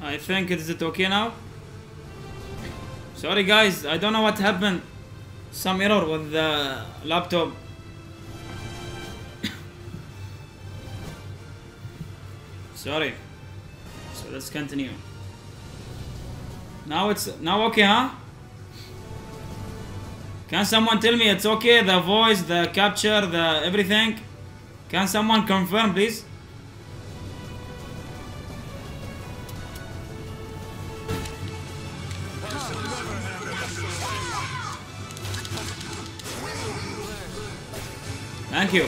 I think is it okay now? Sorry guys, I don't know what happened. Some error with the laptop. Sorry. So let's continue. Now it's okay, huh? Can someone tell me it's okay? The voice, the capture, the everything. Can someone confirm, please? Thank you.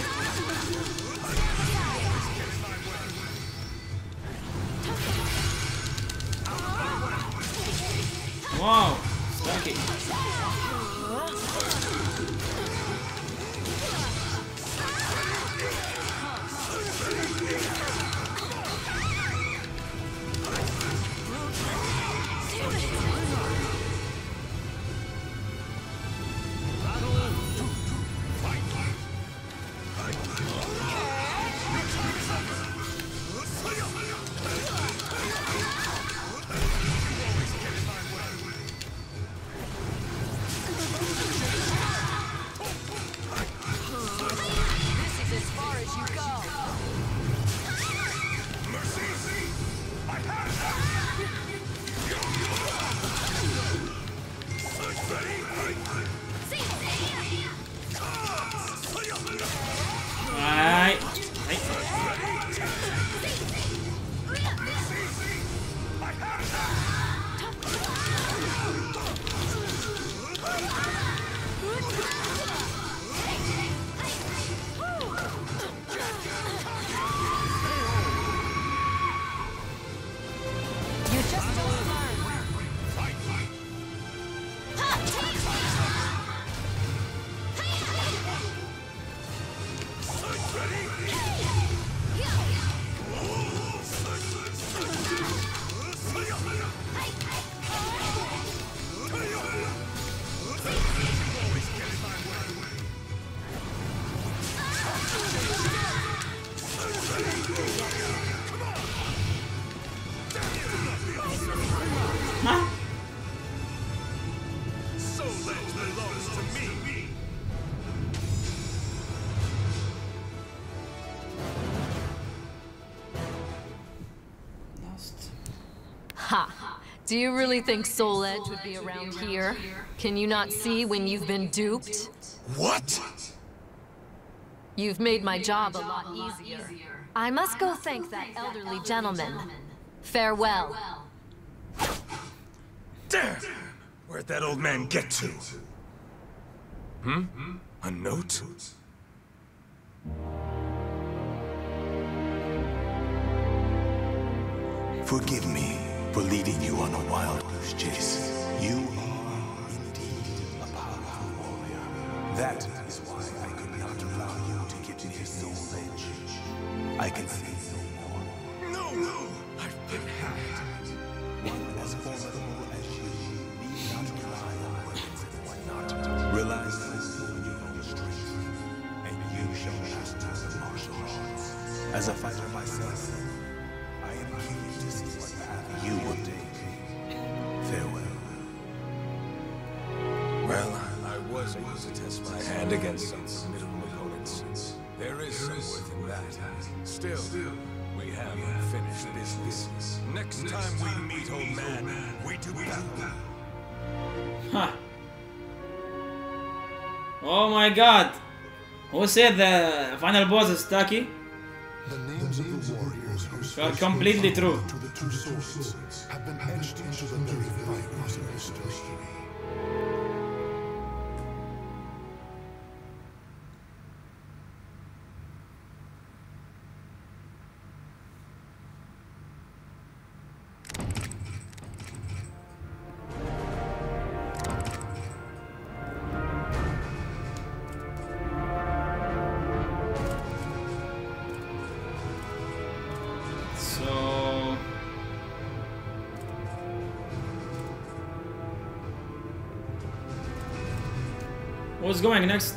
Wow, Taki. Ha! Do you really think Soul Edge would be around here? Can you not see when you've been duped? What? You've made my job a lot easier. I must go thank that elderly gentleman. Farewell. Damn! Where'd that old man get to? A note? Forgive me for leading you on a wild goose chase. You are indeed a powerful warrior. That is why I could not allow you to get near Soul Edge. I can say no more. No! I've been had. One as formidable as you need not rely on weapons and whatnot. Rely solely on your own strength, and you shall master the martial arts. As a fighter myself, I am keen to see what path you will take. Farewell. Well, I was able to test my hand against some formidable opponents. There is some worth in that. Still, we haven't finished business. Next time we meet, old man, we do battle. Huh. Oh my god. Who said the final boss is Taki? The names of the warriors who are completely true. To the two swords have been etched into the very fibers of history. What's going next?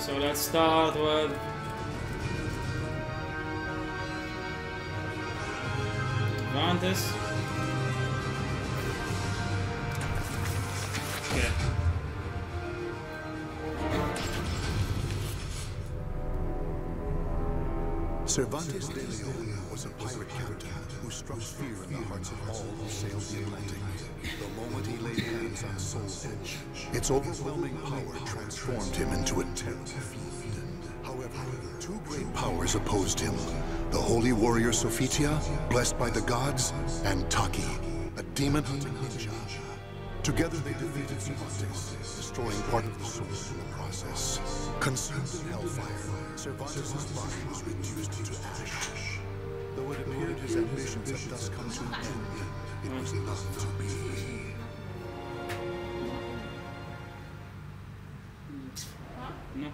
So let's start with Cervantes. Okay. Cervantes de Leon was a pirate captain who struck fear in the hearts of all who sailed the Atlantic. The moment he laid hands on Soul's Edge, its overwhelming power transformed him into a terrible fiend. However, two great powers opposed him: the holy warrior Sophitia, blessed by the gods, and Taki, a demon-hunting ninja. Together they defeated Cervantes, destroying part of the soul in the process. Consumed in hellfire, Cervantes' body was reduced to ash. Though it appeared his ambitions had thus come to an end, it was not to be. No.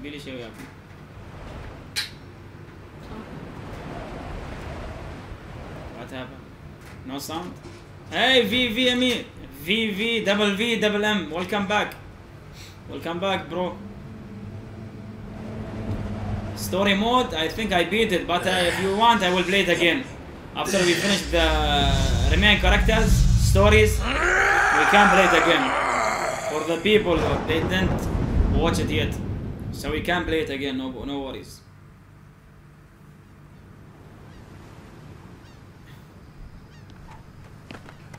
Billy show up. What happened? No sound? Hey, VVME! VV double V double M. Welcome back. Welcome back, bro. Story mode, I think I beat it, but if you want, I will play it again. After we finish the remaining characters, stories, we can play it again. For the people who they didn't watch it yet. So we can play it again, no worries.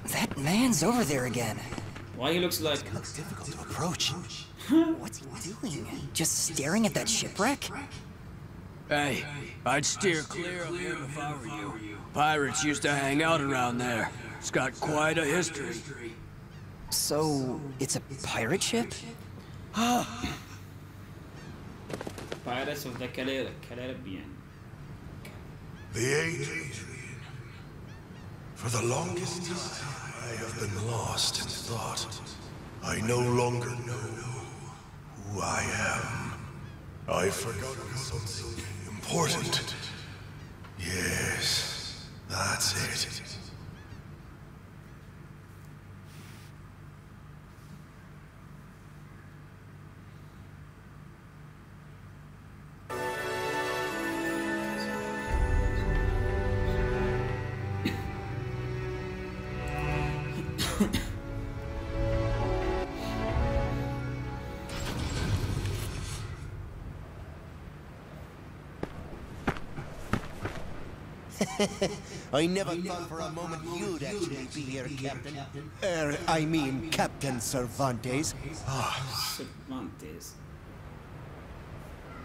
That man's over there again. Why he looks like... It looks difficult to approach. What's he doing? Just staring at that shipwreck? Hey, I'd steer clear of him if I were you. Pirates used to hang out around there. It's got quite a history. So, it's a pirate ship? Pirates of the Caribbean. The Adrian. For the longest time, I have been lost in thought. I no longer know who I am. I've forgotten something important. Yes, that's it. I never thought for a moment you'd actually be here, Captain. I mean, Captain Cervantes. Cervantes.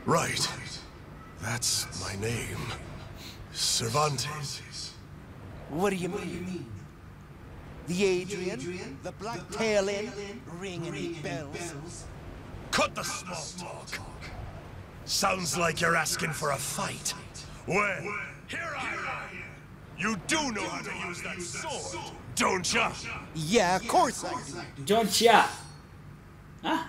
Right. That's my name. Cervantes. What do you mean? The Adrian? The Black Tail Inn? Ring any bells? Cut the small talk. Sounds like you're asking for a fight. Well, here I am. You do know how to use that sword, don't ya? Yeah, of course I do. Don't ya? Huh?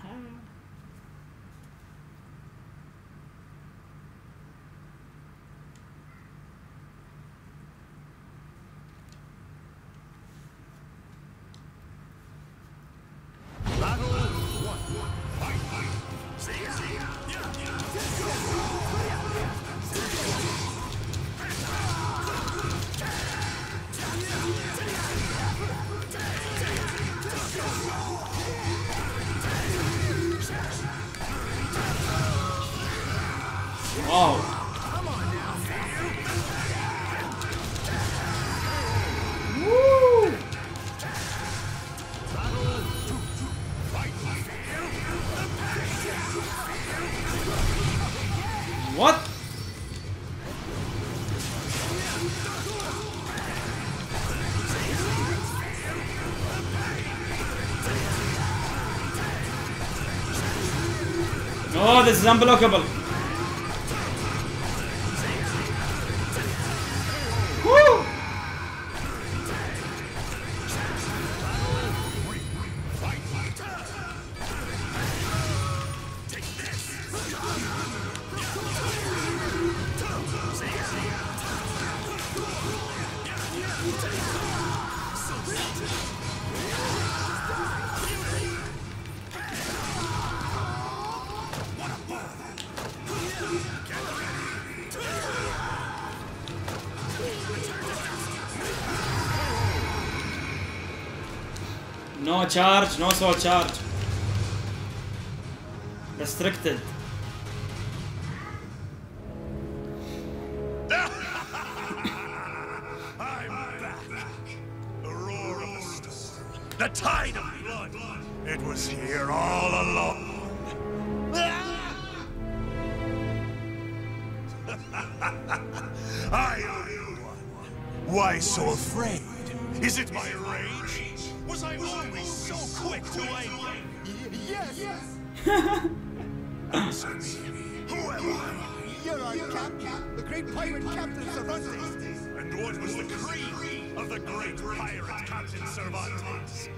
Wow. Woo. What? Oh, this is unblockable. Woo! No charge, no soul charge. Restricted. I'm back. The roar of the storm. The tide of blood. It was here all along. I owe you one. Why so afraid? Is it my rage? Was I always so quick to anger? Yes. Answer me. Who am I? You're our captain, the great pirate Captain Cervantes. And what was the creed of the great pirate Captain Cervantes?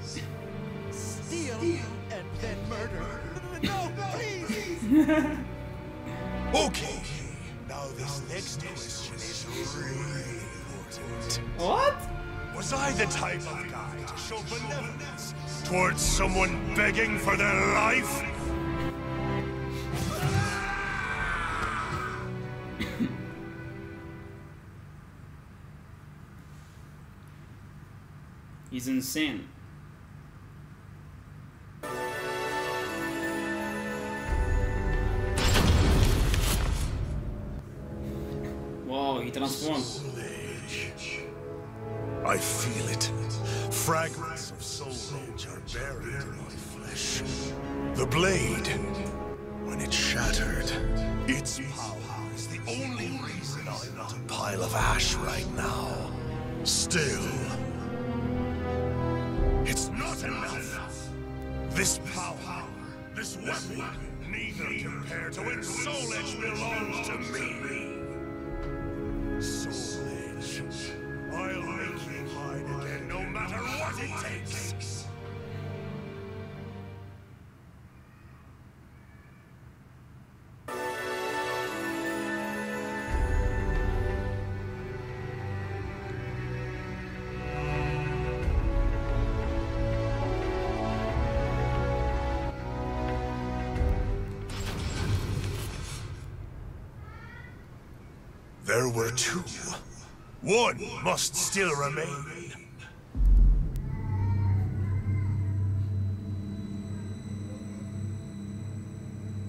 Steal and then murder. No, please! Okay. Now this next question is really important. What? Was I the type of guy to show benevolence towards someone begging for their life? He's insane. Wow, he transformed. I feel it. Fragments of soul edge are buried in my flesh. The blade, when it shattered, its power is the only reason I'm not a pile of ash right now. Still, it's not enough. This power, this weapon, neither compare to when soul edge belongs to me. Soul edge. I'll make you mine again, no matter what it takes. There were two. One must still remain.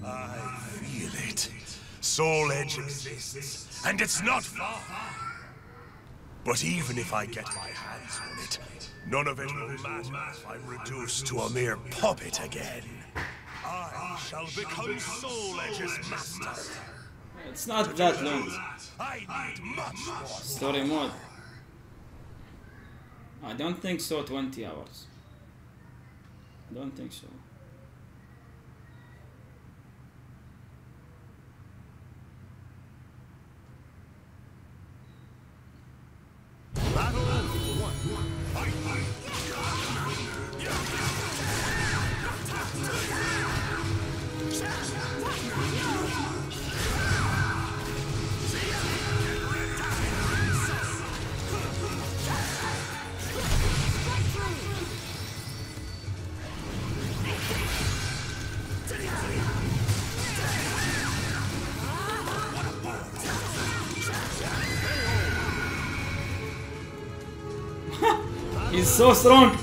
I feel it. Soul edge exists, and it's not far. But even if I get my hands on it, none of it will matter if I'm reduced to a mere puppet again. I shall become Soul Edge's master. It's not that long. I need much more. Story mode. I don't think so. 20 hours. I don't think so. Battle 1. Fight. He's so strong.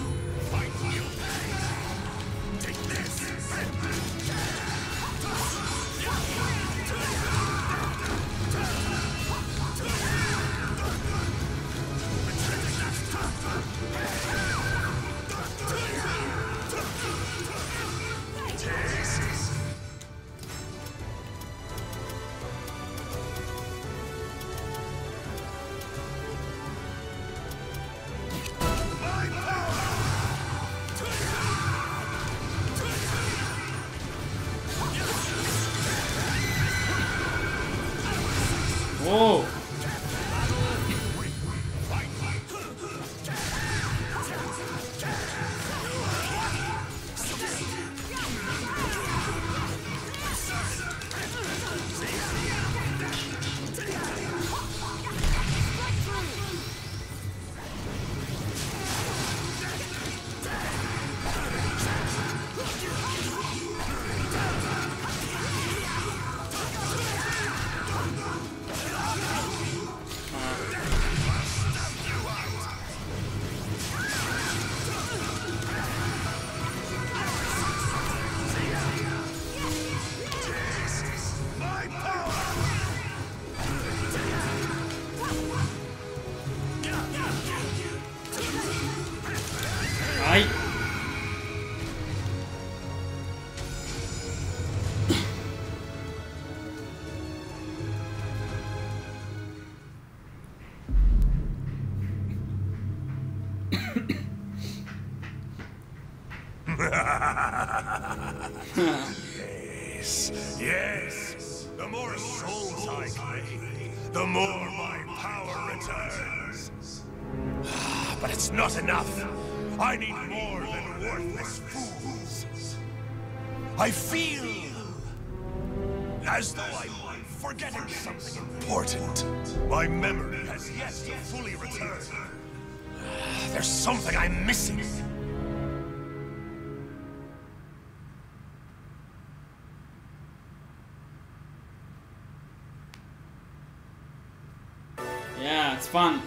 Whoa. Yes. The more souls I claim, the more my power returns. But it's not enough. I need more than worthless fools. I feel as though I'm forgetting something important. My memory has yet to fully return. There's something I'm missing. Yeah, it's fun.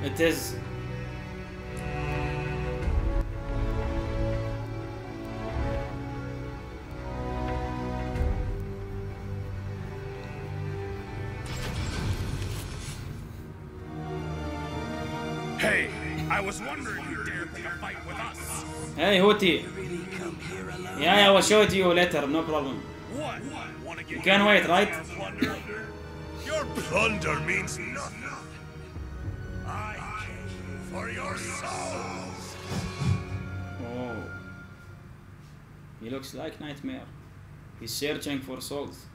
It is. Hey, I was wondering if you dare pick a fight with us. Hey, Hootie. Yeah, I will show it to you later, no problem. What? Wanna get You can wait, right? Your plunder means nothing. I came for your souls. Oh. He looks like Nightmare. He's searching for souls.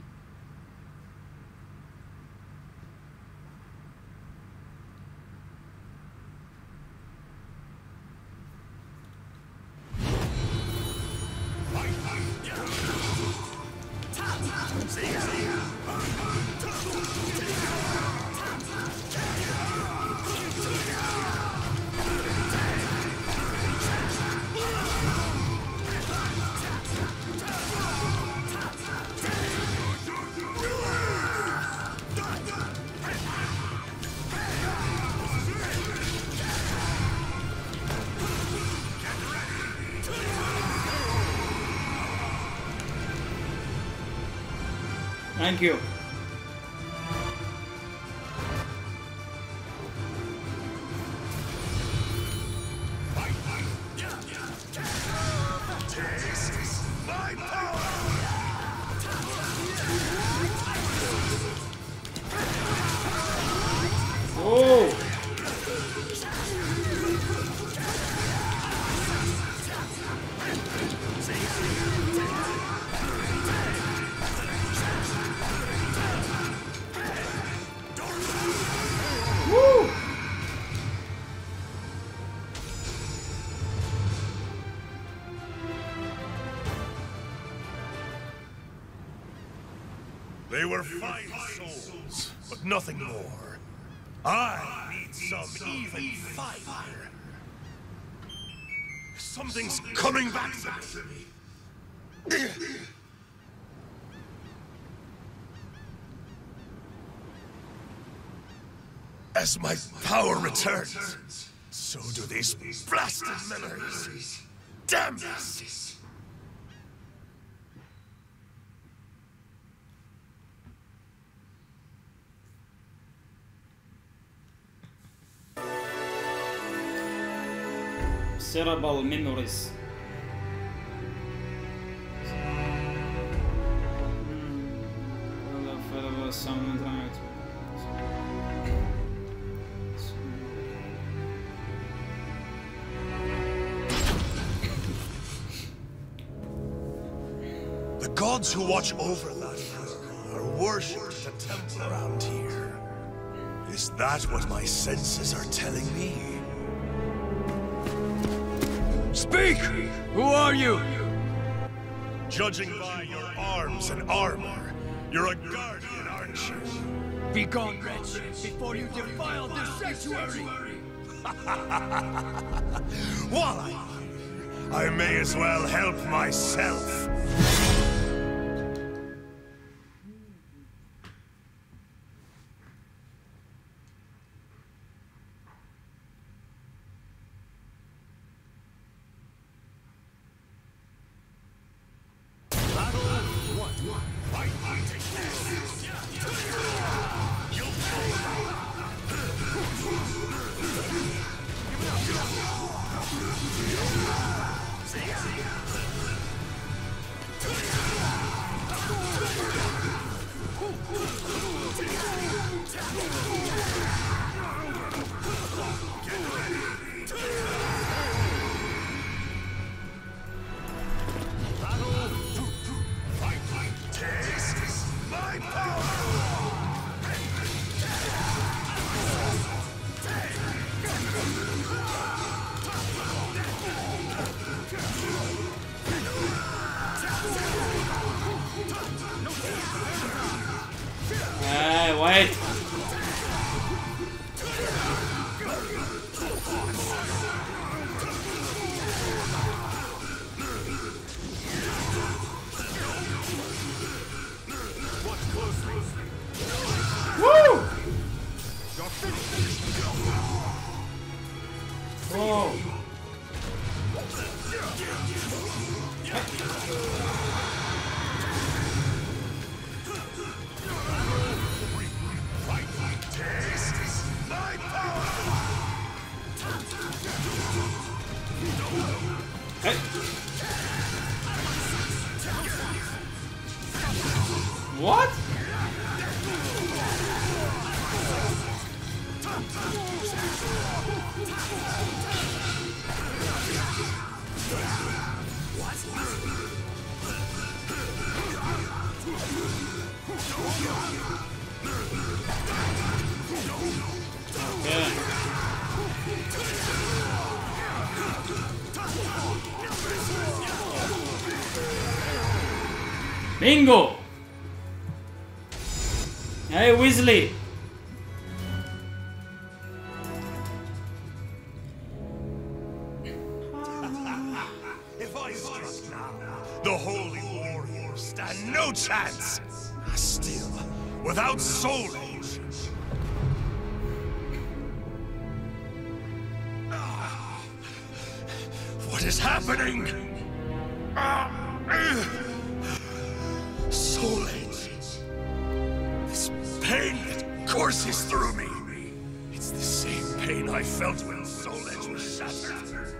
Thank you. Oh! Woo! They were fine souls, but nothing more. I need some even finer. Something's coming back to me. As my power returns, so do these blasted memories. Damn this! Cerebral memories. The gods who watch over that are worshipped at a temple around here. Is that what my senses are telling me? Speak! Who are you? Judging by your arms and armor, you're a guardian, aren't you? Be gone, wretch, before you defile this sanctuary! While I'm here, I may as well help myself. Wait. Woo! Whoa. Hey. What? Yeah. Bingo! Hey, Weasley! If I struck now, the Holy Warriors stand no chance. Still, without Soul Age. What is happening? Soul Age. This pain that courses through me. It's the same pain I felt when Soul Edge was shattered.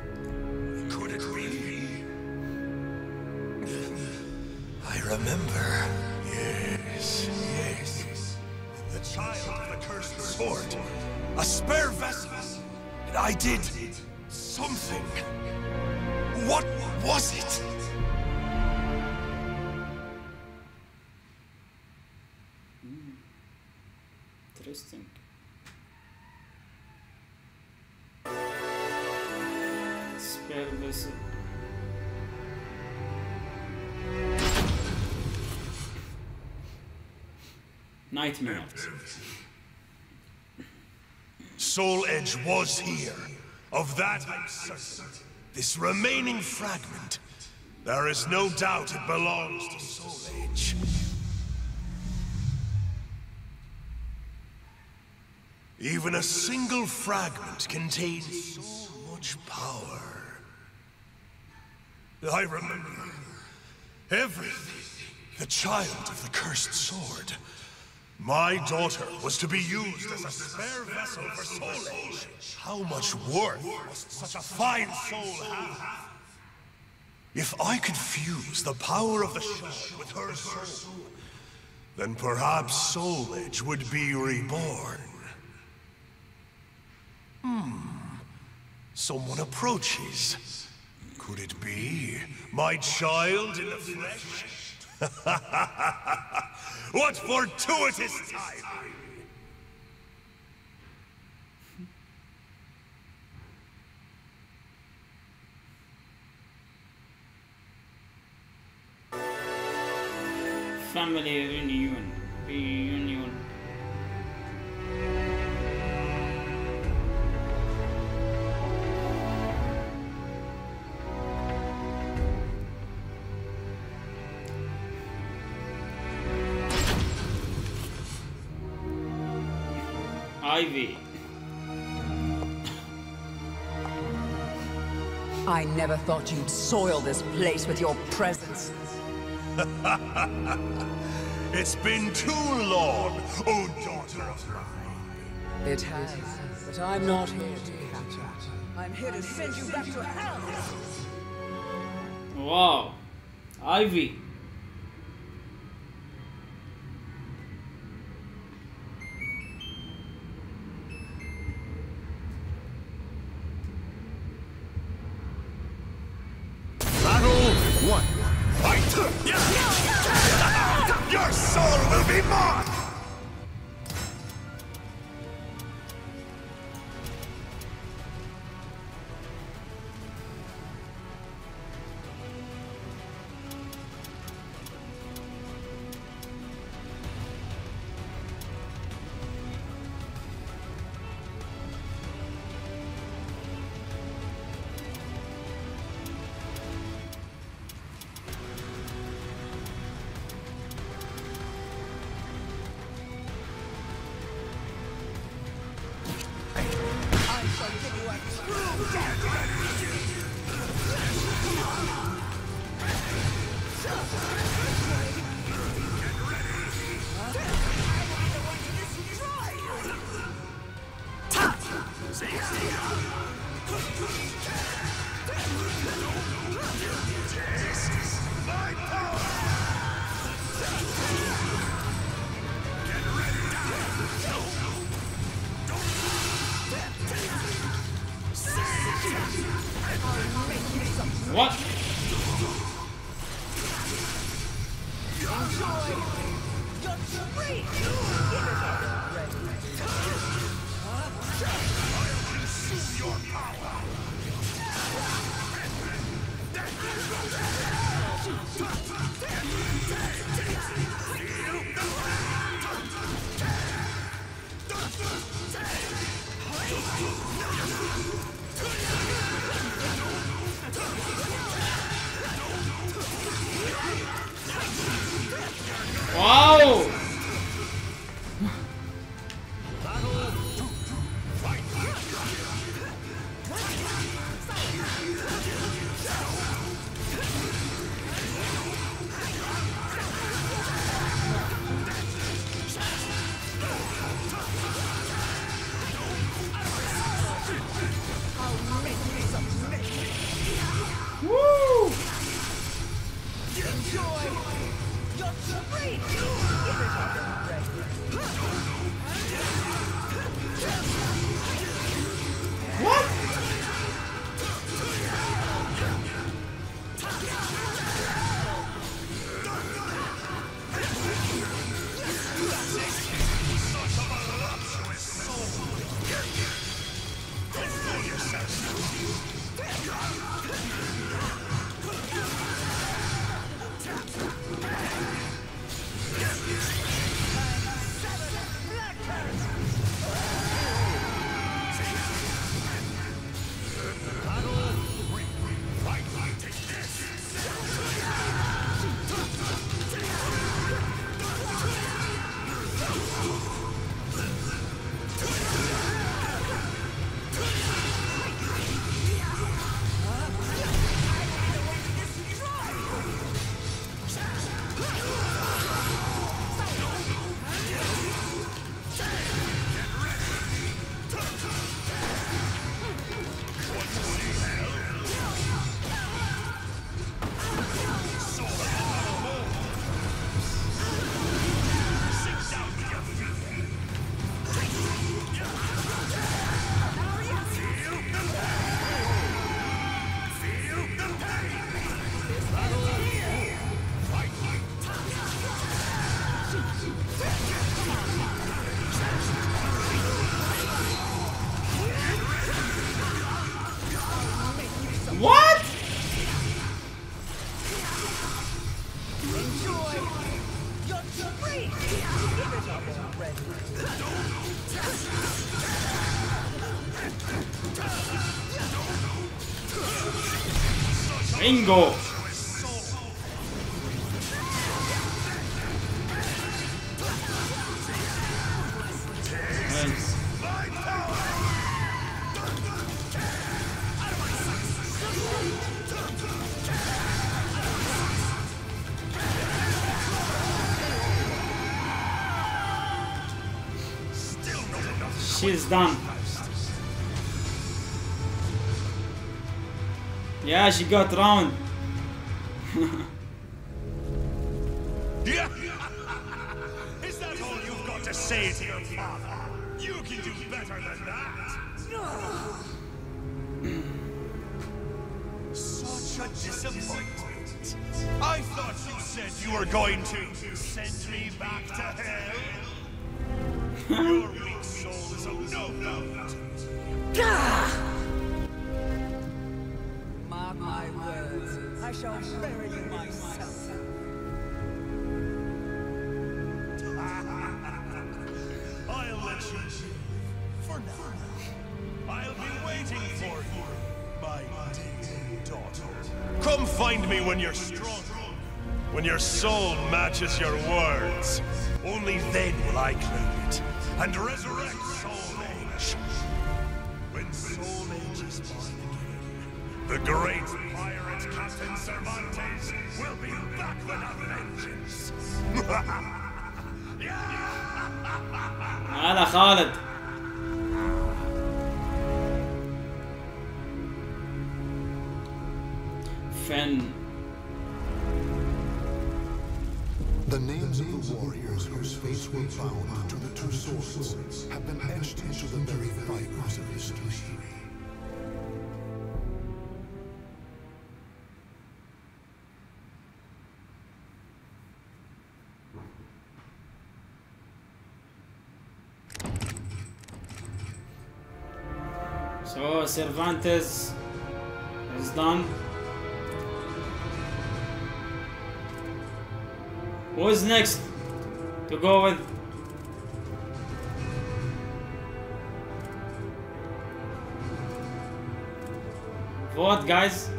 Could it be? I remember. Yes, yes. The child of the cursed sword. A spare vessel. And I did something. What was it? Interesting. Spare vessel. Nightmare. Soul Edge was here. Of that I'm certain. This remaining fragment, there is no doubt it belongs to Soul Edge. Even a single fragment contains so much power. I remember everything. The child of the cursed sword. My daughter was to be used as a spare vessel for Soul Age. How much worth must such a fine soul have? If I could fuse the power of the shard with her soul, then perhaps Soul Age would be reborn. Someone approaches. Could it be my child in the flesh? What fortuitous timing! Family reunion. Ivy. I never thought you'd soil this place with your presence. It's been too long, oh daughter of mine. It has, but I'm not here to catch up. I'm here to send you back to hell. Wow. Ivy. One. Fight! Your soul will be mine! What? Wow! Woo! What? What? Bingo. She's done. Yeah, she got round. Yeah. Is that all you've got to say to your father? You can do better than that. Such a disappointment. I thought you said you were going to send me back to hell. Your weak soul is of no value. Mark my words, I shall bury you myself. I'll let you live for now. I'll be waiting for you, my dear daughter. Come find me when you're strong, when your soul matches your words. Only then will I claim it and resurrect Soul Age. When Soul Age is The great pirate Captain Cervantes will be back with a vengeance. هذا خالد. Finn. The names of the warriors whose fates were bound to the two swords have been etched into the very fibers of history. So Cervantes is done. Who's next to go with? Vote, guys.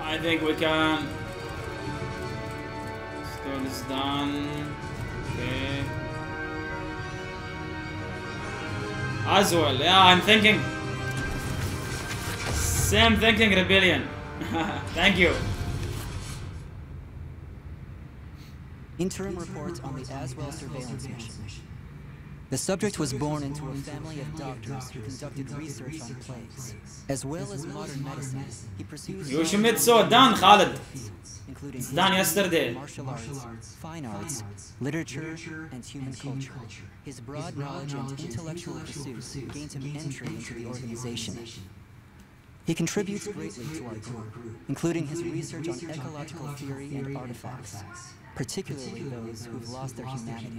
I think we can. Stone is done. Okay. Azwel, yeah, I'm thinking. Same thinking, rebellion. Thank you. Interim report on the Azwel surveillance mission. The subject was born into a family of doctors who conducted research on plagues, as well as modern medicine. He pursues done, Khalid. including It's done yesterday. martial arts, fine arts, literature, and human culture. His broad knowledge and intellectual pursuits gained him entry into the organization. He contributes greatly to our group, including his research on ecological theory and artifacts, particularly those who've lost their humanity.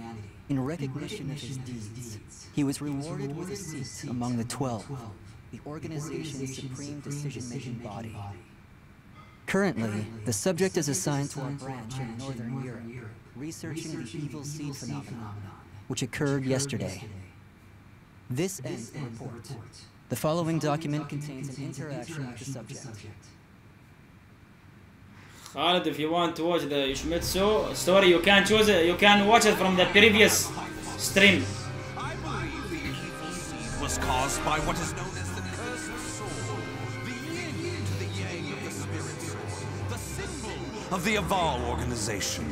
In recognition of his deeds, he was rewarded with a seat among the 12, the organization's supreme decision-making body. Currently, the subject is assigned to our branch in Northern Europe, researching the evil seed phenomenon, which occurred yesterday. This ends the report. The following document contains an interaction with the subject. Khalid, if you want to watch the Yoshimitsu story, you can choose it. You can watch it from the previous stream. I believe the evil seed was caused by what is known as the cursed sword, the yin to the yang of the spirit sword, the symbol of the Azwel organization.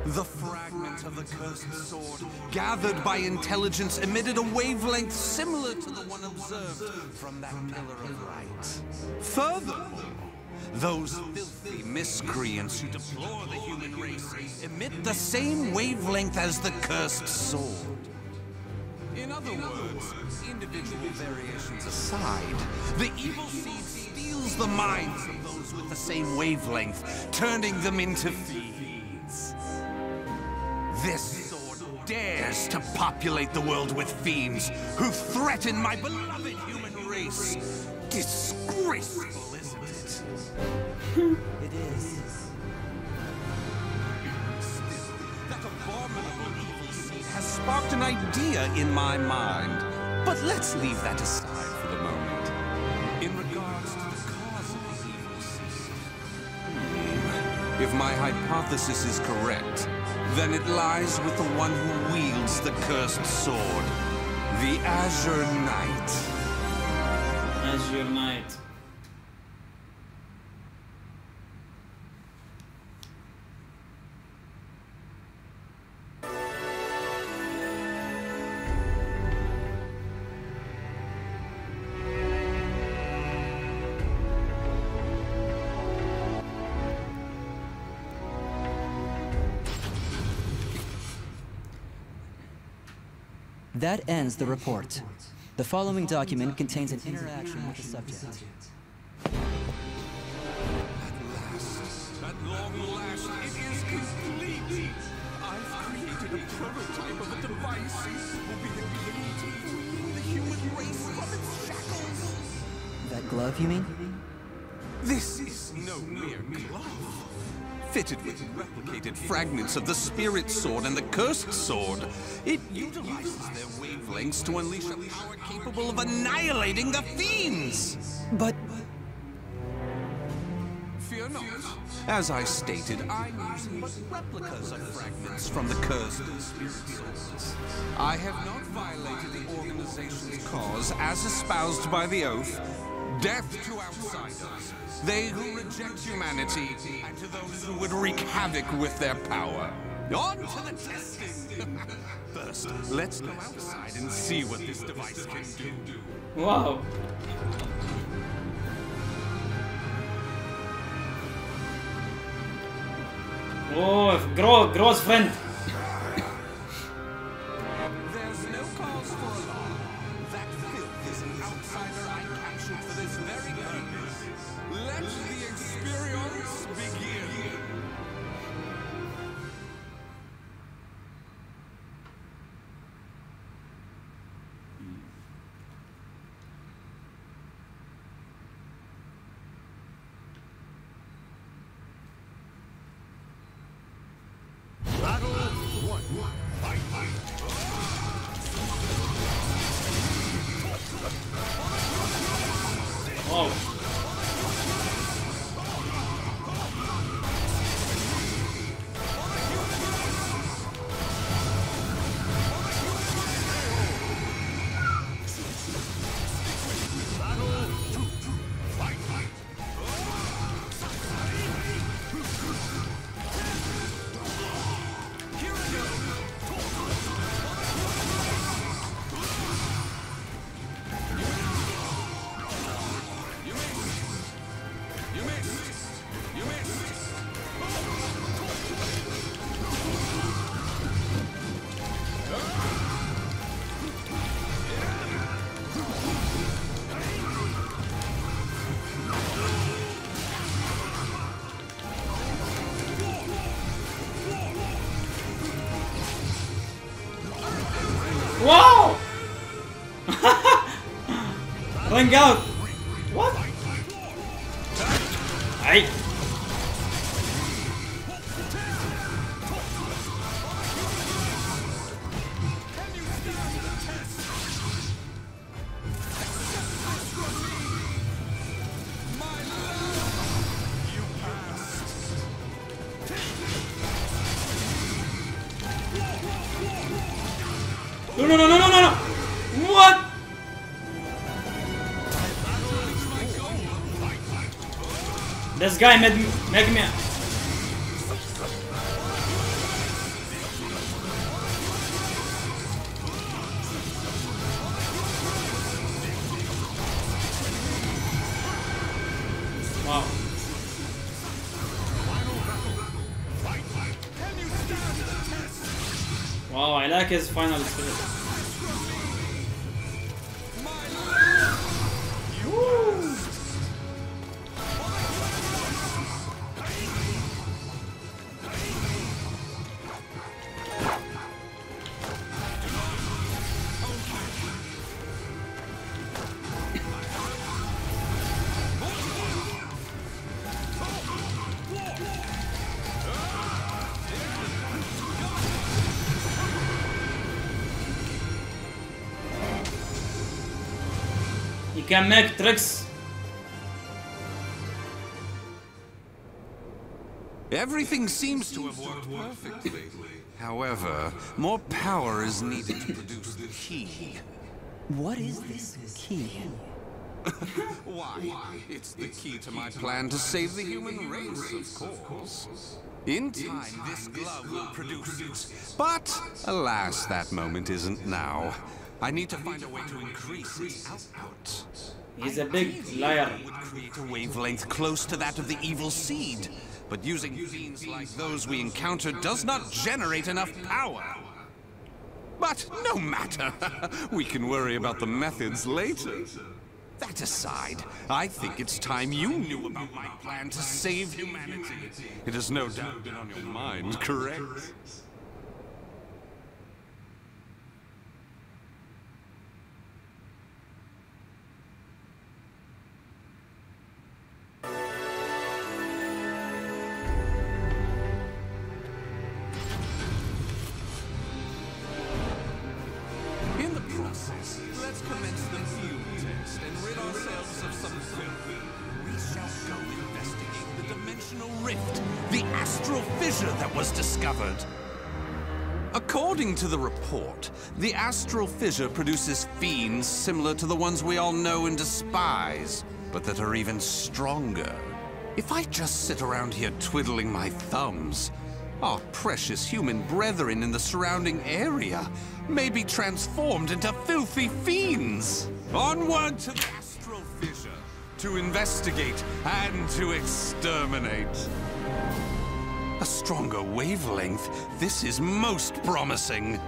The fragment of the cursed sword, gathered by intelligence, emitted a wavelength similar to the one observed from that pillar of light. Furthermore, those filthy miscreants who deplore the human race emit the same wavelength as the cursed sword. In other words, individual variations aside, the evil seed steals the minds of those with the same wavelength, turning them into fiends. This sword dares to populate the world with fiends who threaten my beloved human race. Disgraceful, isn't it? It is. Still, that abominable evil seed has sparked an idea in my mind. But let's leave that aside for the moment. In regards to the cause of the evil seed, if my hypothesis is correct, then it lies with the one who wields the cursed sword, the Azure Knight. Azure Knight. That ends the report. The following document contains an interaction with the subject. At long last, it is complete. I've created a prototype of a device will be the key to freeing the human race from its shackles. That glove, you mean? This is no mere glove. Fitted with replicated fragments of the Spirit Sword and the Cursed Sword, it utilizes their wavelengths to unleash a power capable of annihilating the fiends! But... Fear not. As I stated, I'm using but replicas of fragments from the Cursed and Spirit Swords. I have not violated the organization's cause as espoused by the Oath. Death to outsiders, they who reject humanity, and to those who would wreak havoc with their power. On to the testing! First, let's go outside and see what this device can do. Wow. Oh, gross friend. There's no cause for alarm. That filth is an outsider I captured for this very purpose. Let the experience begin. Battle 1. Fight. Oh. Wow! Ring out! What? Hey! No! What? This guy made me. Wow. Wow, I like his final spirit. You can make tricks. Everything seems to have worked perfectly. However, more power is needed to produce the key. What is this key? Why? It's the key to my plan to save the human race, of course. In time, this glove will produce it. But, alas, that moment isn't now. I need to find a way to increase its output. He's a big liar. Would create a wavelength close to that of the evil seed, but using fiends like those we encountered does not generate enough power. But no matter, we can worry about the methods later. That aside, I think it's time you knew about my plan to save humanity. It has no doubt been on your mind, correct? let's commence the fuel test and rid ourselves of some filth. We shall go investigate the dimensional rift, the astral fissure that was discovered. According to the report, the astral fissure produces fiends similar to the ones we all know and despise, but that are even stronger. If I just sit around here twiddling my thumbs, our precious human brethren in the surrounding area may be transformed into filthy fiends. Onward to the astral fissure, to investigate and to exterminate. A stronger wavelength. This is most promising.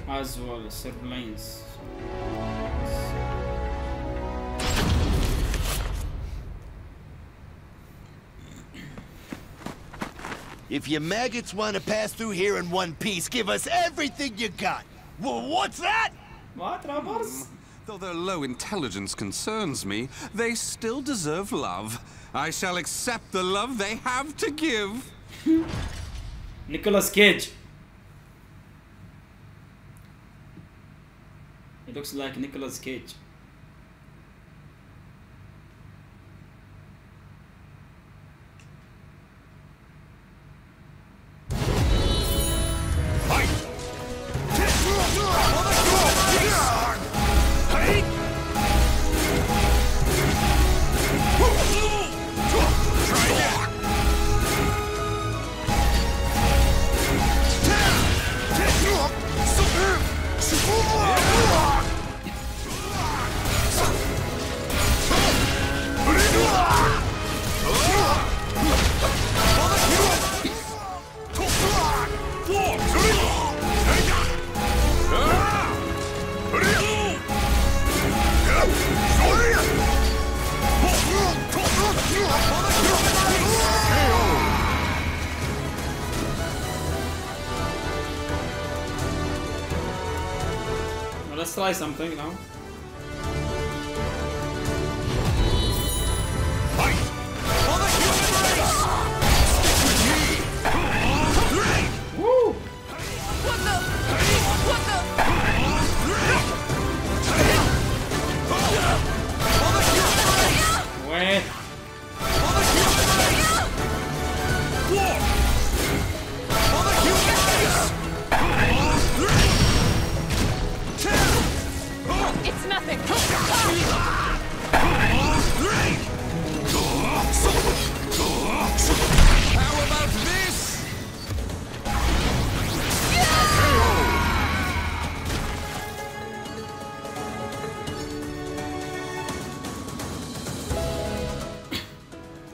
Azwel, Cervantes. If you maggots want to pass through here in one piece, give us everything you got. Well, what's that? What, robbers? Though their low intelligence concerns me, they still deserve love. I shall accept the love they have to give. Nicolas Cage. He looks like Nicolas Cage. Let's try something now. Fight for the human race! Woo! What the? What the? Wait. War! For the human race! It's nothing. How about this?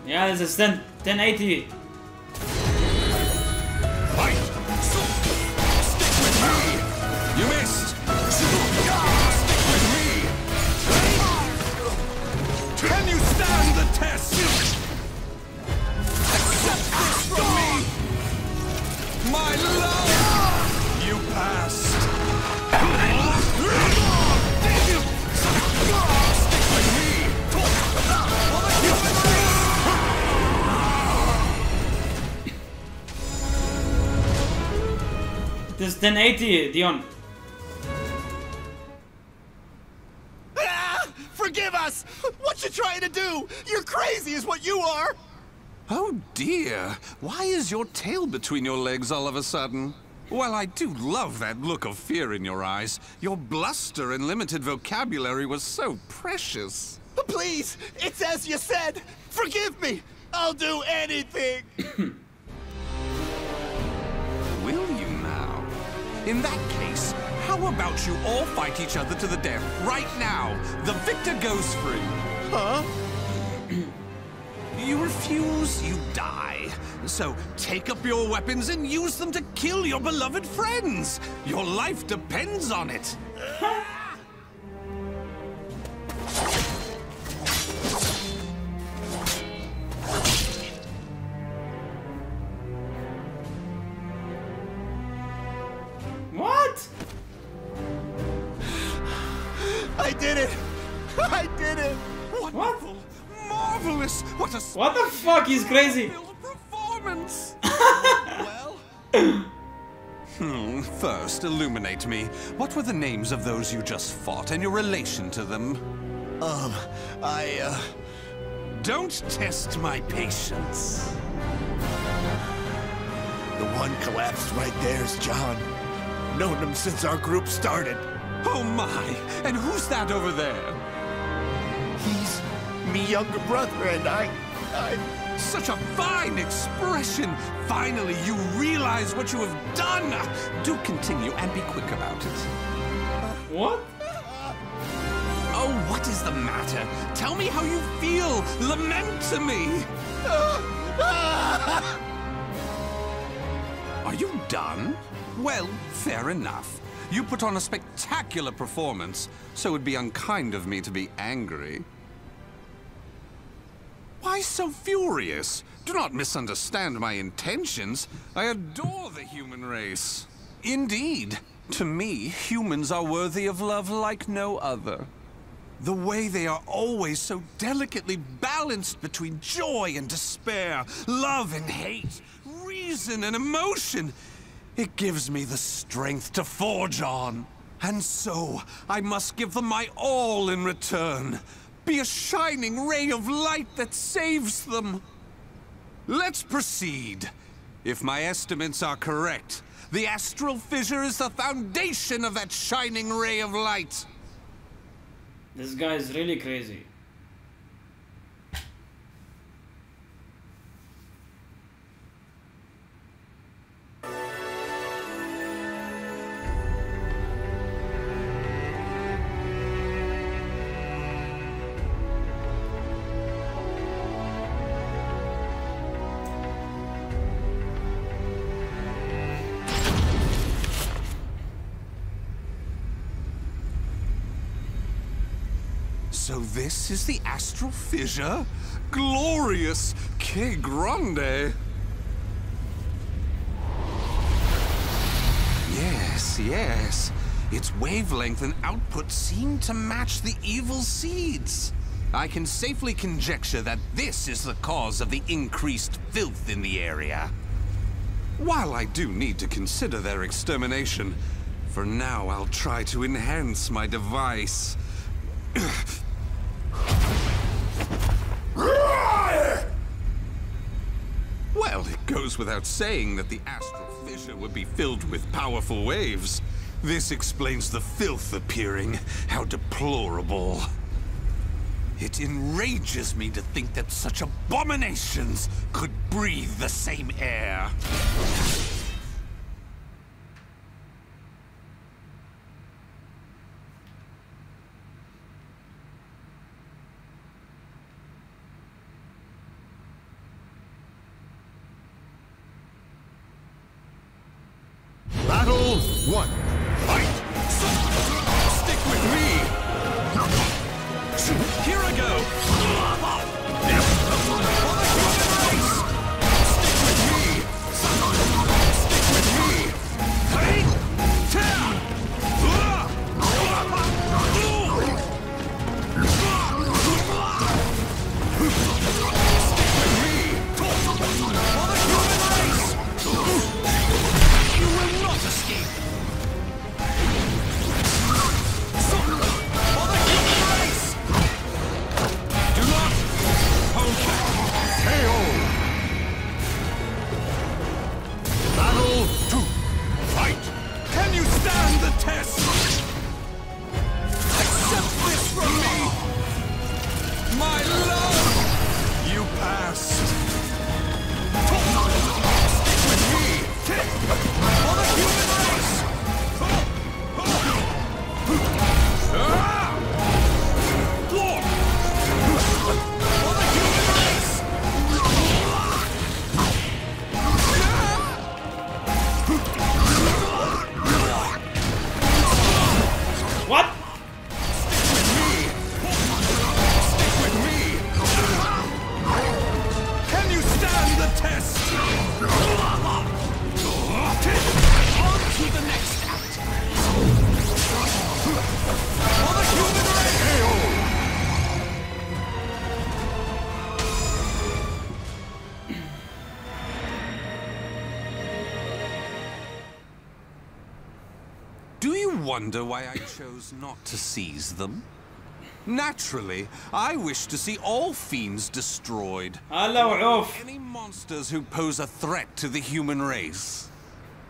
Yeah, this is 1080. Fight! Stick with me! You missed! Can you stand the test? Accept this from me! My love! You passed! Stick with me! For the human race! This is 1080, Dion. Forgive us! What you trying to do? You're crazy is what you are! Oh dear, why is your tail between your legs all of a sudden? Well, I do love that look of fear in your eyes. Your bluster and limited vocabulary was so precious. Please, it's as you said. Forgive me. I'll do anything. Will you now? In that case, how about you all fight each other to the death right now? The victor goes free. Huh? You refuse, you die. So take up your weapons and use them to kill your beloved friends. Your life depends on it. What? I did it. I did it! Wonderful! Marvelous! What a What the fuck? He's crazy. performance! First, illuminate me. What were the names of those you just fought and your relation to them? Don't test my patience. The one collapsed right there's John. Known him since our group started. Oh my! And who's that over there? He's me younger brother, and I... Such a fine expression! Finally, you realize what you have done! Do continue and be quick about it. What? Oh, what is the matter? Tell me how you feel! Lament to me! Are you done? Well, fair enough. You put on a spectacular performance, so it would be unkind of me to be angry. Why so furious? Do not misunderstand my intentions. I adore the human race. Indeed, to me, humans are worthy of love like no other. The way they are always so delicately balanced between joy and despair, love and hate, reason and emotion. It gives me the strength to forge on. And so, I must give them my all in return. Be a shining ray of light that saves them. Let's proceed. If my estimates are correct, the astral fissure is the foundation of that shining ray of light. This guy is really crazy. So this is the astral fissure? Glorious! Que grande! Yes, yes. Its wavelength and output seem to match the evil seeds. I can safely conjecture that this is the cause of the increased filth in the area. While I do need to consider their extermination, for now I'll try to enhance my device. Well, it goes without saying that the astral fissure would be filled with powerful waves. This explains the filth appearing. How deplorable. It enrages me to think that such abominations could breathe the same air. Battle 1. Fight! Stick with me! Here I go! Stick with me! wonder why I chose not to seize them? Naturally, I wish to see all fiends destroyed. Any monsters who pose a threat to the human race.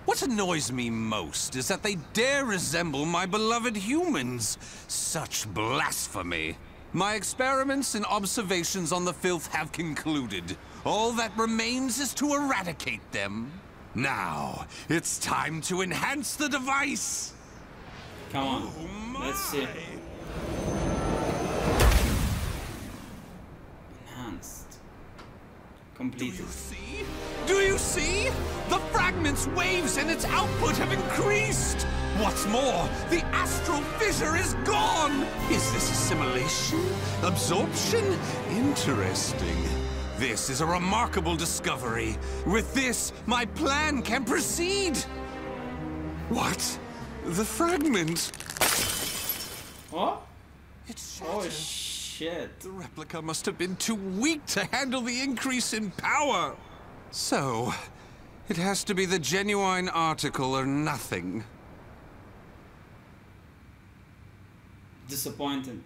What annoys me most is that they dare resemble my beloved humans. Such blasphemy. My experiments and observations on the filth have concluded. All that remains is to eradicate them. Now, it's time to enhance the device. Come on, let's see. Enhanced. Completed. Do you see? Do you see? The fragment's waves and its output have increased. What's more, the astral fissure is gone. Is this assimilation? Absorption? Interesting. This is a remarkable discovery. With this, my plan can proceed. What? The fragment? What? It's Oh shattered. shit. The replica must have been too weak to handle the increase in power. So, it has to be the genuine article or nothing. Disappointed.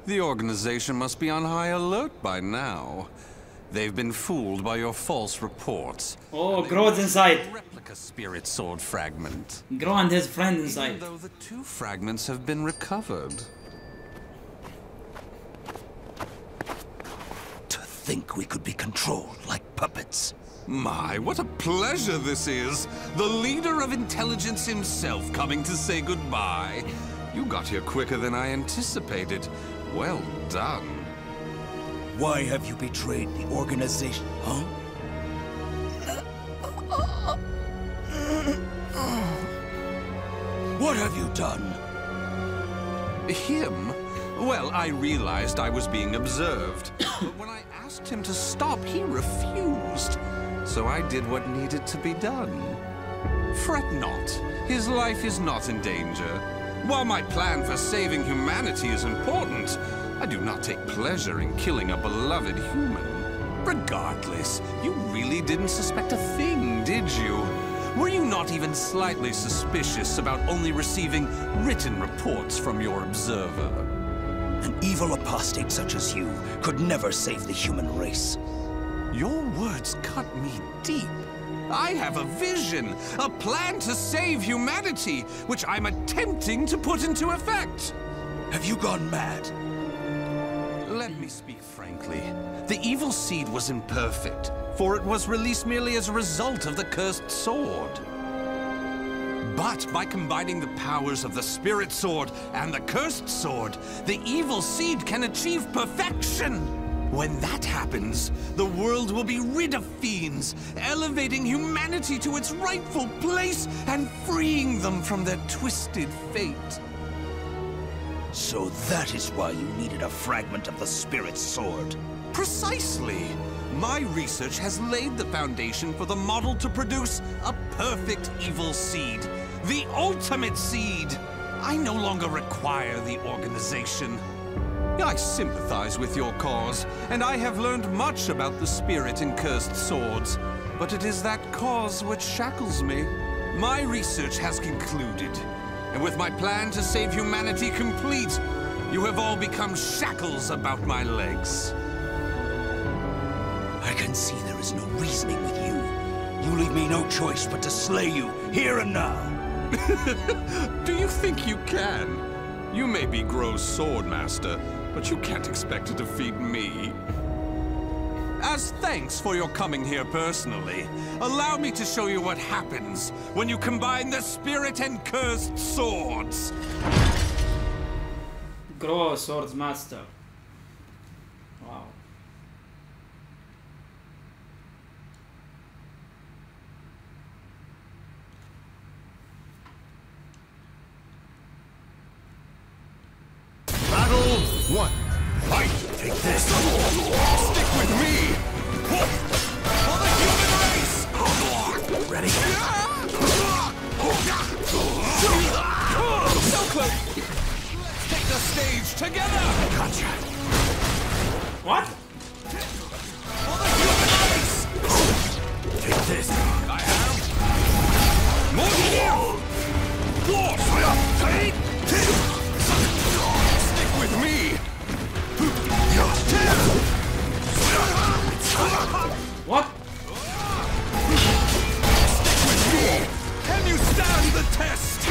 The organization must be on high alert by now. They've been fooled by your false reports. Oh, Gro's inside. Replica spirit sword fragment. Gro and his friend inside. Even though the two fragments have been recovered. To think we could be controlled like puppets. My, what a pleasure this is! The leader of intelligence himself coming to say goodbye. You got here quicker than I anticipated. Well done. Why have you betrayed the organization, huh? What have you done? Him? Well, I realized I was being observed. But when I asked him to stop, he refused. So I did what needed to be done. Fret not. His life is not in danger. While my plan for saving humanity is important, I do not take pleasure in killing a beloved human. Regardless, you really didn't suspect a thing, did you? Were you not even slightly suspicious about only receiving written reports from your observer? An evil apostate such as you could never save the human race. Your words cut me deep. I have a vision, a plan to save humanity, which I'm attempting to put into effect. Have you gone mad? Let me speak frankly. The evil seed was imperfect, for it was released merely as a result of the cursed sword. But by combining the powers of the spirit sword and the cursed sword, the evil seed can achieve perfection. When that happens, the world will be rid of fiends, elevating humanity to its rightful place and freeing them from their twisted fate. So that is why you needed a fragment of the spirit sword. Precisely. My research has laid the foundation for the model to produce a perfect evil seed. The ultimate seed. I no longer require the organization. I sympathize with your cause, and I have learned much about the spirit in cursed swords. But it is that cause which shackles me. My research has concluded, and with my plan to save humanity complete, you have all become shackles about my legs. I can see there is no reasoning with you. You leave me no choice but to slay you, here and now. Do you think you can? You may be Gro's swordmaster, but you can't expect to defeat me. As thanks for your coming here personally, allow me to show you what happens when you combine the spirit and cursed swords. Gro swords master. Wow. one, fight! Take this! Stick with me! For the human race! Ready? So close! Let's take the stage together! Gotcha! What? For the human race! Take this! I have! More than you! Stick with me! What? Can you stand the test?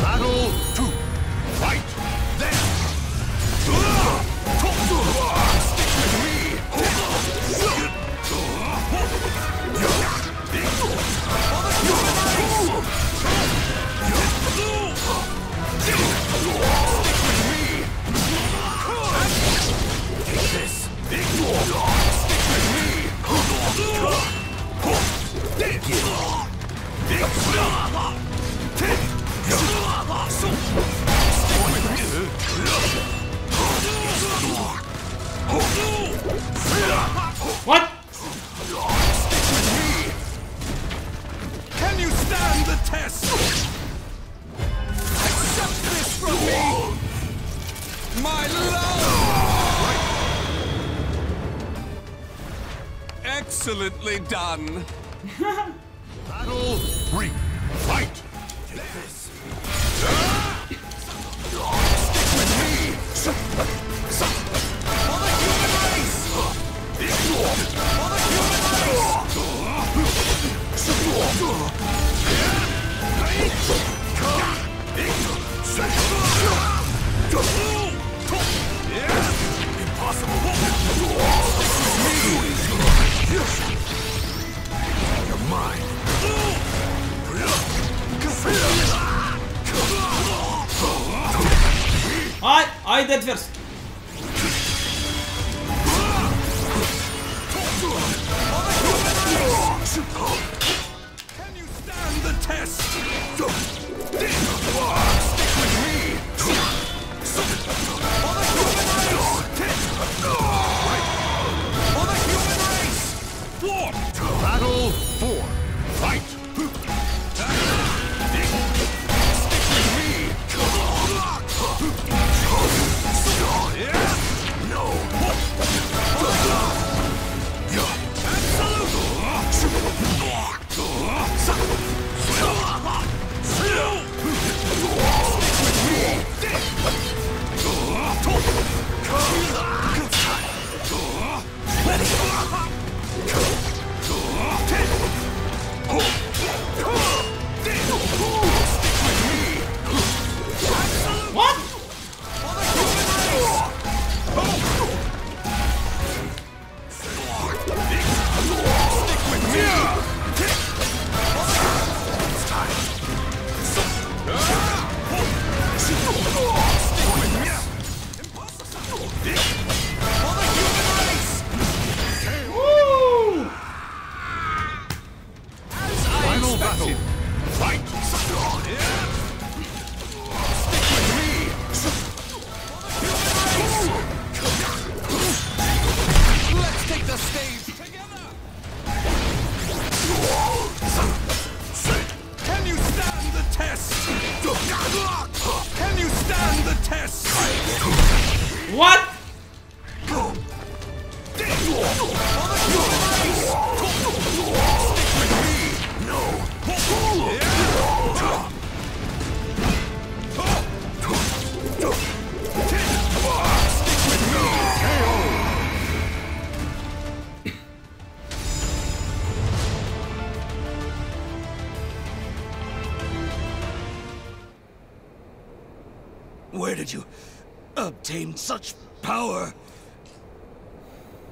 Battle 2. Fight! Then! Stick with me! What? Can you stand the test? Accept this from me! My love! Excellently done! Battle 3. Fight! Take this! Stick with me! For the human race! For the human Impossible! You're mine! I did first. Can you stand the test? Stick with me! For the human race! War! Battle 4. Fight! No! What? Final battle. Fight! Let's take the stage together! Can you stand the test? Can you stand the test? What? Where did you obtain such power?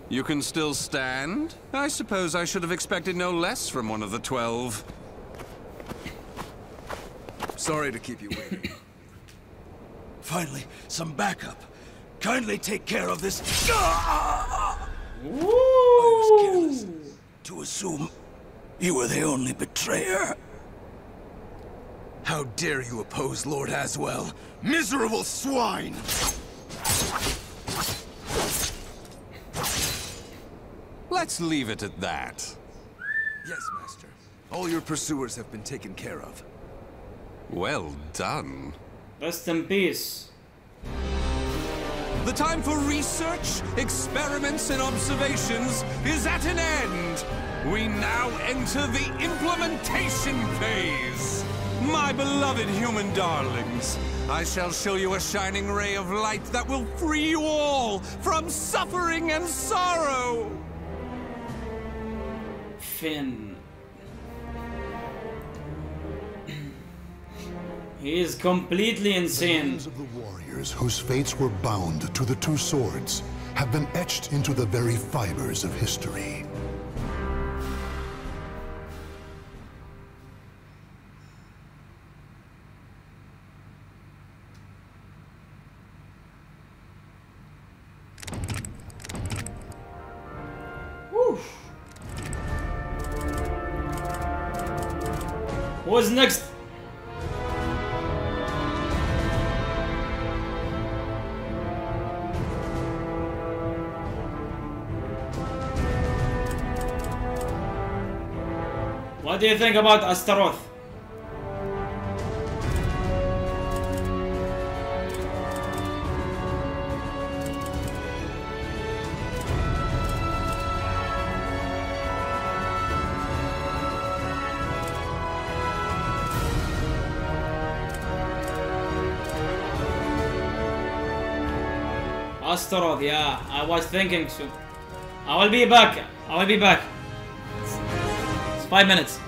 You can still stand? I suppose I should have expected no less from one of the 12. Sorry to keep you waiting. Finally, some backup. Kindly take care of this. I was careless to assume you were the only betrayer. How dare you oppose Lord Azwel? Miserable swine! Let's leave it at that. Yes, Master. All your pursuers have been taken care of. Well done. Rest in peace. The time for research, experiments, and observations is at an end. We now enter the implementation phase. My beloved human darlings, I shall show you a shining ray of light that will free you all from suffering and sorrow. Finn. He is completely insane. The names of the warriors whose fates were bound to the two swords have been etched into the very fibers of history. What's next? What do you think about Astaroth? Astaroth, yeah, I was thinking so. I will be back. I will be back. It's 5 minutes.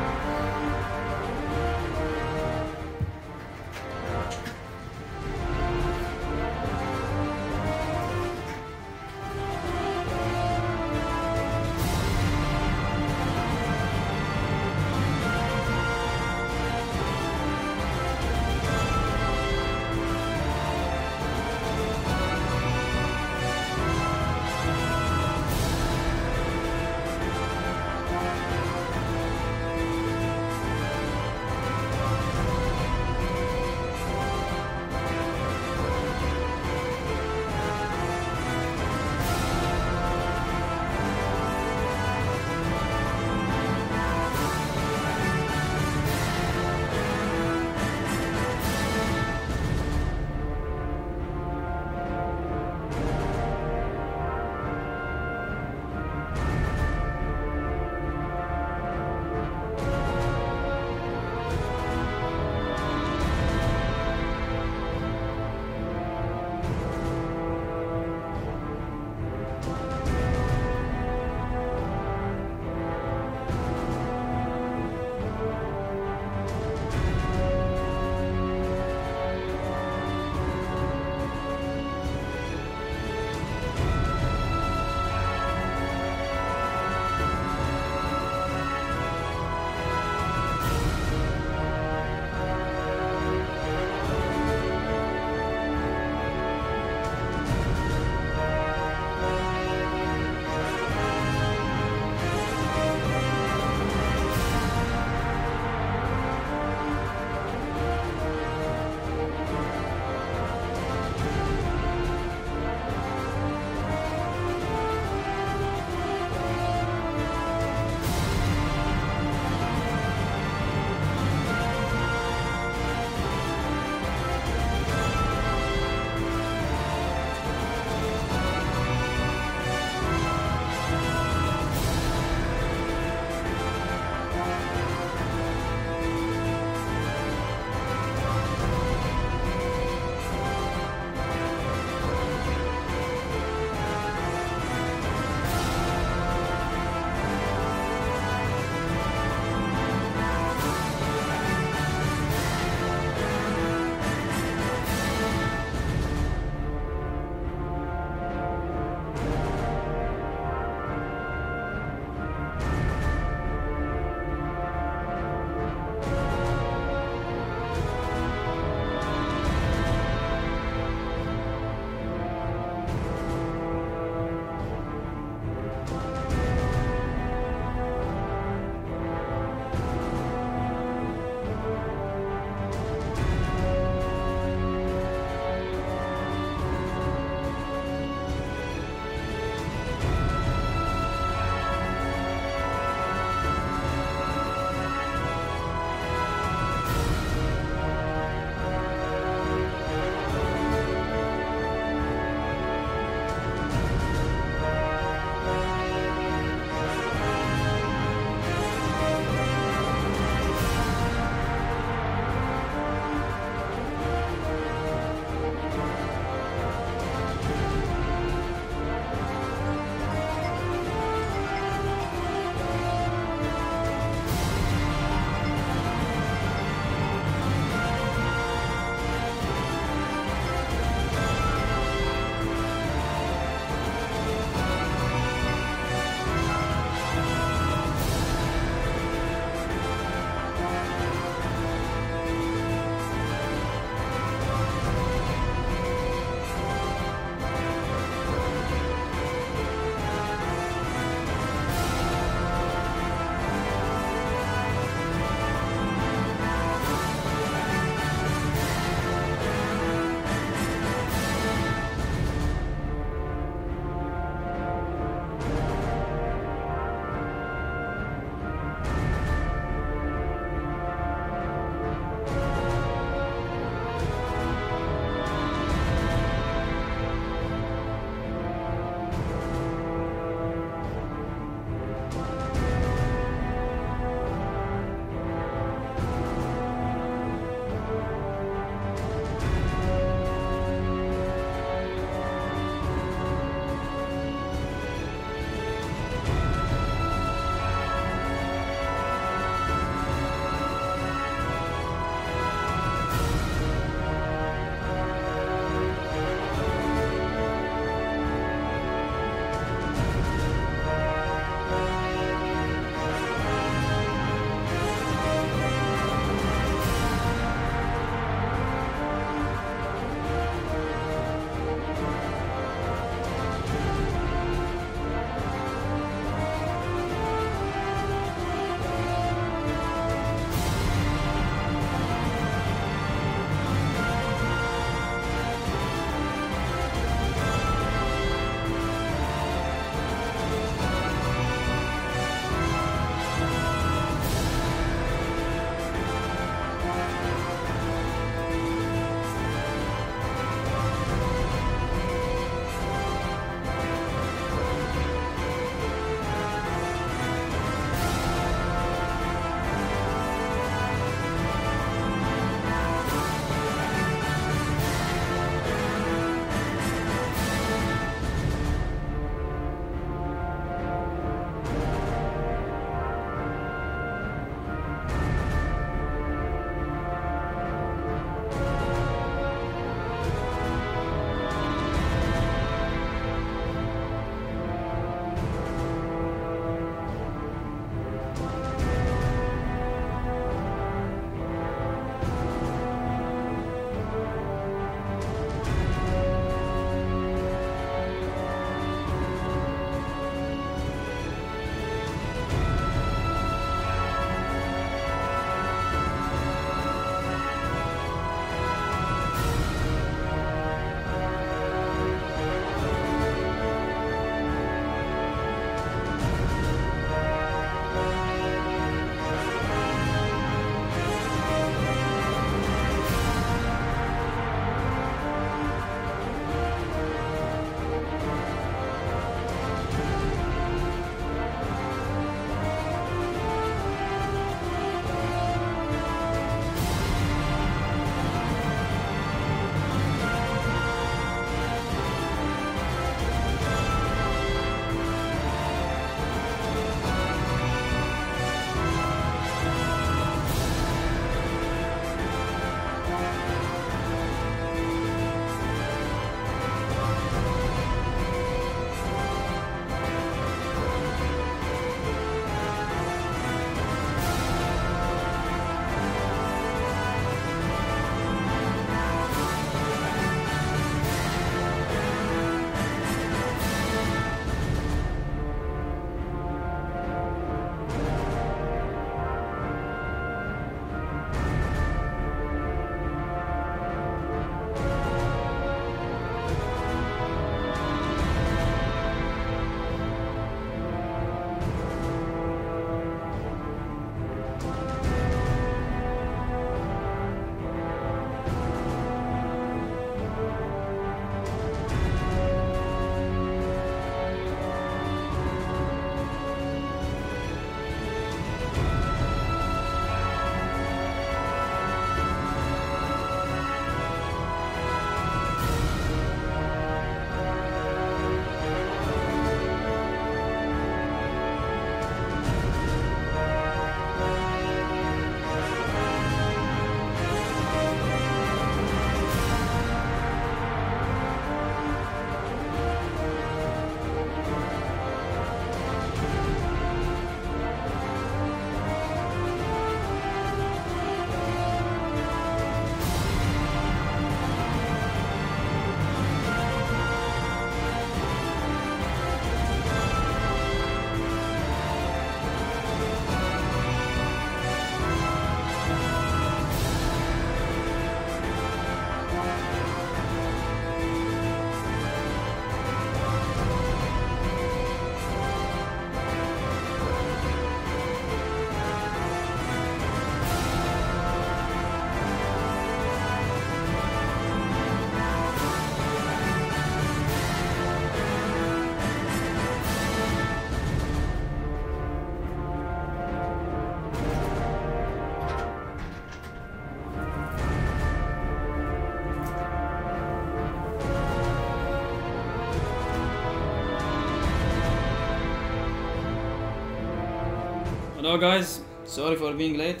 Hello guys, sorry for being late.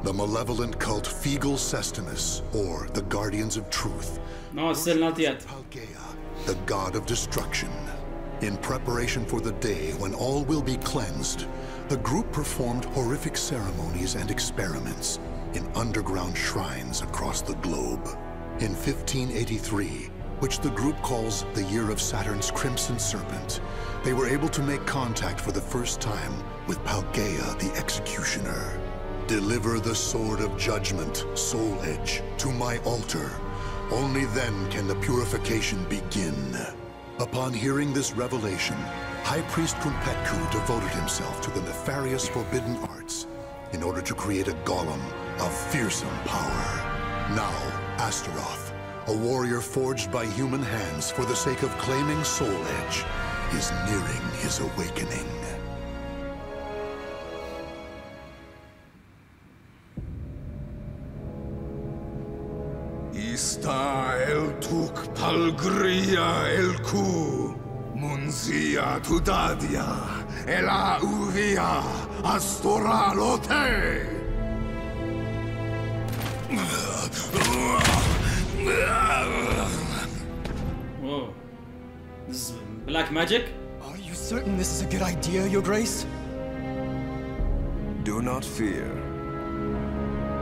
The malevolent cult Fegal Sestimus, or the Guardians of Truth. No, still not yet. Pangea, the god of destruction. In preparation for the day when all will be cleansed, the group performed horrific ceremonies and experiments in underground shrines across the globe. In 1583, which the group calls the Year of Saturn's Crimson Serpent, they were able to make contact for the first time with Pangea the Executioner. Deliver the sword of judgment, Soul Edge, to my altar. Only then can the purification begin. Upon hearing this revelation, High Priest Kumpetku devoted himself to the nefarious forbidden arts in order to create a golem of fearsome power. Now, Astaroth, a warrior forged by human hands for the sake of claiming Soul Edge, is nearing his awakening. Ista el tuk palgria el ku, munzia tudadia, ela uvia, astoralote. Whoa. This is black magic? Are you certain this is a good idea, Your Grace? Do not fear.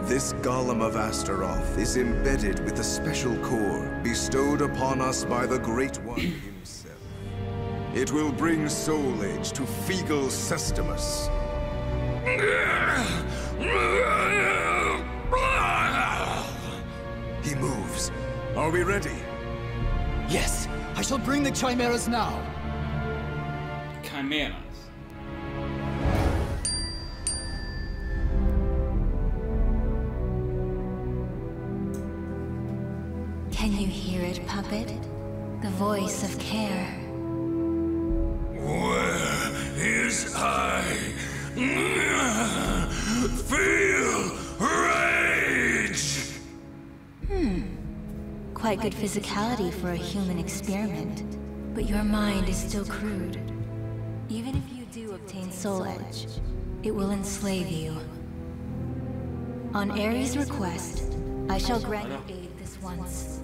This golem of Astaroth is embedded with a special core bestowed upon us by the Great One himself. It will bring Soul Edge to Fegal Sestimus. He moves. Are we ready? Yes, I shall bring the chimeras now. Chimeras. Can you hear it, puppet? The voice of care. Where is I? Feel rage! Quite good physicality for a human experiment. But your mind is still crude. Even if you do obtain Soul Edge, it will enslave you. On Ares' request, I shall grant you aid this once.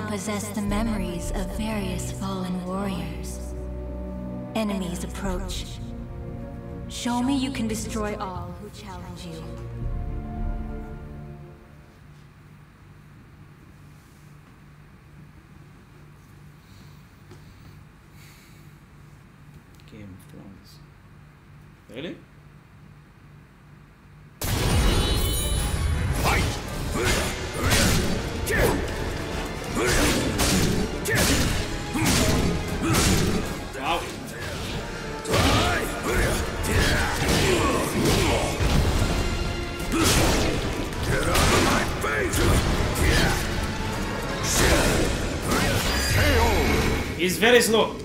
Possess the memories of various fallen warriors. Enemies approach. Show me you can destroy all who challenge you. Game of Thrones. Really? Wow. Get out of my face! He's very slow.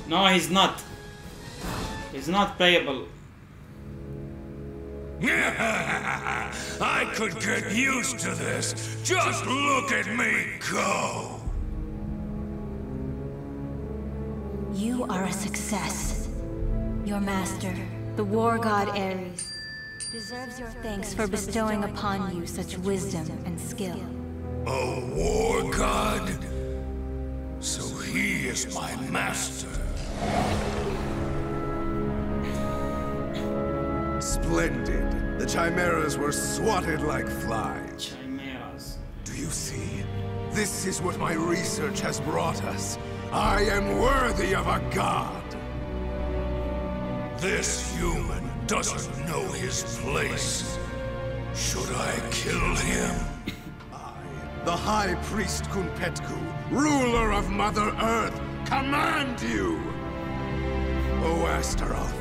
No, he's not. It's not playable. I could get used to this. Just look at me go. You are a success. Your master, the war god Ares, deserves your thanks for bestowing upon you such wisdom and skill. A war god? So he is my master. Splendid. The chimeras were swatted like flies. Chimeras. Do you see? This is what my research has brought us. I am worthy of a god. This human doesn't know his place. Should I kill him? The High Priest Kunpetku, ruler of Mother Earth, command you! O Astaroth,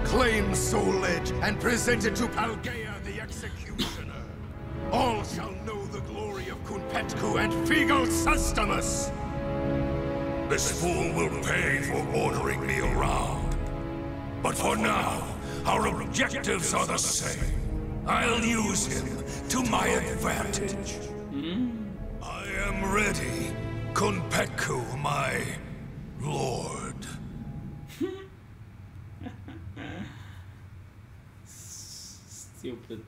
claim Soul Edge and present it to Paldea the Executioner. All shall know the glory of Kunpetku and Figel Sustamus! This fool will pay for ordering me around. But for now, our objectives are the same. I'll use him to my advantage. I am ready, Kunpetku, my lord. Stupid.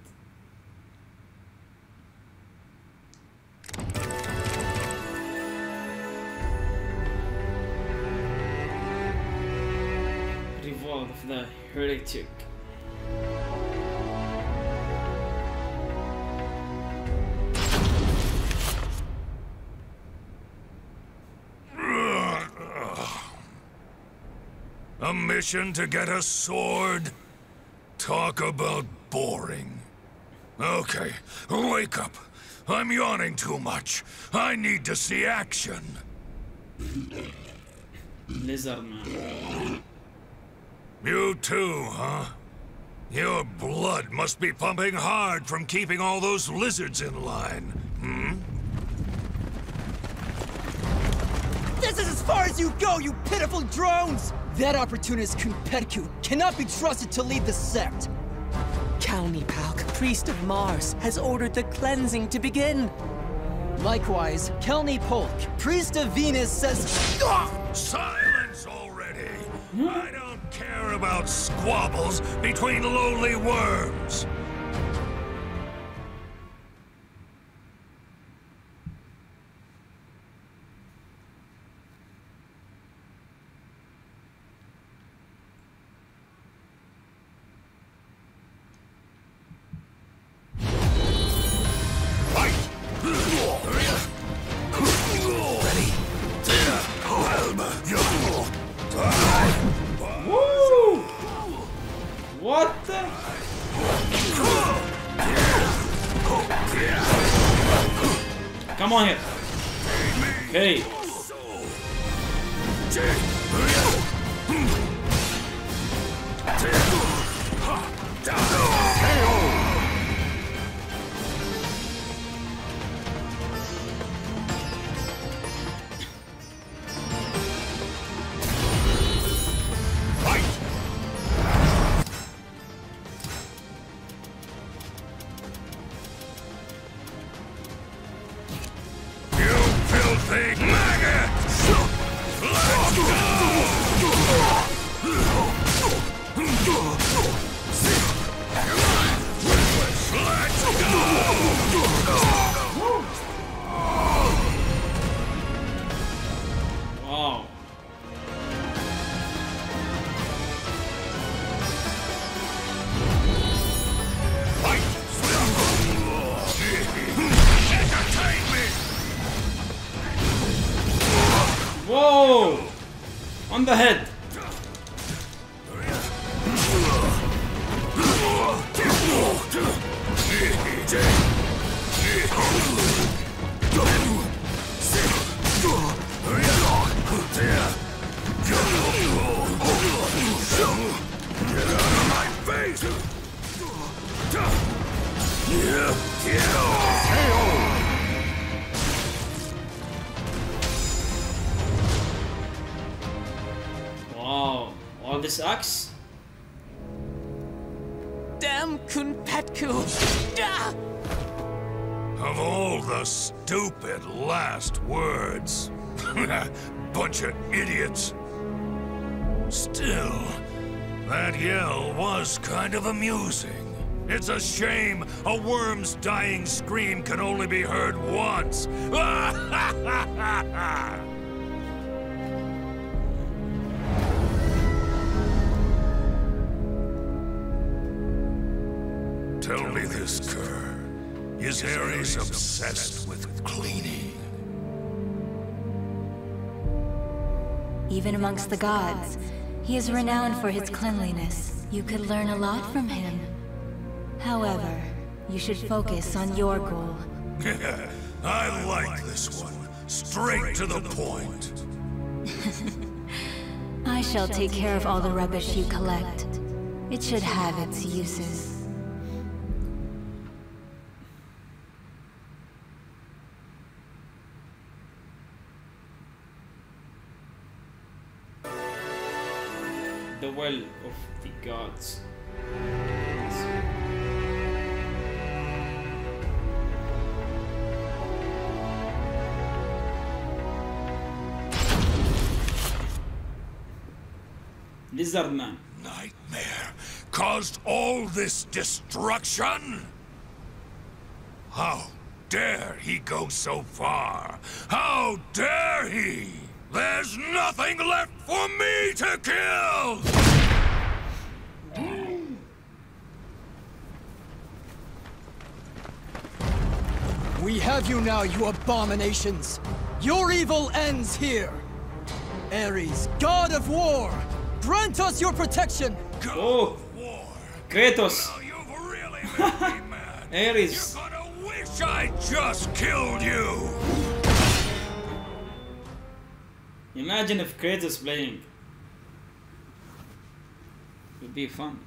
Revolt of the Heretic. A mission to get a sword? Talk about boring. Okay, wake up. I'm yawning too much. I need to see action. Lizard man. You too, huh? Your blood must be pumping hard from keeping all those lizards in line, hmm? This is as far as you go, you pitiful drones! That opportunist Kunpetku cannot be trusted to lead the sect. Kalnipalk, priest of Mars, has ordered the cleansing to begin. Likewise, Kelnipolk, priest of Venus, says... Silence already! I don't care about squabbles between lowly worms. Woo! What the? Come on here. Okay. Wow. Whoa! On the head. Get out of my face! Wow. All this axe? Damn Kunpetku! Ah! Of all the stupid last words. Bunch of idiots. Still, that yell was kind of amusing. It's a shame a worm's dying scream can only be heard once. Tell me this, Kerr. Is Ares obsessed with cleaning? Even amongst the gods, he is renowned for his cleanliness. You could learn a lot from him. However, you should focus on your goal. I like this one. Straight to the point. I shall take care of all the rubbish you collect. It should have its uses. The well of the gods. Lizard man. Nightmare caused all this destruction? How dare he go so far? How dare he? There's nothing left for me to kill! We have you now, you abominations! Your evil ends here! Ares, god of war! Grant us your protection! Oh! Kratos! Really made me mad. Ares! You're gonna wish I just killed you! Imagine if Kratos playing. It would be fun.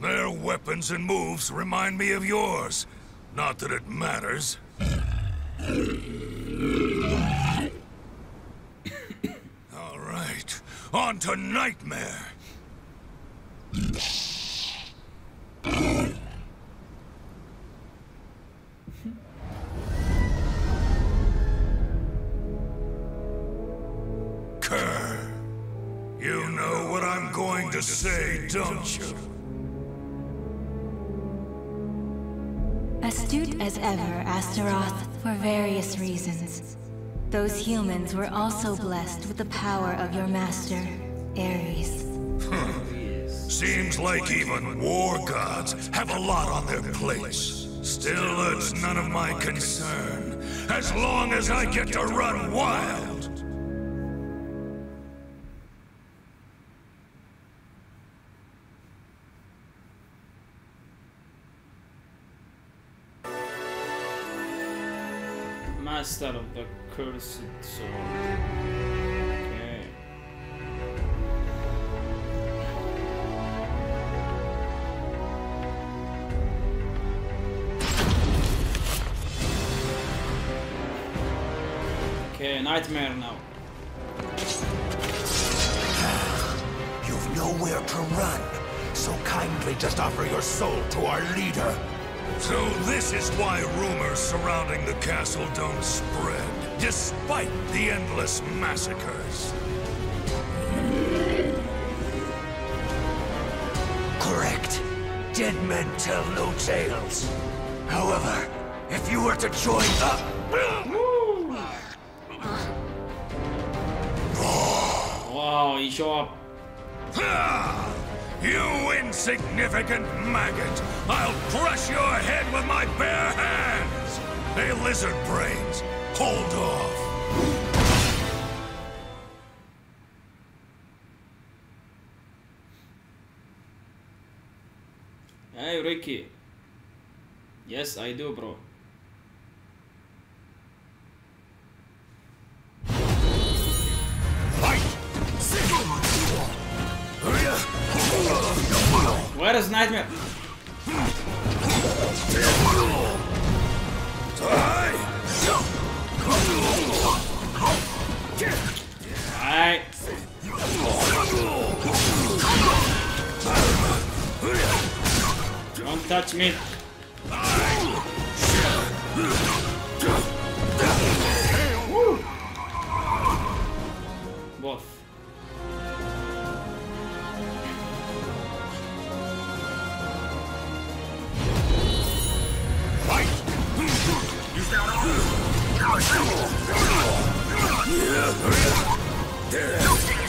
Their weapons and moves remind me of yours. Not that it matters. All right, on to Nightmare. Kerr, you know what I'm going to say, don't you? Astute as ever, Astaroth, for various reasons. Those humans were also blessed with the power of your master, Ares. Seems like even war gods have a lot on their plates. Still, it's none of my concern, as long as I get to run wild. Master of the cursed sword. Okay. Okay, Nightmare now. You've nowhere to run, so kindly just offer your soul to our leader. So this is why rumors surrounding the castle don't spread, despite the endless massacres. Correct. Dead men tell no tales. However, if you were to join up... Wow, he show up. You insignificant maggot! I'll crush your head with my bare hands! Hey, lizard brains, hold off. Hey, Ricky. Yes, I do, bro. Where is Nightmare? Alright. Don't touch me. Woo. Both.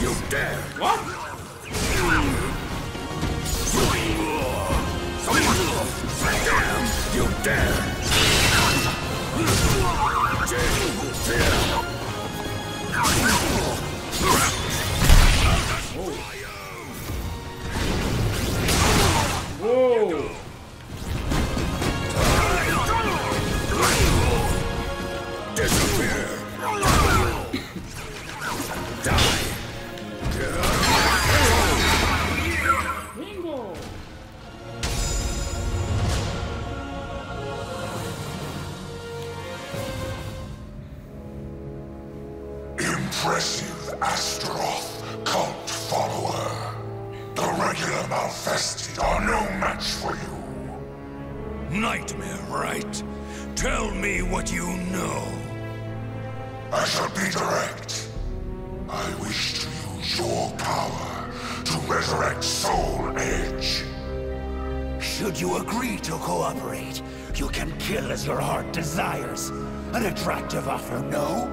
You dare! What? Damn! You dare! Whoa! Disappear! Bingo! Impressive Astaroth, cult follower. The regular Malfested are no match for you. Nightmare, right? Tell me what you know. I shall be direct. I wish to use your power to resurrect Soul Edge. Should you agree to cooperate, you can kill as your heart desires. An attractive offer, no?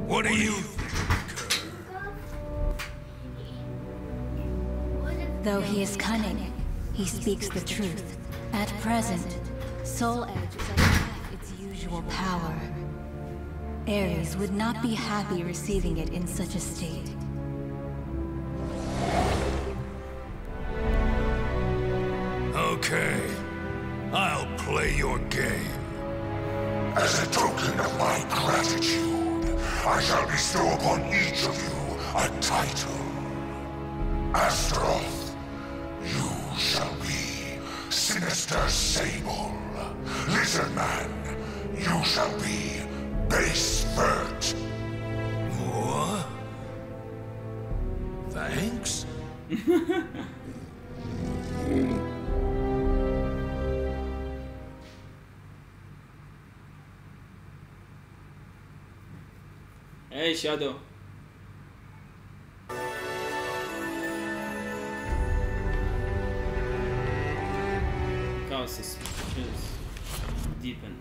What do you... Though he is cunning, he speaks the truth. At present, Soul Edge is at half its usual power. Ares would not be happy receiving it in such a state. Okay. I'll play your game. As a token of my gratitude, I shall bestow upon each of you a title. Astaroth, you shall be Sinister Sable. Lizard Man, you shall be Base Vert. What? Thanks? Hey, Shadow. Cause suspicions deepen.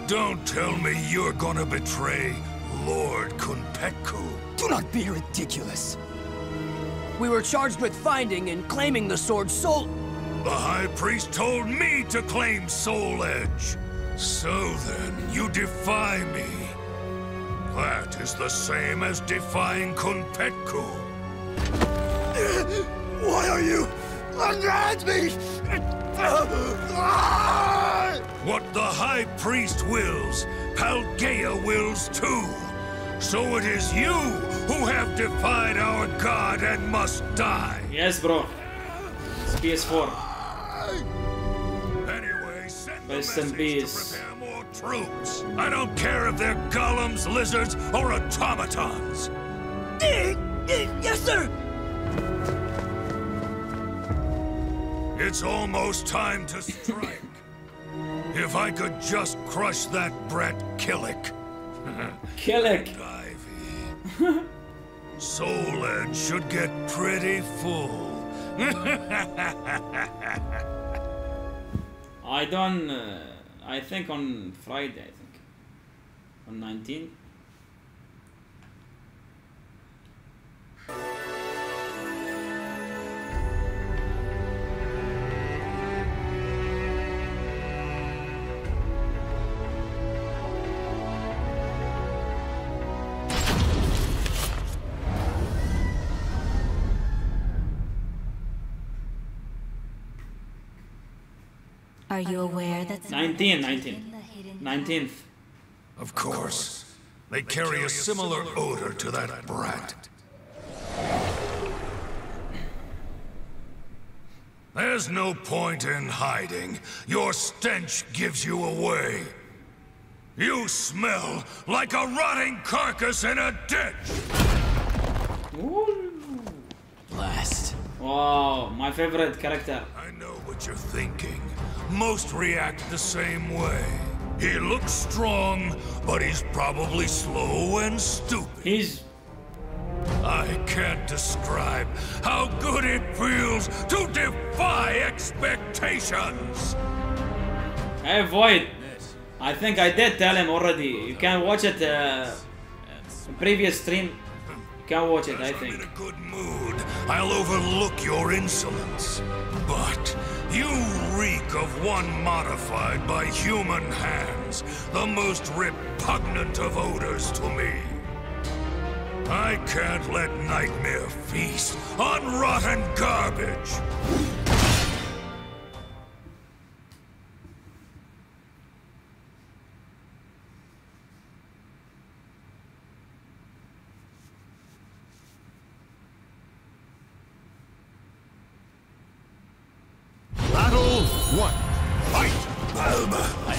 Don't tell me you're gonna betray Lord Kunpetku. Do not be ridiculous. We were charged with finding and claiming the sword Soul... The High Priest told me to claim Soul Edge. So then, you defy me. That is the same as defying Kunpetku. Why are you around me? What the High Priest wills, Paldea wills too. So it is you who have defied our god and must die. Yes, bro. It's PS4. Anyway, send the Rest in message peace. to prepare more troops. I don't care if they're golems, lizards, or automatons. Yes, sir! It's almost time to strike. If I could just crush that brat Killick. Killick. Ivy. Soul Edge should get pretty full. I done, I think on Friday, I think. On 19th. Are you aware that 19th. Of course. They carry a similar odor to that brat. There's no point in hiding. Your stench gives you away. You smell like a rotting carcass in a ditch! Blast. Wow, my favorite character. I know what you're thinking. Most react the same way. He looks strong, but he's probably slow and stupid. I can't describe how good it feels to defy expectations! Hey, Void. I think I did tell him already. You can watch it. Previous stream. You can watch it, I think. I'm in a good mood. I'll overlook your insolence. But you reek of one modified by human hands, the most repugnant of odors to me. I can't let Nightmare feast on rotten garbage. Battle 1. Fight! Alma! I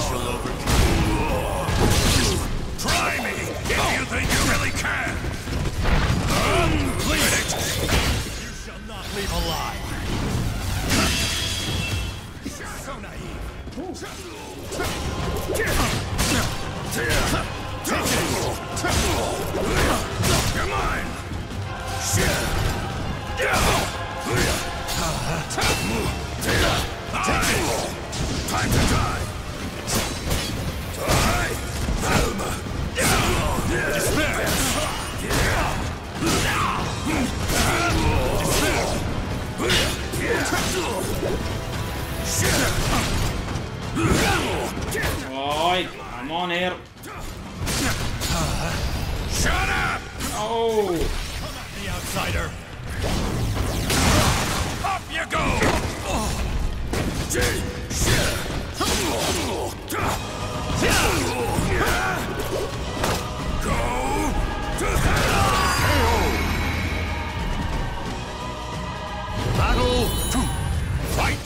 shall overcome. Try me if you think you really can! Complete it! You shall not leave alive. So naive. You're mine! Time to die! Alma! Despair! Oi, I'm on here. Shut up! Oh! The outsider. Up you go! Go to hell! Battle 2. Fight!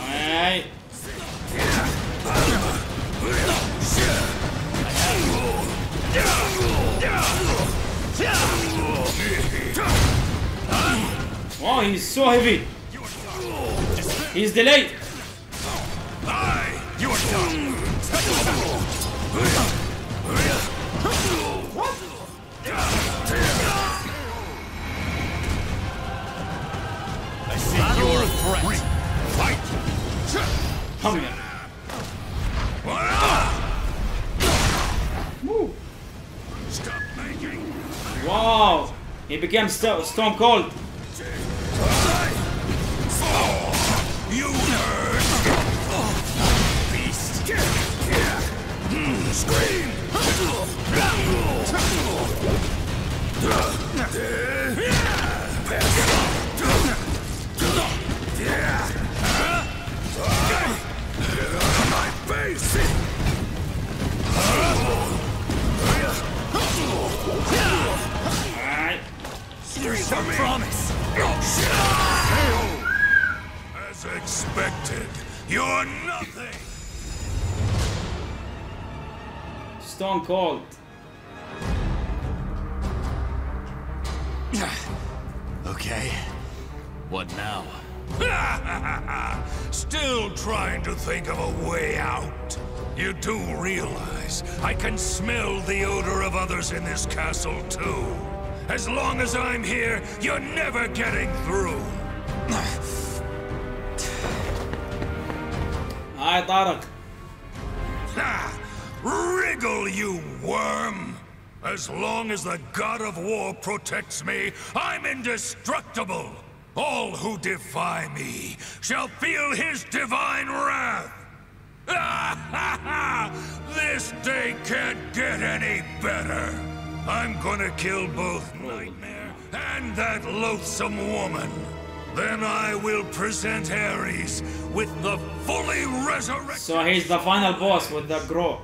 Hey. Oh, he's so heavy. He's delayed. You are done. What? I see you're a threat. Fight! Come here. Woo. Stop making. Wow. He became stone cold. You heard! Beast! Scream! My face! Alright. Here's your promise. As expected, you're nothing! Stone cold. Okay. What now? Still trying to think of a way out. You do realize I can smell the odor of others in this castle too. As long as I'm here, you're never getting through. Hi, Tarak. Wriggle, you worm! As long as the god of war protects me, I'm indestructible. All who defy me shall feel his divine wrath. This day can't get any better. I'm gonna kill both Nightmare and that loathsome woman. Then I will present Ares with the fully resurrected... So he's the final boss with the grow.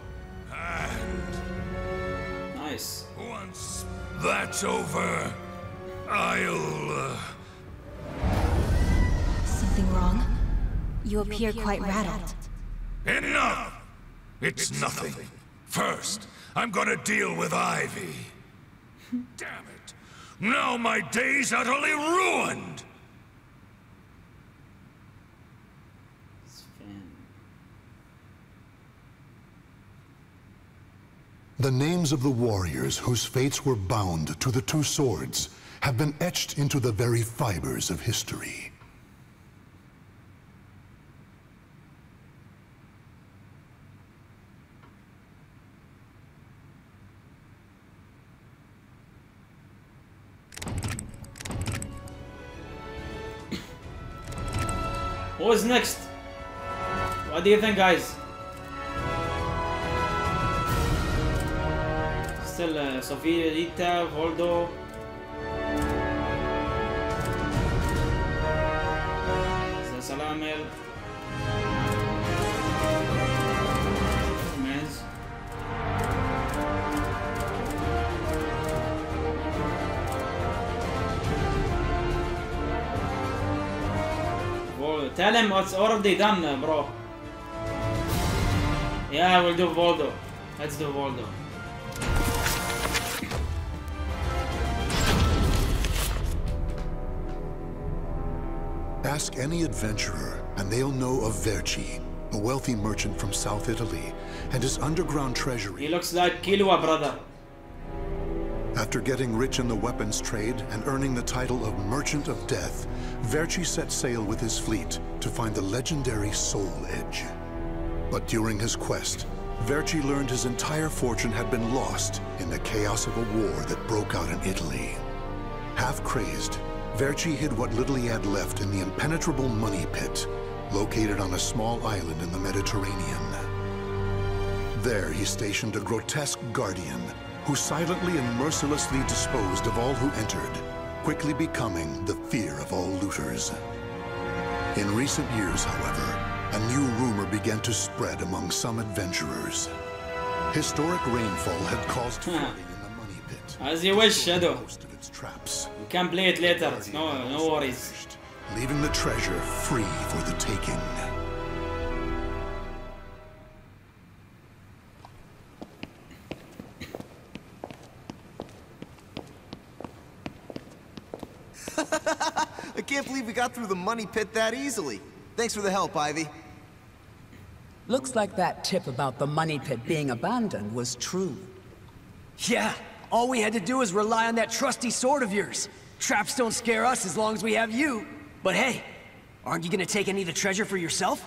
Nice. Once that's over, I'll... Something wrong? You appear quite rattled. Enough! It's nothing. First, I'm gonna deal with Ivy. Damn it! Now my day's utterly ruined! The names of the warriors whose fates were bound to the two swords have been etched into the very fibers of history. Who's next? What do you think, guys? Still Sophitia, Voldo. Salamel. Mez. Tell him what's already done, bro. Yeah, we'll do Voldo. Let's do Voldo. Ask any adventurer, and they'll know of Verci, a wealthy merchant from South Italy, and his underground treasury. He looks like Killua, brother. After getting rich in the weapons trade and earning the title of Merchant of Death, Verci set sail with his fleet to find the legendary Soul Edge. But during his quest, Verci learned his entire fortune had been lost in the chaos of a war that broke out in Italy. Half crazed, Verci hid what little he had left in the impenetrable money pit, located on a small island in the Mediterranean. There he stationed a grotesque guardian, who silently and mercilessly disposed of all who entered, quickly becoming the fear of all looters. In recent years, however, a new rumor began to spread among some adventurers. Historic rainfall had caused flooding in the money pit. As you wish, Shadow. Most of its traps. You can play it later. No worries. Leaving the treasure free for the taking. I can't believe we got through the money pit that easily. Thanks for the help, Ivy. Looks like that tip about the money pit being abandoned was true. Yeah, all we had to do was rely on that trusty sword of yours. Traps don't scare us as long as we have you. But hey, aren't you gonna take any of the treasure for yourself?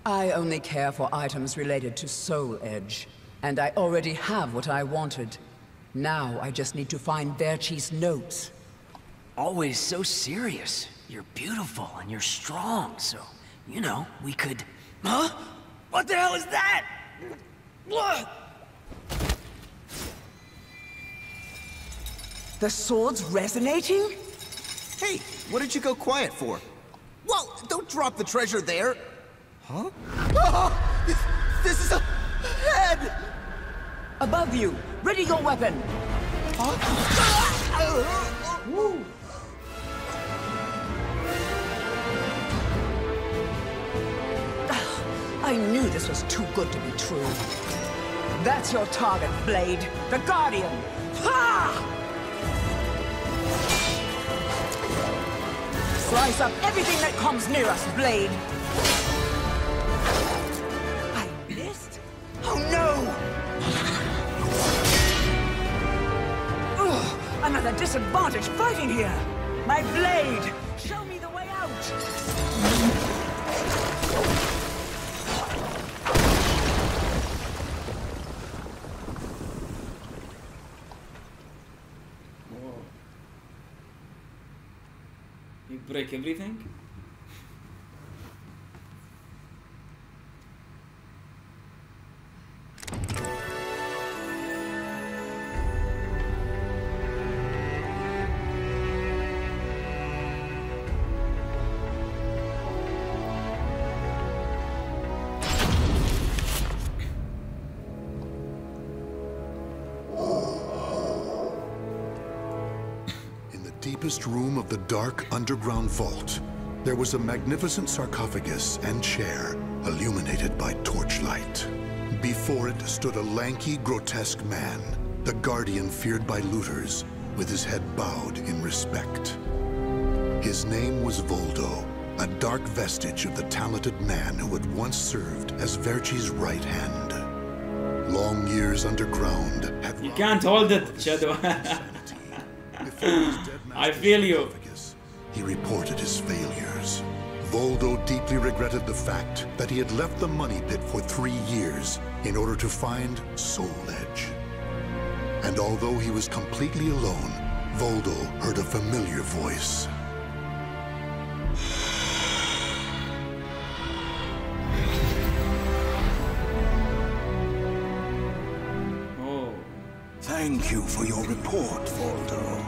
I only care for items related to Soul Edge, and I already have what I wanted. Now I just need to find Verci's notes. Always so serious. You're beautiful and you're strong, so, you know, we could... Huh? What the hell is that? The sword's resonating? Hey, what did you go quiet for? Whoa, don't drop the treasure there! Huh? Oh, this is a head! Above you! Ready your weapon! Woo. I knew this was too good to be true. That's your target, Blade. The Guardian. Ha! Slice up everything that comes near us, Blade. I missed? Oh no! Ugh, I'm at a disadvantage fighting here. My blade! Show me the way out! break everything. Deepest room of the dark underground vault, there was a magnificent sarcophagus and chair illuminated by torchlight. Before it stood a lanky, grotesque man, the guardian feared by looters, with his head bowed in respect. His name was Voldo, a dark vestige of the talented man who had once served as Verci's right hand. Long years underground had... You can't hold it, Shadow. I feel you. He reported his failures. Voldo deeply regretted the fact that he had left the money pit for 3 years in order to find Soul Edge. And although he was completely alone, Voldo heard a familiar voice. Oh. Thank you for your report, Voldo.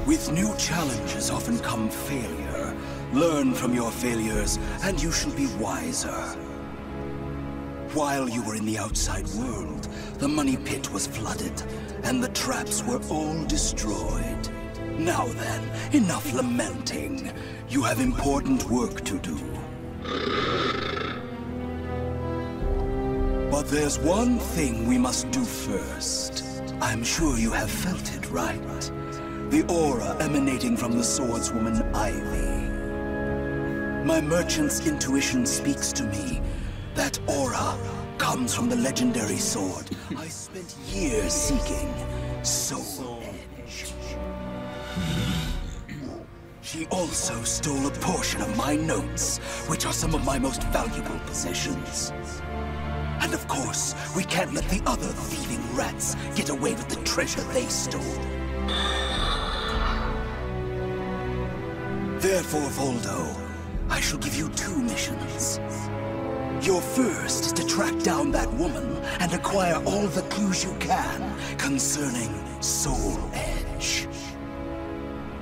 With new challenges often come failure. Learn from your failures, and you shall be wiser. While you were in the outside world, the money pit was flooded, and the traps were all destroyed. Now then, enough lamenting. You have important work to do. But there's one thing we must do first. I'm sure you have felt it, right? The aura emanating from the swordswoman Ivy. My merchant's intuition speaks to me. That aura comes from the legendary sword I spent years seeking, Soul Edge. She also stole a portion of my notes, which are some of my most valuable possessions. And of course, we can't let the other thieving rats get away with the treasure they stole. Therefore, Voldo, I shall give you 2 missions. Your first is to track down that woman and acquire all the clues you can concerning Soul Edge.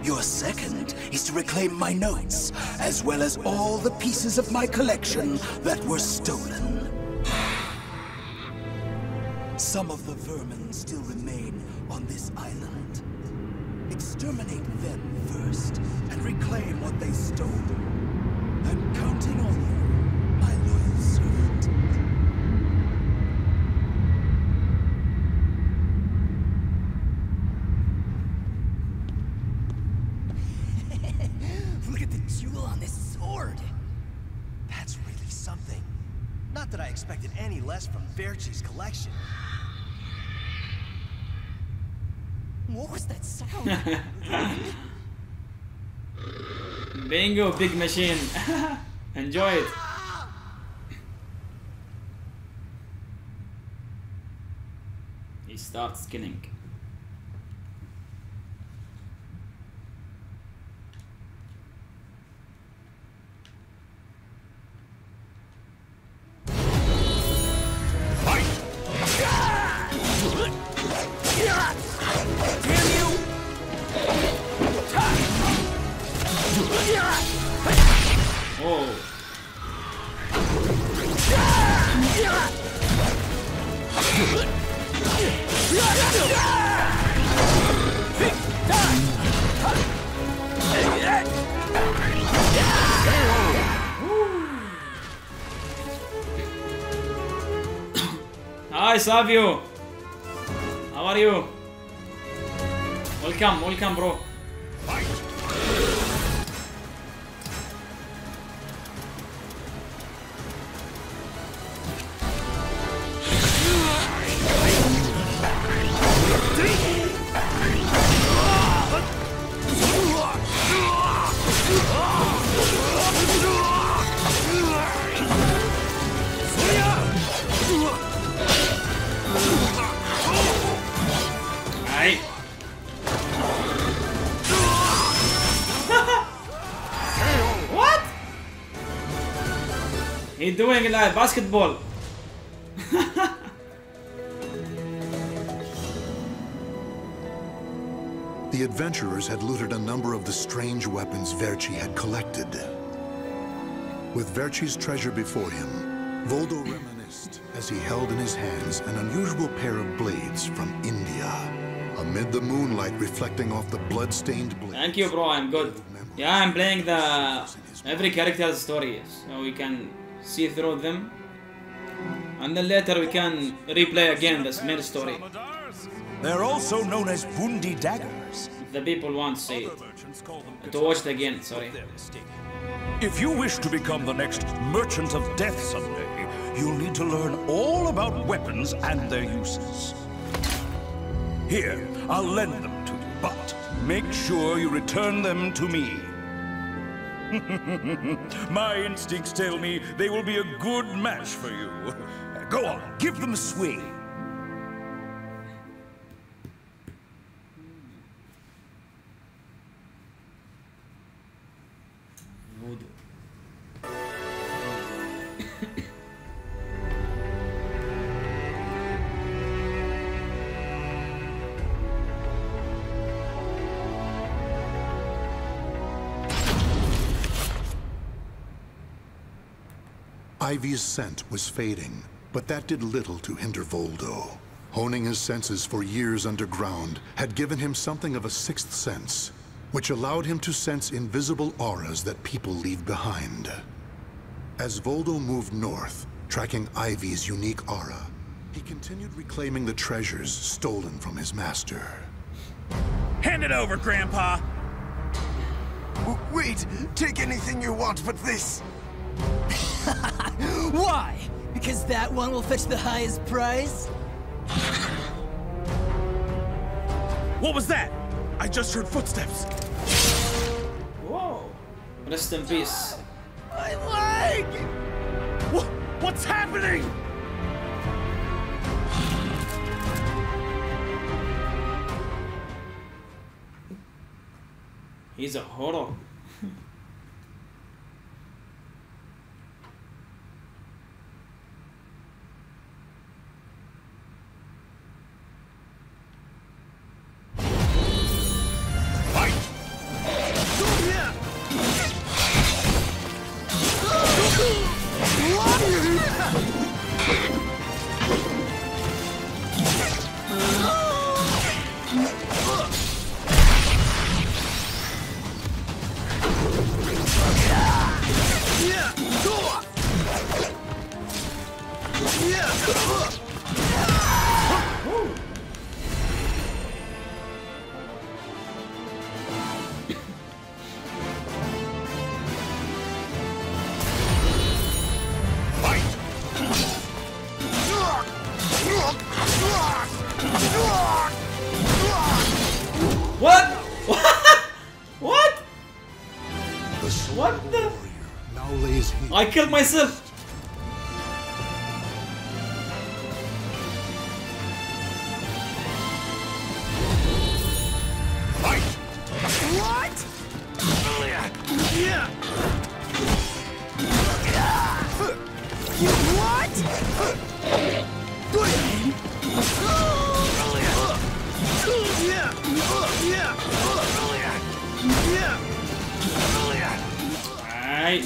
Your second is to reclaim my notes, as well as all the pieces of my collection that were stolen. Some of the vermin still remain on this island. Exterminate them first, and reclaim what they stole. I'm counting on you, my loyal servant. Look at the jewel on this sword! That's really something. Not that I expected any less from Verci's collection. What was that sound? Bingo, big machine. Enjoy it. He starts skinning. Hi Savio, how are you? Welcome bro. He's doing like basketball. The adventurers had looted a number of the strange weapons Verci had collected. With Verci's treasure before him, Voldo reminisced as he held in his hands an unusual pair of blades from India, amid the moonlight reflecting off the blood-stained blades. Thank you, bro. I'm good. Yeah, I'm playing the every character's story, so we can see through them, and then later we can replay again this main story. They're also known as Bundi daggers. If the people want to see it, to watch it again. Sorry. If you wish to become the next Merchant of Death someday, you'll need to learn all about weapons and their uses. Here, I'll lend them to you, but make sure you return them to me. My instincts tell me they will be a good match for you. Go on, give them a swing. Ivy's scent was fading, but that did little to hinder Voldo. Honing his senses for years underground had given him something of a sixth sense, which allowed him to sense invisible auras that people leave behind. As Voldo moved north, tracking Ivy's unique aura, he continued reclaiming the treasures stolen from his master. Hand it over, Grandpa! Wait! Take anything you want but this! Why? Because that one will fetch the highest prize? What was that? I just heard footsteps. Whoa. Rest in peace. My leg! What's happening? He's a horror. What? What? What the? Now lays here. I killed myself. What? Alright. Alright.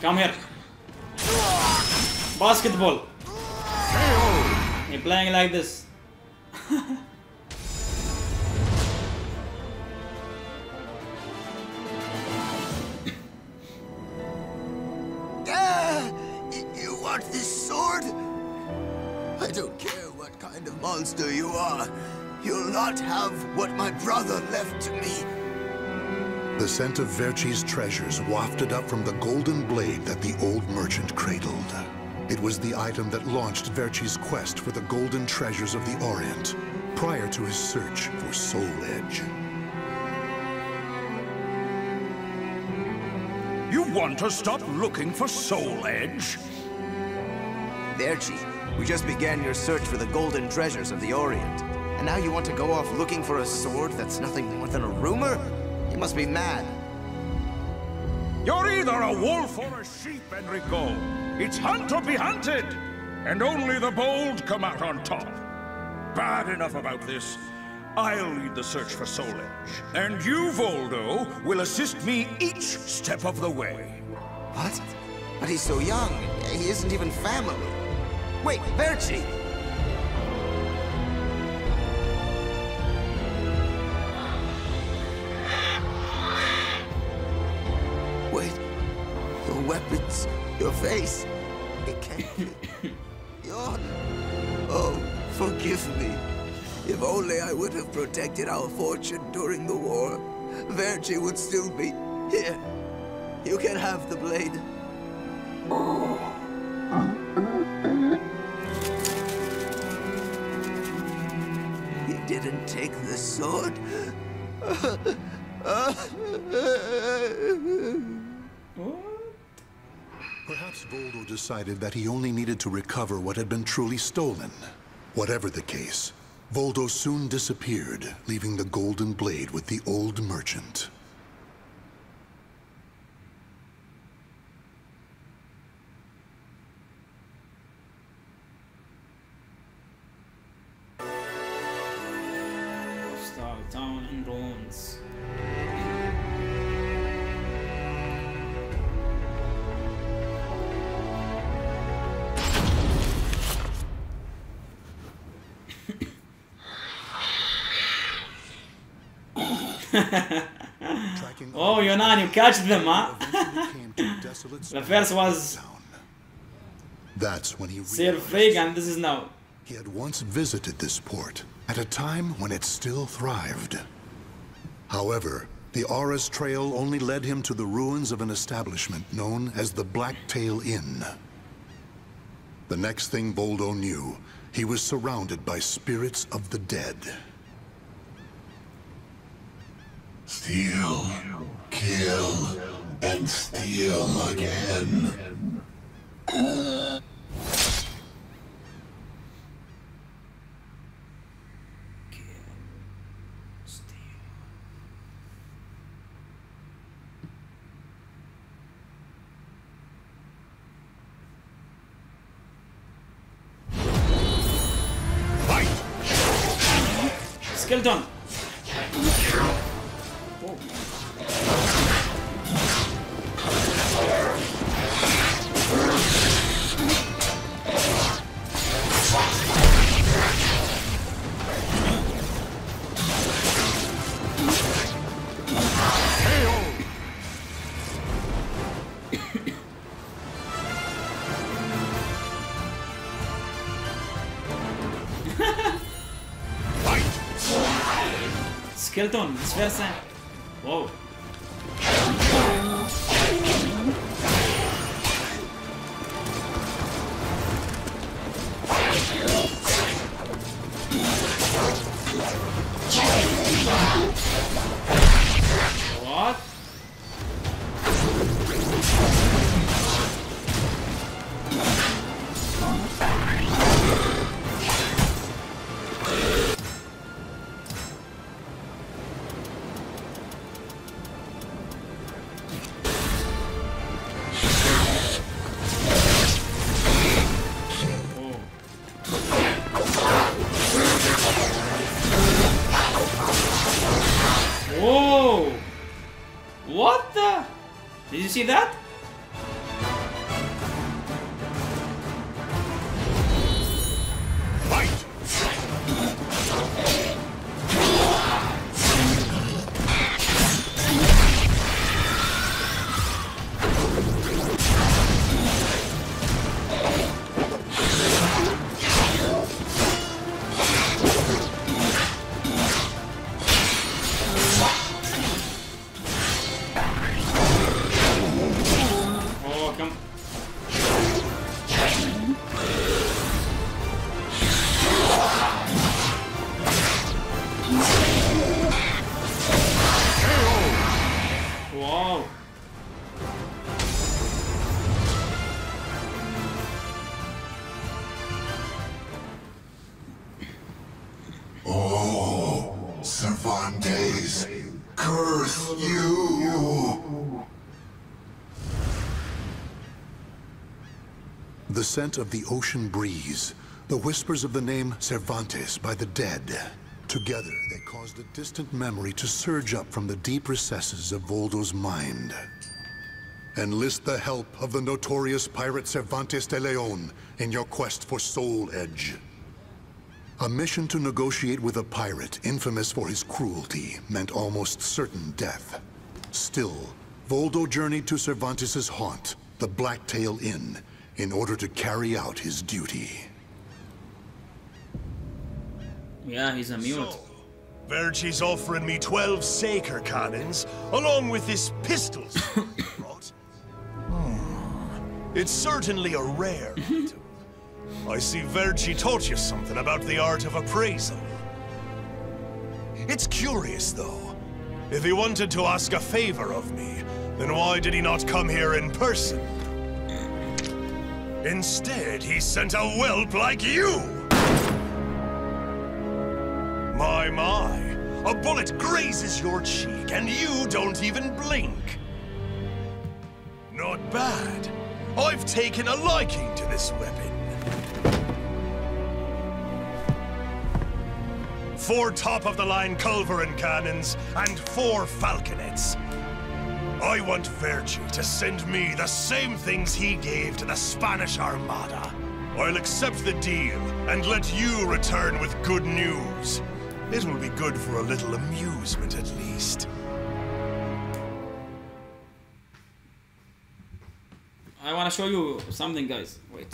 Come here. Basketball. You're playing like this. You want this sword? I don't care what kind of monster you are. You'll not have what my brother left to me. The scent of Verci's treasures wafted up from the golden blade that the old merchant cradled. It was the item that launched Verci's quest for the golden treasures of the Orient, prior to his search for Soul Edge. You want to stop looking for Soul Edge? Verci, we just began your search for the golden treasures of the Orient. And now you want to go off looking for a sword that's nothing more than a rumor? You must be mad. You're either a wolf or a sheep, Enrico. It's hunt or be hunted. And only the bold come out on top. Bad enough about this. I'll lead the search for Soul Edge. And you, Voldo, will assist me each step of the way. What? But he's so young. He isn't even family. Wait, Verci! Wait. Your weapons, your face. It can't be. Your... Oh, forgive me. If only I would have protected our fortune during the war, Verci would still be here. You can have the blade. He didn't take the sword. Perhaps Voldo decided that he only needed to recover what had been truly stolen. Whatever the case, Voldo soon disappeared, leaving the golden blade with the old merchant. Star Town in ruins. Oh, Yonan, you catch them, huh? The first was That's when he Sir and this is now. He had once visited this port at a time when it still thrived. However, the Aura's trail only led him to the ruins of an establishment known as the Blacktail Inn. The next thing Voldo knew, he was surrounded by spirits of the dead. Steal, kill, and steal again. Skeleton! Skeleton, vice versa. Whoa. What? Whoa! What the? Did you see that? Oh, Cervantes, curse you! The scent of the ocean breeze, the whispers of the name Cervantes by the dead. Together, they caused a distant memory to surge up from the deep recesses of Voldo's mind. Enlist the help of the notorious pirate Cervantes de Leon in your quest for Soul Edge. A mission to negotiate with a pirate infamous for his cruelty meant almost certain death. Still, Voldo journeyed to Cervantes' haunt, the Blacktail Inn, in order to carry out his duty. Yeah, he's a mute. So, Verci's offering me 12 Saker cannons, along with this pistol. It's certainly a rare item. I see Verci taught you something about the art of appraisal. It's curious, though. If he wanted to ask a favor of me, then why did he not come here in person? Instead, he sent a whelp like you! My. A bullet grazes your cheek, and you don't even blink. Not bad. I've taken a liking to this weapon. 4 top-of-the-line culverin cannons and 4 falconets. I want Verci to send me the same things he gave to the Spanish Armada. I'll accept the deal and let you return with good news. It will be good for a little amusement, at least. I want to show you something, guys. Wait.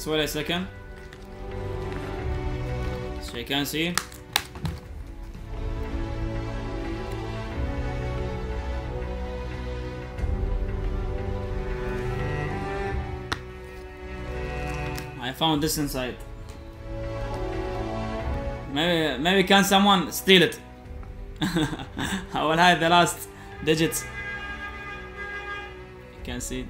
Wait a second, so you can see. I found this inside. Maybe can someone steal it? I will hide the last digits. You can see.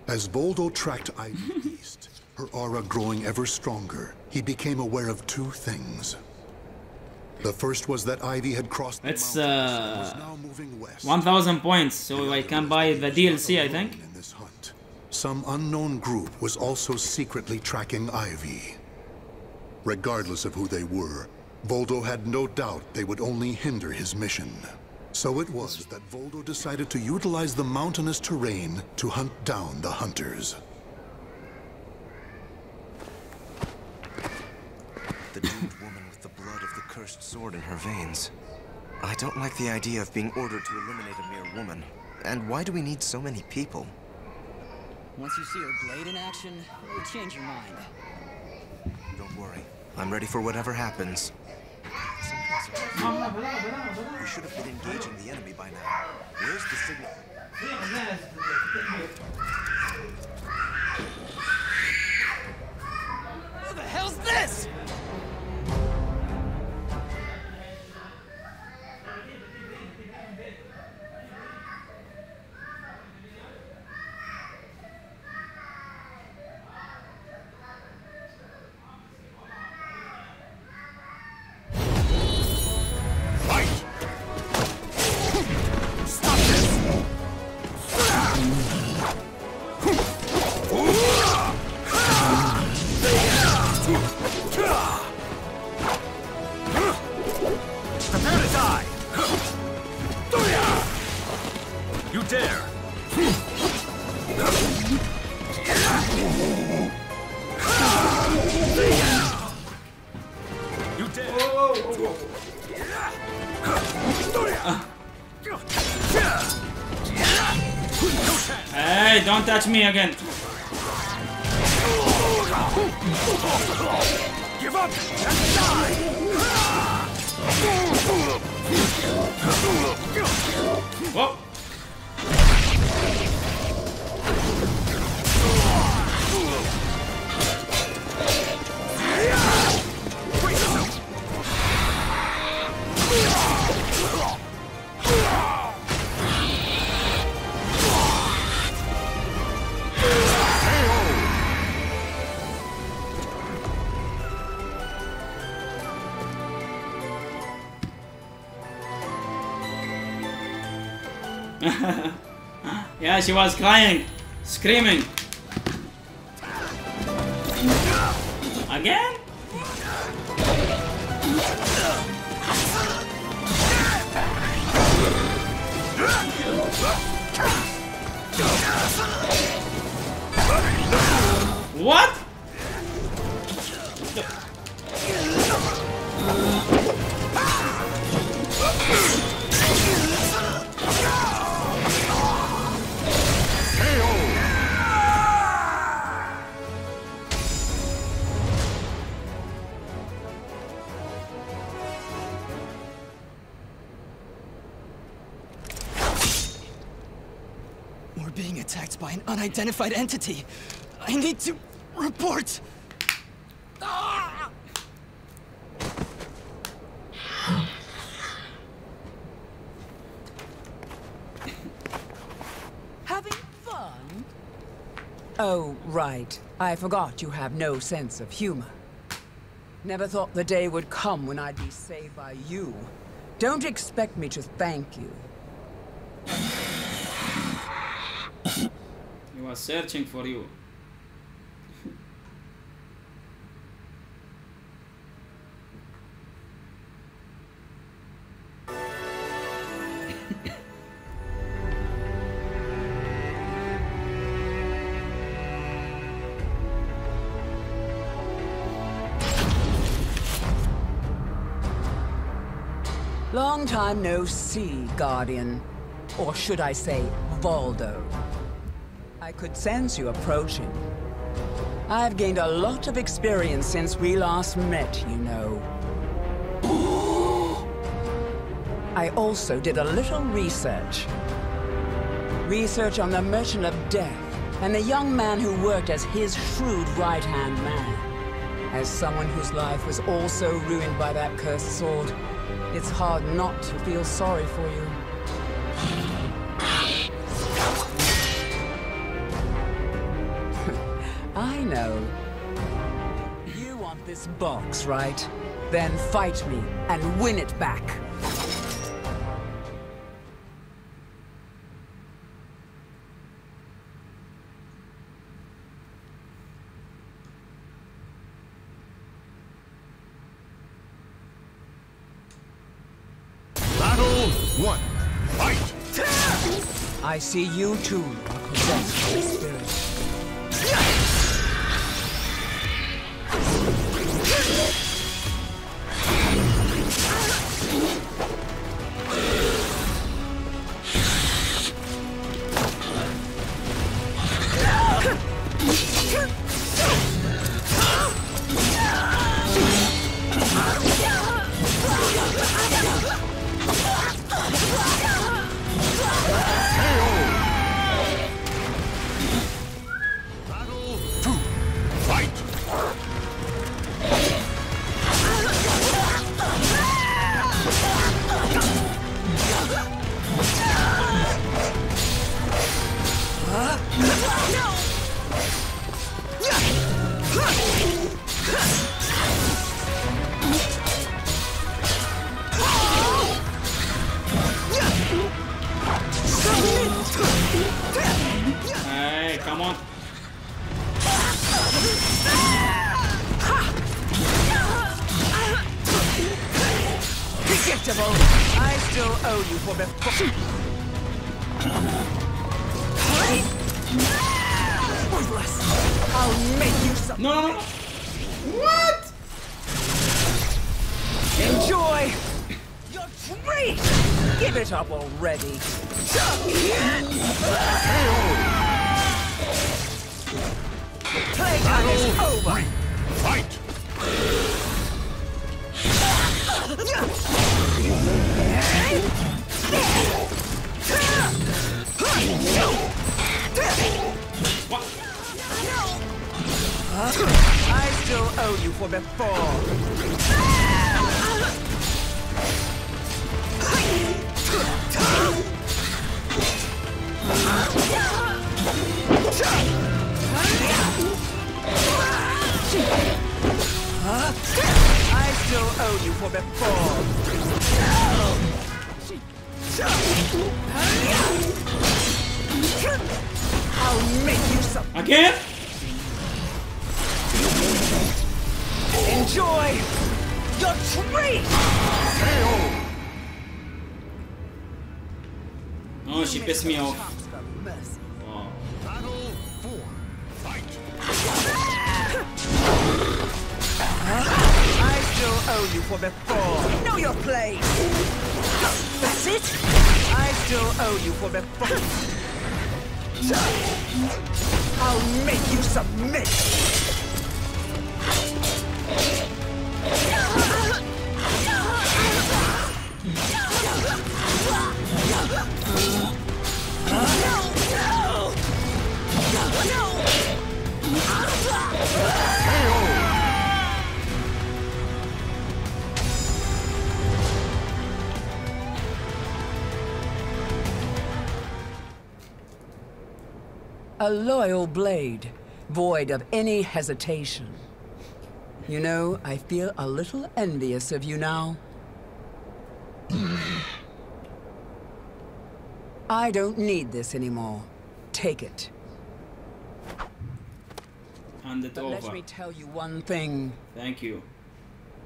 As Voldo tracked Ivy east, her aura growing ever stronger, he became aware of 2 things. The first was that Ivy had crossed the mountains and was now moving west. 1,000 points, so I can buy the DLC, I think. In this hunt, some unknown group was also secretly tracking Ivy. Regardless of who they were, Voldo had no doubt they would only hinder his mission. So it was that Voldo decided to utilize the mountainous terrain to hunt down the hunters. The doomed woman with the blood of the cursed sword in her veins. I don't like the idea of being ordered to eliminate a mere woman. And why do we need so many people? Once you see her blade in action, you'll change your mind. Don't worry. I'm ready for whatever happens. We should have been engaging the enemy by now. Where's the signal? Who the hell's this? Hey, don't touch me again. Give up and die! Whoa. Yeah, she was crying, screaming. Again? What? We're being attacked by an unidentified entity. I need to report. Ah! Having fun? Oh, right. I forgot you have no sense of humor. Never thought the day would come when I'd be saved by you. Don't expect me to thank you. He was searching for you. Long time no see, Guardian. Or should I say, Voldo. I could sense you approaching. I've gained a lot of experience since we last met, you know. I also did a little research. Research on the Merchant of Death, and the young man who worked as his shrewd right-hand man. As someone whose life was also ruined by that cursed sword, it's hard not to feel sorry for you. I know. You want this box, right? Then fight me and win it back. Battle 1. Fight! I see you too are possessed by the spirit. Hey, come on. Predictable. I still owe you for the... Worthless. I'll make you some... No. What? Enjoy your treat! Give it up already. What? I still owe you for before. I still owe you for before. I'll make you some. Again? Enjoy your treat! Oh, she pissed me off. Oh. I still owe you for before. Know your place. That's it. I still owe you for before. I'll make you submit. A loyal blade, void of any hesitation. You know, I feel a little envious of you now. I don't need this anymore. Take it. Hand it over. Let me tell you one thing. Thank you.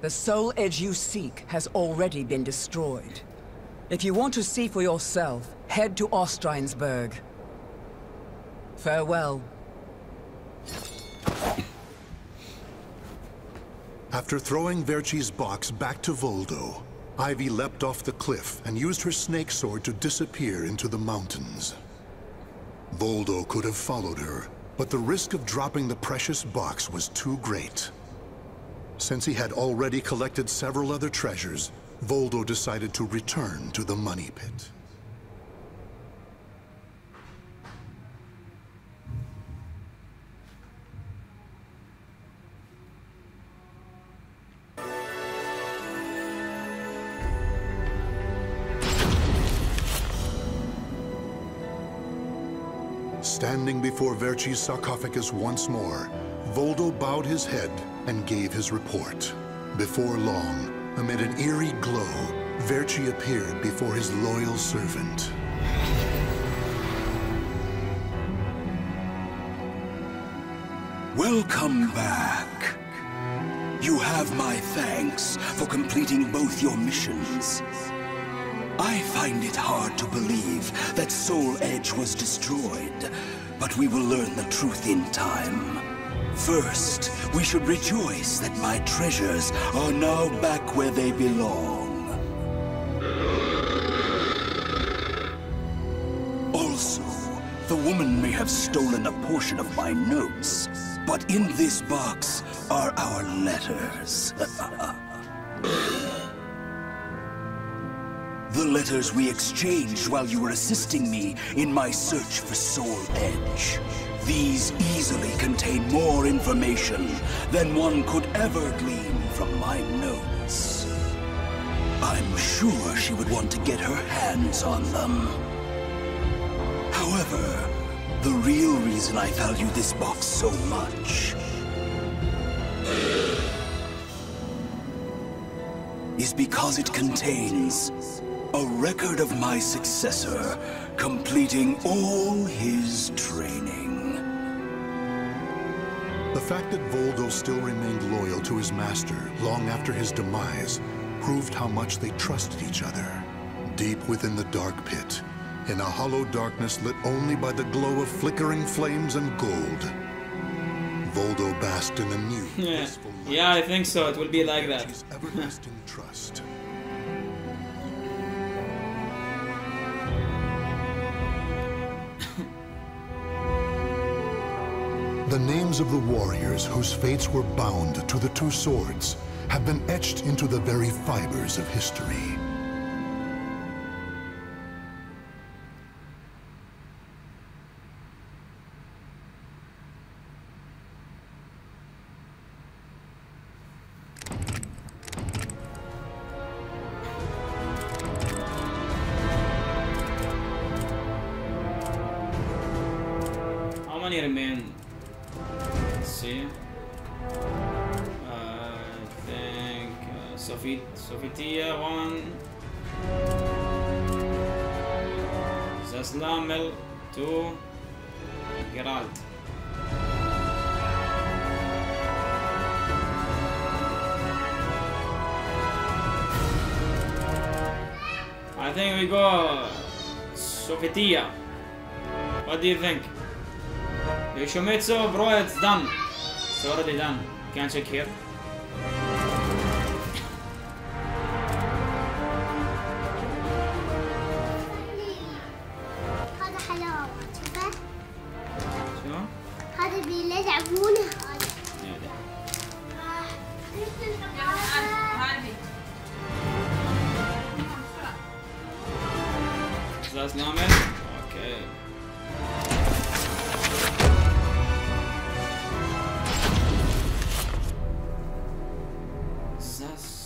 The soul edge you seek has already been destroyed. If you want to see for yourself, head to Ostrheinsberg. Farewell. After throwing Verci's box back to Voldo, Ivy leapt off the cliff and used her snake sword to disappear into the mountains. Voldo could have followed her, but the risk of dropping the precious box was too great. Since he had already collected several other treasures, Voldo decided to return to the money pit. Standing before Verci's sarcophagus once more, Voldo bowed his head and gave his report. Before long, amid an eerie glow, Verci appeared before his loyal servant. Welcome back. You have my thanks for completing both your missions. I find it hard to believe that Soul Edge was destroyed, but we will learn the truth in time. First, we should rejoice that my treasures are now back where they belong. Also, the woman may have stolen a portion of my notes, but in this box are our letters. The letters we exchanged while you were assisting me in my search for Soul Edge. These easily contain more information than one could ever glean from my notes. I'm sure she would want to get her hands on them. However, the real reason I value this box so much is because it contains a record of my successor completing all his training. The fact that Voldo still remained loyal to his master long after his demise proved how much they trusted each other. Deep within the dark pit, in a hollow darkness lit only by the glow of flickering flames and gold, Voldo basked in a new, blissful light. Yeah, I think so. It will be like that. His everlasting trust. The names of the warriors whose fates were bound to the two swords have been etched into the very fibers of history. remain. Let's see. I think Sophitia 1. Zaslamel 2. Geralt. I think we go Sophitia. What do you think? Yoshimitsu, bro, it's done. It's already done. Can I check here? هذا حلاوة شوفه. شو؟ هذا بيلعبونه. That's not it? Okay.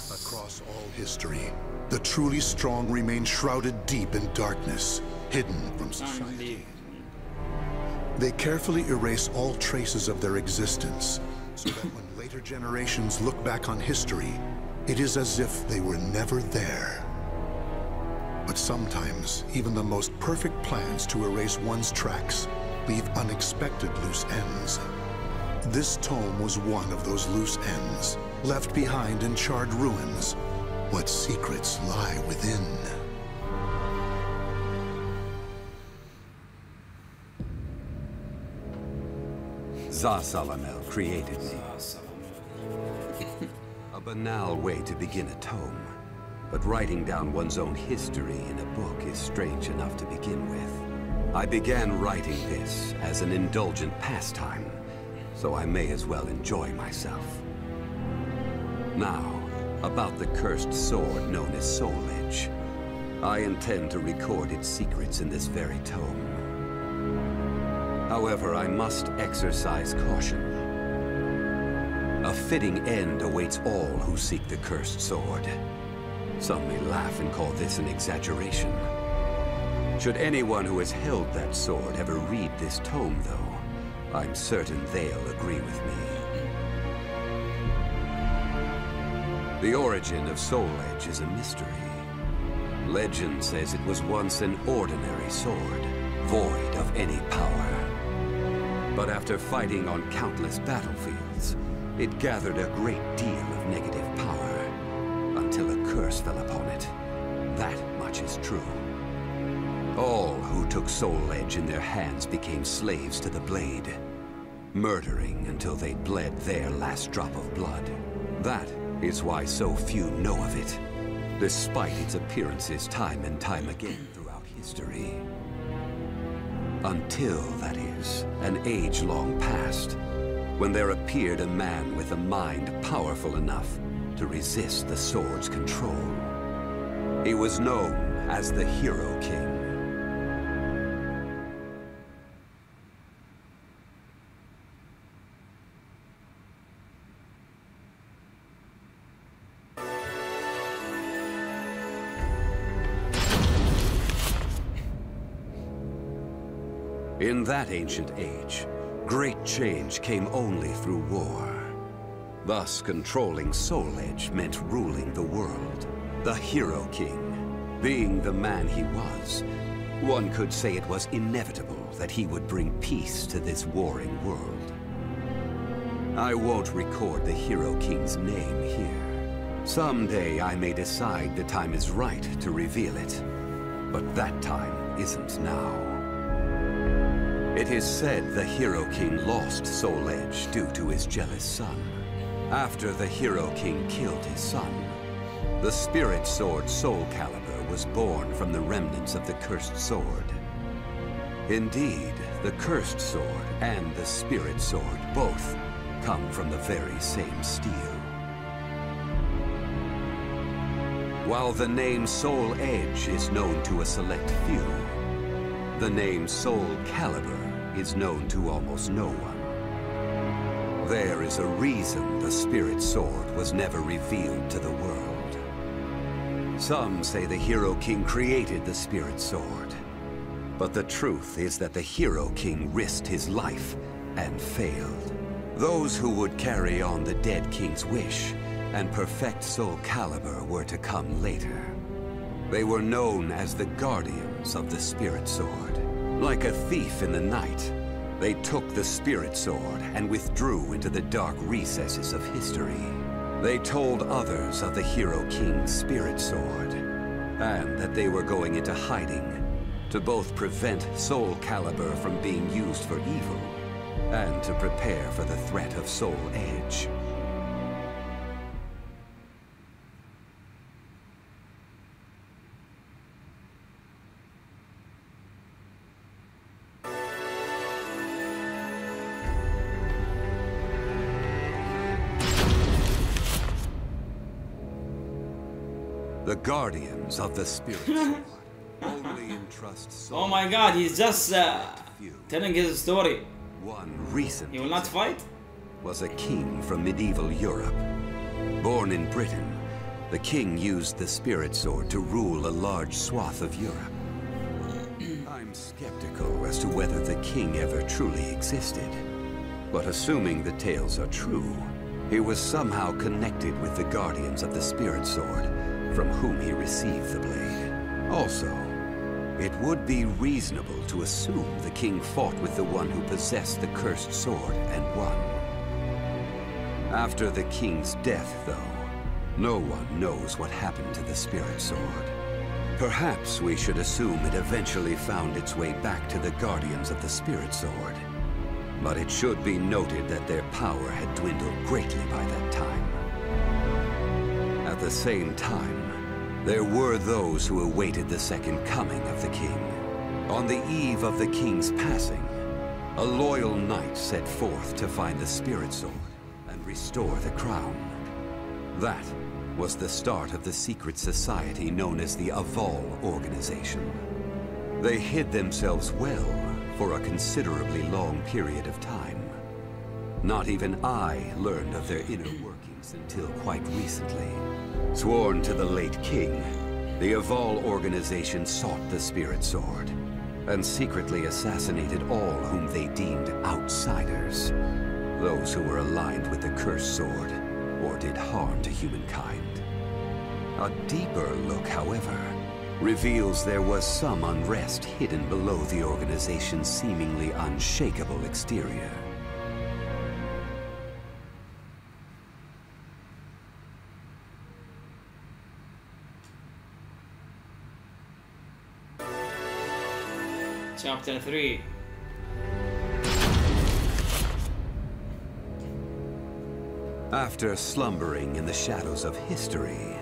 Across all history, the truly strong remain shrouded deep in darkness, hidden from society. They carefully erase all traces of their existence, so that when later generations look back on history, it is as if they were never there. But sometimes, even the most perfect plans to erase one's tracks leave unexpected loose ends. This tome was one of those loose ends, left behind in charred ruins. What secrets lie within? Zasalamel created me. A banal way to begin a tome. But writing down one's own history in a book is strange enough to begin with. I began writing this as an indulgent pastime, so I may as well enjoy myself. Now, about the cursed sword known as Soul Edge. I intend to record its secrets in this very tome. However, I must exercise caution. A fitting end awaits all who seek the cursed sword. Some may laugh and call this an exaggeration. Should anyone who has held that sword ever read this tome, though, I'm certain they'll agree with me. The origin of Soul Edge is a mystery. Legend says it was once an ordinary sword, void of any power. But after fighting on countless battlefields, it gathered a great deal of negative power. Until a curse fell upon it. That much is true. All who took Soul Edge in their hands became slaves to the blade, murdering until they bled their last drop of blood. That is why so few know of it, despite its appearances time and time again throughout history. Until, that is, an age-long past, when there appeared a man with a mind powerful enough to resist the sword's control. He was known as the Hero King. In that ancient age, great change came only through war. Thus, controlling Soul Edge meant ruling the world. The Hero King, being the man he was, one could say it was inevitable that he would bring peace to this warring world. I won't record the Hero King's name here. Someday I may decide the time is right to reveal it, but that time isn't now. It is said the Hero King lost Soul Edge due to his jealous son. After the Hero King killed his son, the spirit sword SoulCalibur was born from the remnants of the cursed sword. Indeed, the cursed sword and the spirit sword both come from the very same steel. While the name Soul Edge is known to a select few, the name SoulCalibur is known to almost no one. There is a reason the spirit sword was never revealed to the world. Some say the Hero King created the spirit sword, but the truth is that the Hero King risked his life and failed. Those who would carry on the dead king's wish and perfect SoulCalibur were to come later. They were known as the Guardians of the Spirit Sword. Like a thief in the night, they took the Spirit Sword and withdrew into the dark recesses of history. They told others of the Hero King's Spirit Sword, and that they were going into hiding to both prevent SoulCalibur from being used for evil, and to prepare for the threat of Soul Edge. The Guardians of the Spirit Sword only entrust Soul. Oh my God, he's just telling his story. One recent. He will not fight? Was a king from medieval Europe. Born in Britain, the king used the Spirit Sword to rule a large swath of Europe. I'm skeptical as to whether the king ever truly existed. But assuming the tales are true, he was somehow connected with the Guardians of the Spirit Sword, from whom he received the blade. Also, it would be reasonable to assume the king fought with the one who possessed the cursed sword and won. After the king's death, though, no one knows what happened to the Spirit Sword. Perhaps we should assume it eventually found its way back to the Guardians of the Spirit Sword. But it should be noted that their power had dwindled greatly by that time. At the same time, there were those who awaited the second coming of the king. On the eve of the king's passing, a loyal knight set forth to find the Spirit Sword and restore the crown. That was the start of the secret society known as the Azwel organization. They hid themselves well for a considerably long period of time. Not even I learned of their inner workings until quite recently. Sworn to the late king, the Azwel organization sought the Spirit Sword, and secretly assassinated all whom they deemed outsiders, those who were aligned with the cursed sword, or did harm to humankind. A deeper look, however, reveals there was some unrest hidden below the organization's seemingly unshakable exterior. Chapter 3. After slumbering in the shadows of history,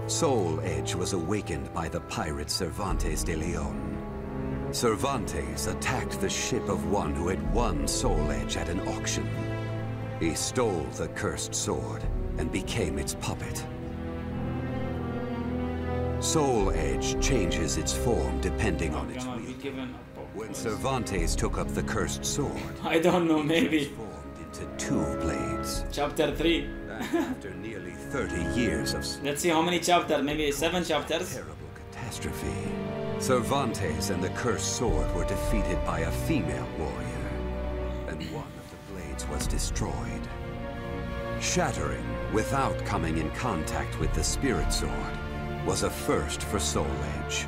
Soul Edge was awakened by the pirate Cervantes de Leon. Cervantes attacked the ship of one who had won Soul Edge at an auction. He stole the cursed sword and became its puppet. Soul Edge changes its form depending on its wielder. When Cervantes took up the cursed sword, I don't know, maybe. Formed into two blades. Chapter 3. After nearly 30 years of... Let's see how many chapters, maybe 7 chapters. Terrible catastrophe. Cervantes and the cursed sword were defeated by a female warrior, and one of the blades was destroyed. Shattering without coming in contact with the Spirit Sword was a first for Soul Edge.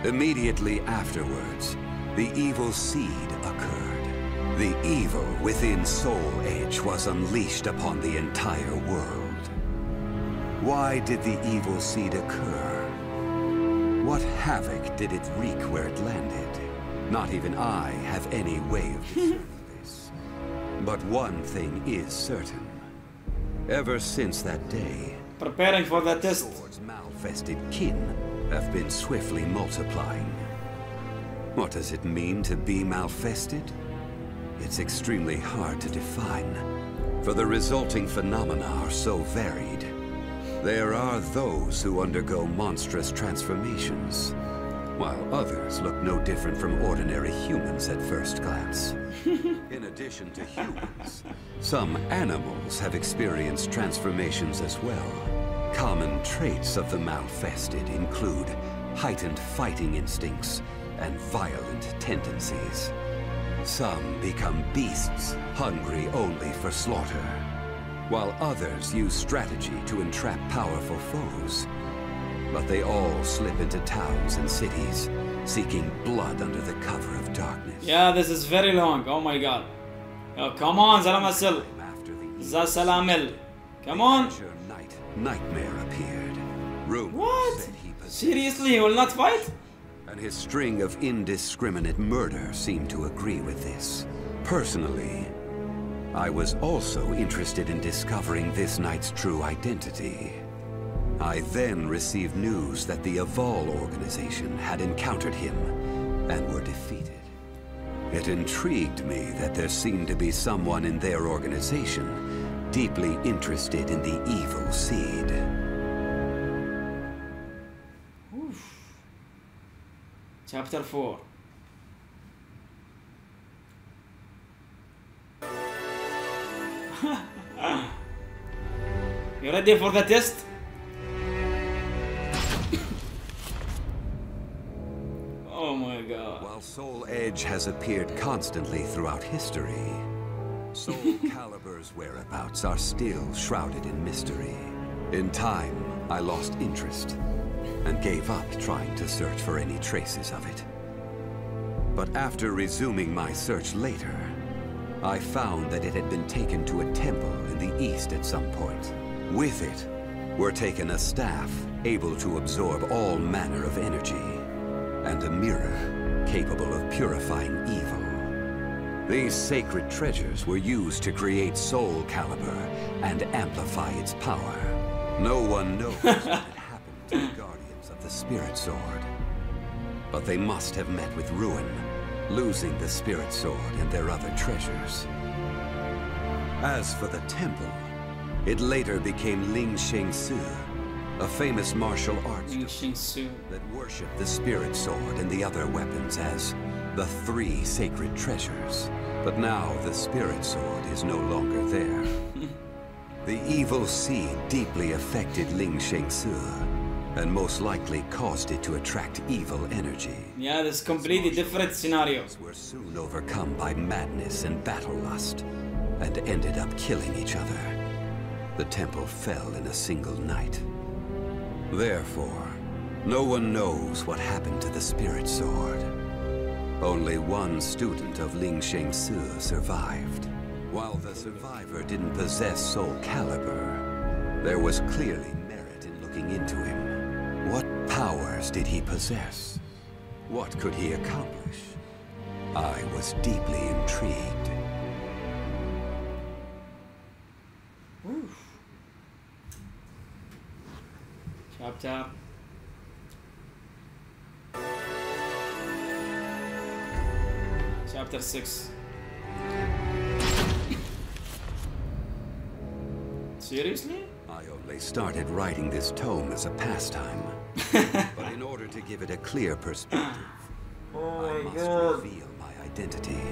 Immediately afterwards, the evil seed occurred. The evil within Soul Edge was unleashed upon the entire world. Why did the evil seed occur? What havoc did it wreak where it landed? Not even I have any way of discerning this. But one thing is certain. Ever since that day, preparing for the test, Sword's malfested kin have been swiftly multiplying. What does it mean to be malfested? It's extremely hard to define, for the resulting phenomena are so varied. There are those who undergo monstrous transformations, while others look no different from ordinary humans at first glance. In addition to humans, some animals have experienced transformations as well. Common traits of the malfested include heightened fighting instincts and violent tendencies. Some become beasts, hungry only for slaughter, while others use strategy to entrap powerful foes. But they all slip into towns and cities, seeking blood under the cover of darkness. Yeah, this is very long. Oh my god. Oh, come on, Zalamasil. Zasalamil. Come on. Nightmare appeared. Rumors What? said he possessed, Seriously, he will not fight? and his string of indiscriminate murder seemed to agree with this. Personally, I was also interested in discovering this knight's true identity. I then received news that the Azwel organization had encountered him and were defeated. It intrigued me that there seemed to be someone in their organization deeply interested in the evil seed. Oof. Chapter 4. You ready for the test? Oh my god. While Soul Edge has appeared constantly throughout history, SoulCalibur's whereabouts are still shrouded in mystery. In time, I lost interest and gave up trying to search for any traces of it. But after resuming my search later, I found that it had been taken to a temple in the east at some point. With it were taken a staff able to absorb all manner of energy, and a mirror capable of purifying evil. These sacred treasures were used to create SoulCalibur and amplify its power. No one knows what had happened to the guardians of the Spirit Sword, but they must have met with ruin, losing the Spirit Sword and their other treasures. As for the temple, it later became Ling Sheng Su, a famous martial arts that worshipped the Spirit Sword and the other weapons as the 3 sacred treasures. But now the Spirit Sword is no longer there. The evil seed deeply affected Ling Sheng Su, and most likely caused it to attract evil energy. Yeah, this is completely different scenario. Were soon overcome by madness and battle lust, and ended up killing each other. The temple fell in a single night. Therefore, no one knows what happened to the Spirit Sword. Only one student of Ling Sheng Su survived. While the survivor didn't possess SoulCalibur, there was clearly merit in looking into him. What powers did he possess? What could he accomplish? I was deeply intrigued. Chapter. Chapter 6. Seriously? I only started writing this tome as a pastime. But in order to give it a clear perspective, I must reveal my identity.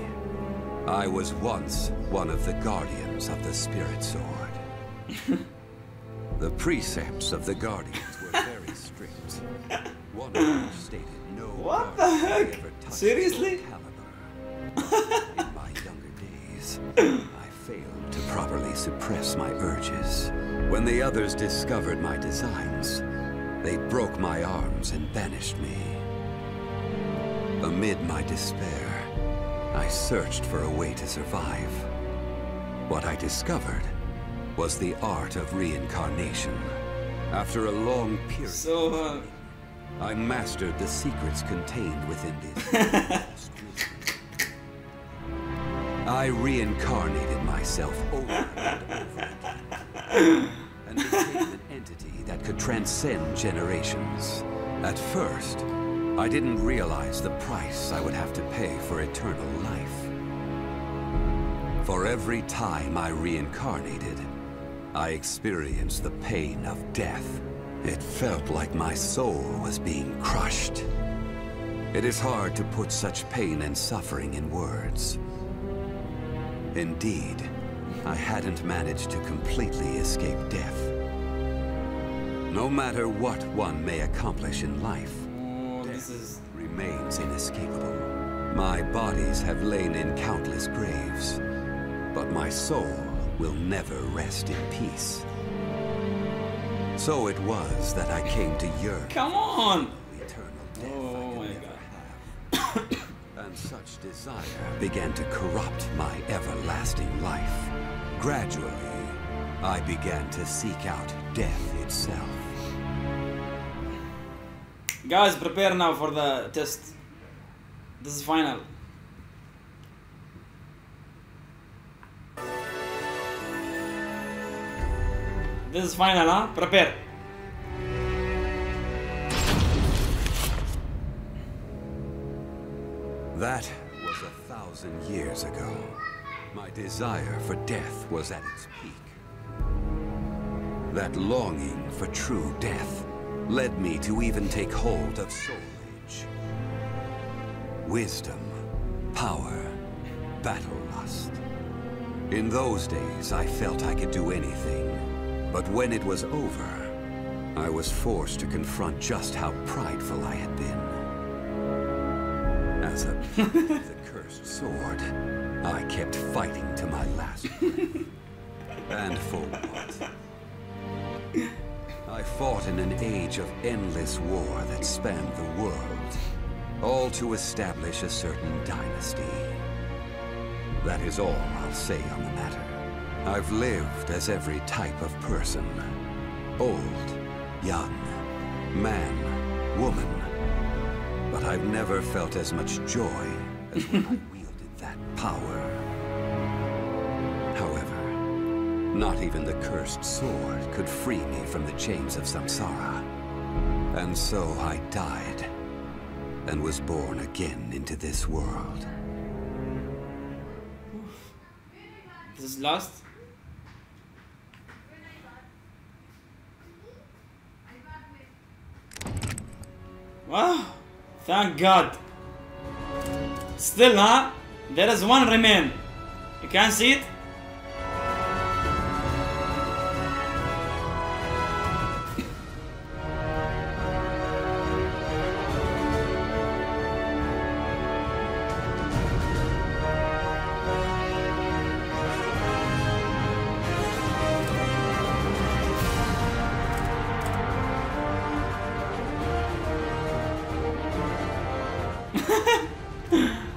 I was once one of the guardians of the Spirit Sword. The precepts of the guardians were very strict. One of them stated no. What the heck? Seriously? In my younger days, I failed to properly suppress my urges. When the others discovered my designs, they broke my arms and banished me. Amid my despair, I searched for a way to survive. What I discovered was the art of reincarnation. After a long period, I mastered the secrets contained within this. I reincarnated myself over and over again, and became an entity that could transcend generations. At first, I didn't realize the price I would have to pay for eternal life. For every time I reincarnated, I experienced the pain of death. It felt like my soul was being crushed. It is hard to put such pain and suffering in words. Indeed, I hadn't managed to completely escape death. No matter what one may accomplish in life, death remains inescapable. My bodies have lain in countless graves, but my soul will never rest in peace. So it was that I came to yearn. Come on! Eternal death Oh my God. And such desire began to corrupt my everlasting life. Gradually, I began to seek out death itself. Guys, prepare now for the test. This is final. This is final, huh? Prepare. That was 1,000 years ago. My desire for death was at its peak. That longing for true death led me to even take hold of Soul Edge. Wisdom, power, battle lust. In those days, I felt I could do anything. But when it was over, I was forced to confront just how prideful I had been. As a piece of the cursed sword, I kept fighting to my last breath. And for what? I fought in an age of endless war that spanned the world, all to establish a certain dynasty. That is all I'll say on the matter. I've lived as every type of person. Old, young, man, woman. But I've never felt as much joy as when I wielded that power. However, not even the cursed sword could free me from the chains of samsara. And so I died, and was born again into this world. This is last. Wow, thank God. Still, huh? There is one remain. You can see it?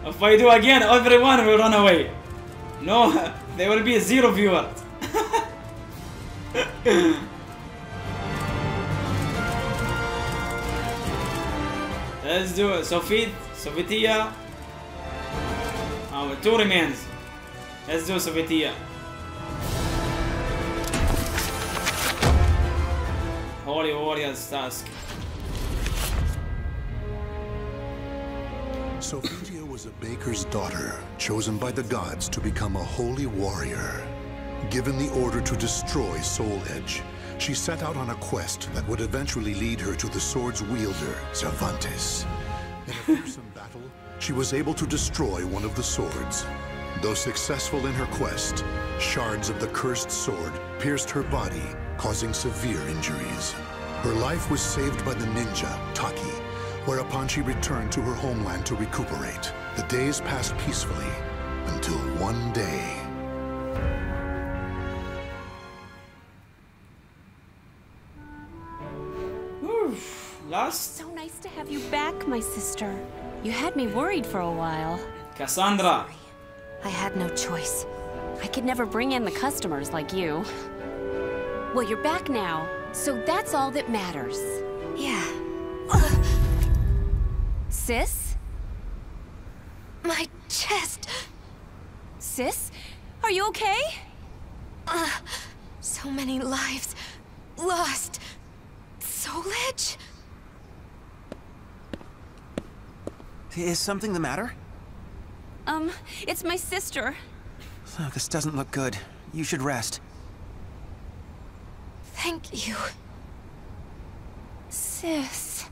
If I do again, everyone will run away. No, there will be 0 viewers. Let's do it. Sophitia. Oh, 2 remains. Let's do Sophitia. Holy Warriors task. Sophitia was a baker's daughter, chosen by the gods to become a holy warrior. Given the order to destroy Soul Edge, she set out on a quest that would eventually lead her to the sword's wielder, Cervantes. In a fearsome battle, she was able to destroy one of the swords. Though successful in her quest, shards of the cursed sword pierced her body, causing severe injuries. Her life was saved by the ninja, Taki, whereupon she returned to her homeland to recuperate. The days passed peacefully, until one day. Last? So nice to have you back, my sister. You had me worried for a while. Cassandra. I had no choice. I could never bring in the customers like you. Well, you're back now, so that's all that matters. Yeah. Sis? My chest. Sis? Are you okay? So many lives lost. Soul Edge? Is something the matter? It's my sister. Oh, this doesn't look good. You should rest. Thank you. Sis.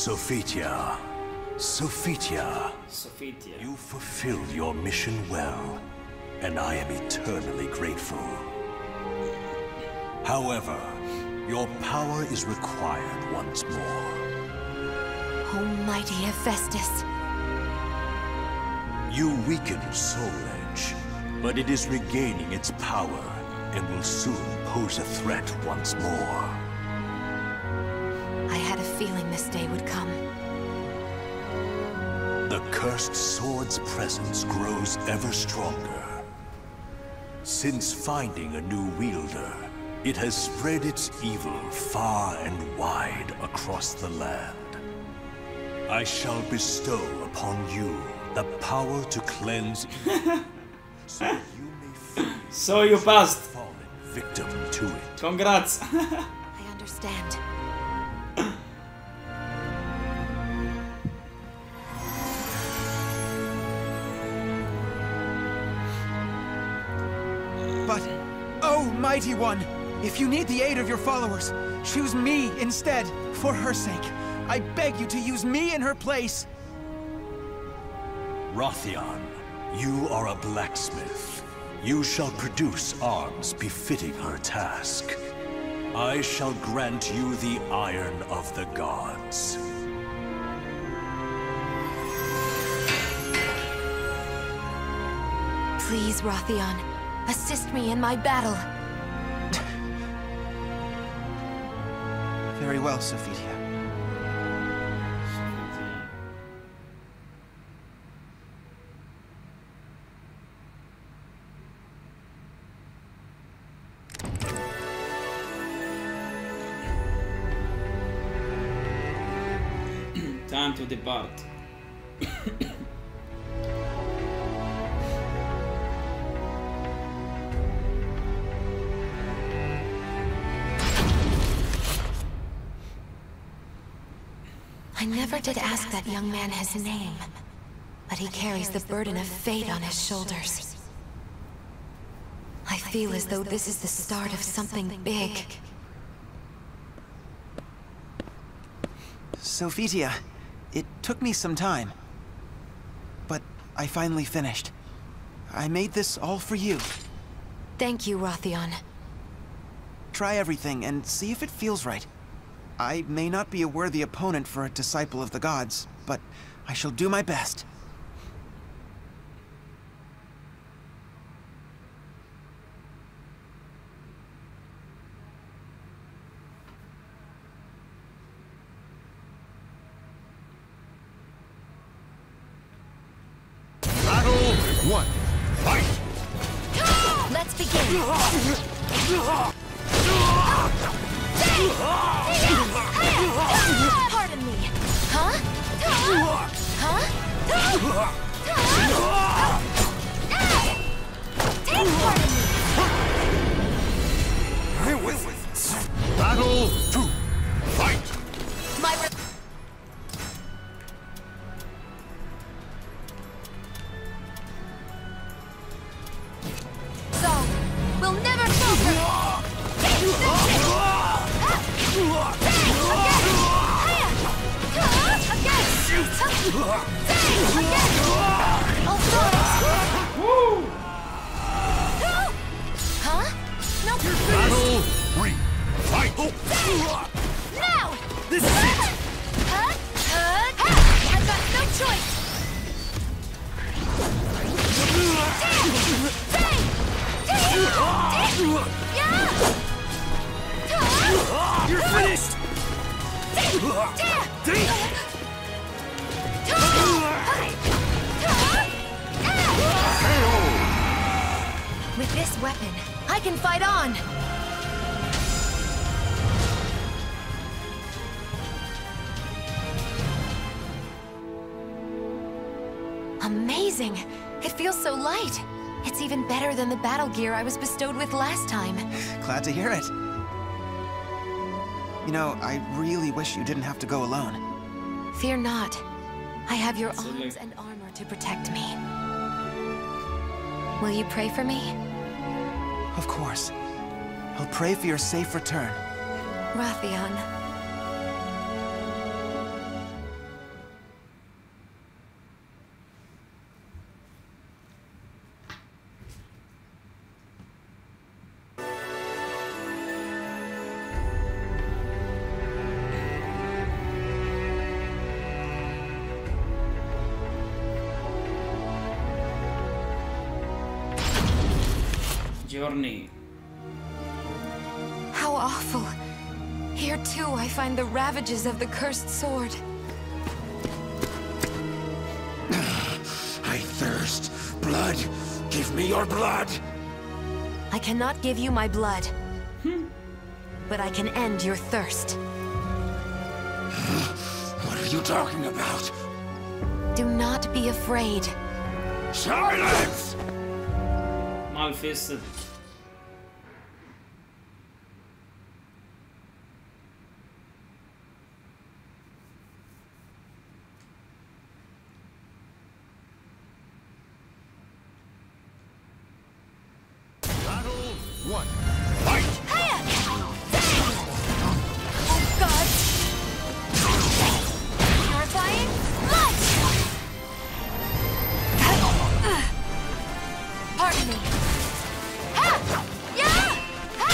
Sophitia. Sophitia. Sophitia. You fulfilled your mission well, and I am eternally grateful. However, your power is required once more. Almighty Hephaestus. You weakened Soul Edge, but it is regaining its power and will soon pose a threat once more. I had a feeling this day would come. The cursed sword's presence grows ever stronger. Since finding a new wielder, it has spread its evil far and wide across the land. I shall bestow upon you the power to cleanse evil, so that you may free So you passed. fallen victim to it. Congrats. I understand. But, oh, Mighty One, if you need the aid of your followers, choose me instead, for her sake. I beg you to use me in her place. Rothion, you are a blacksmith. You shall produce arms befitting her task. I shall grant you the iron of the gods. Please, Rothion, assist me in my battle. Very well, Sophitia. Time to depart. I never did ask that young man his name, but he carries the burden of fate on his shoulders. I feel as though this is the start of something big. Sophitia, it took me some time, but I finally finished. I made this all for you. Thank you, Rothion. Try everything and see if it feels right. I may not be a worthy opponent for a disciple of the gods, but I shall do my best. Battle 1. Fight! Let's begin. Pardon me. Huh? Huh? Take pardon me. Battle 2. Fight! My so, we'll never falter. Huh? No. Battle 3. Fight! Now! This is it! I've got no choice! You're finished! With this weapon, I can fight on! Amazing! It feels so light! It's even better than the battle gear I was bestowed with last time. Glad to hear it. You know, I really wish you didn't have to go alone. Fear not. I have your arms and armor to protect me. Will you pray for me? Of course. I'll pray for your safe return. Rothion. Journey. How awful. Here too I find the ravages of the cursed sword. I thirst. Blood. Give me your blood. I cannot give you my blood. But I can end your thirst. What are you talking about? Do not be afraid. Silence! Malfisted. Battle 1. Purifying light! Pardon me. Ha! Yeah! Ha!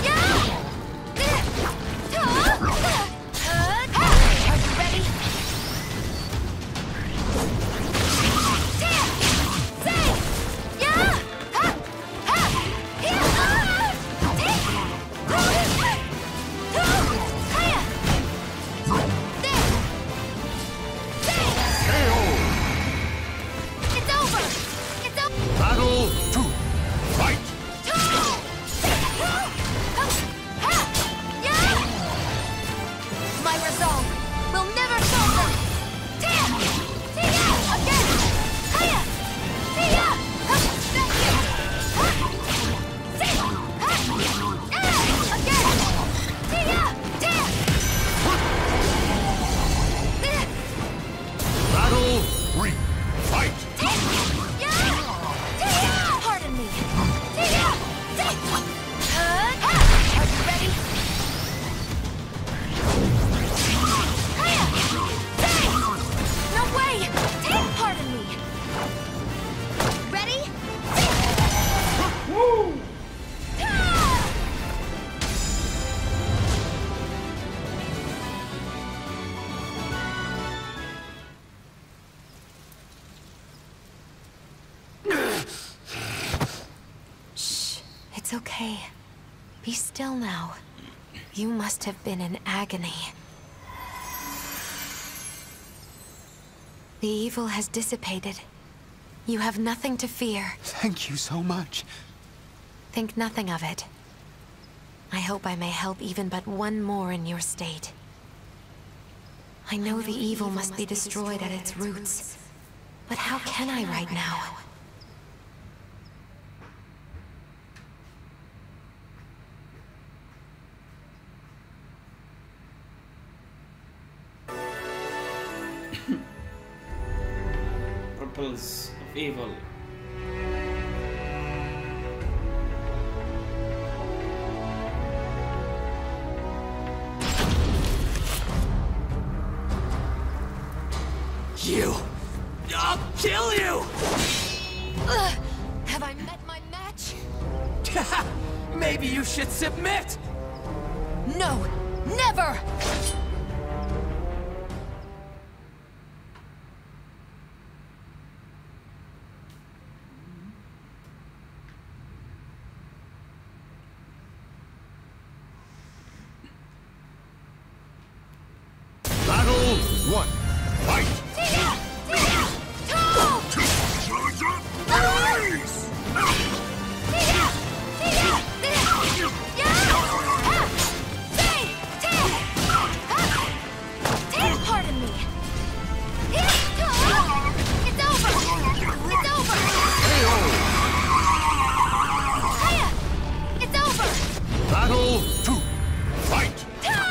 Yeah! Are you ready? Say! Yeah! Ha! Ha! Battle 2. Fight! My resolve will never falter! Again! Hiya! Thank you! Battle 3. Fight! Pardon me. Are you ready? No way! Pardon me. Ready? Woo! It's okay. Be still now. You must have been in agony. The evil has dissipated. You have nothing to fear. Thank you so much. Think nothing of it. I hope I may help even but one more in your state. I know the evil must be destroyed at its roots. But how can I right now? Purples of evil. You! I'll kill you! Have I met my match? Maybe you should submit! No! Never! Battle 1. Fight! Pardon me. It's over. It's over. It's over. Battle 2. Fight! Yeah!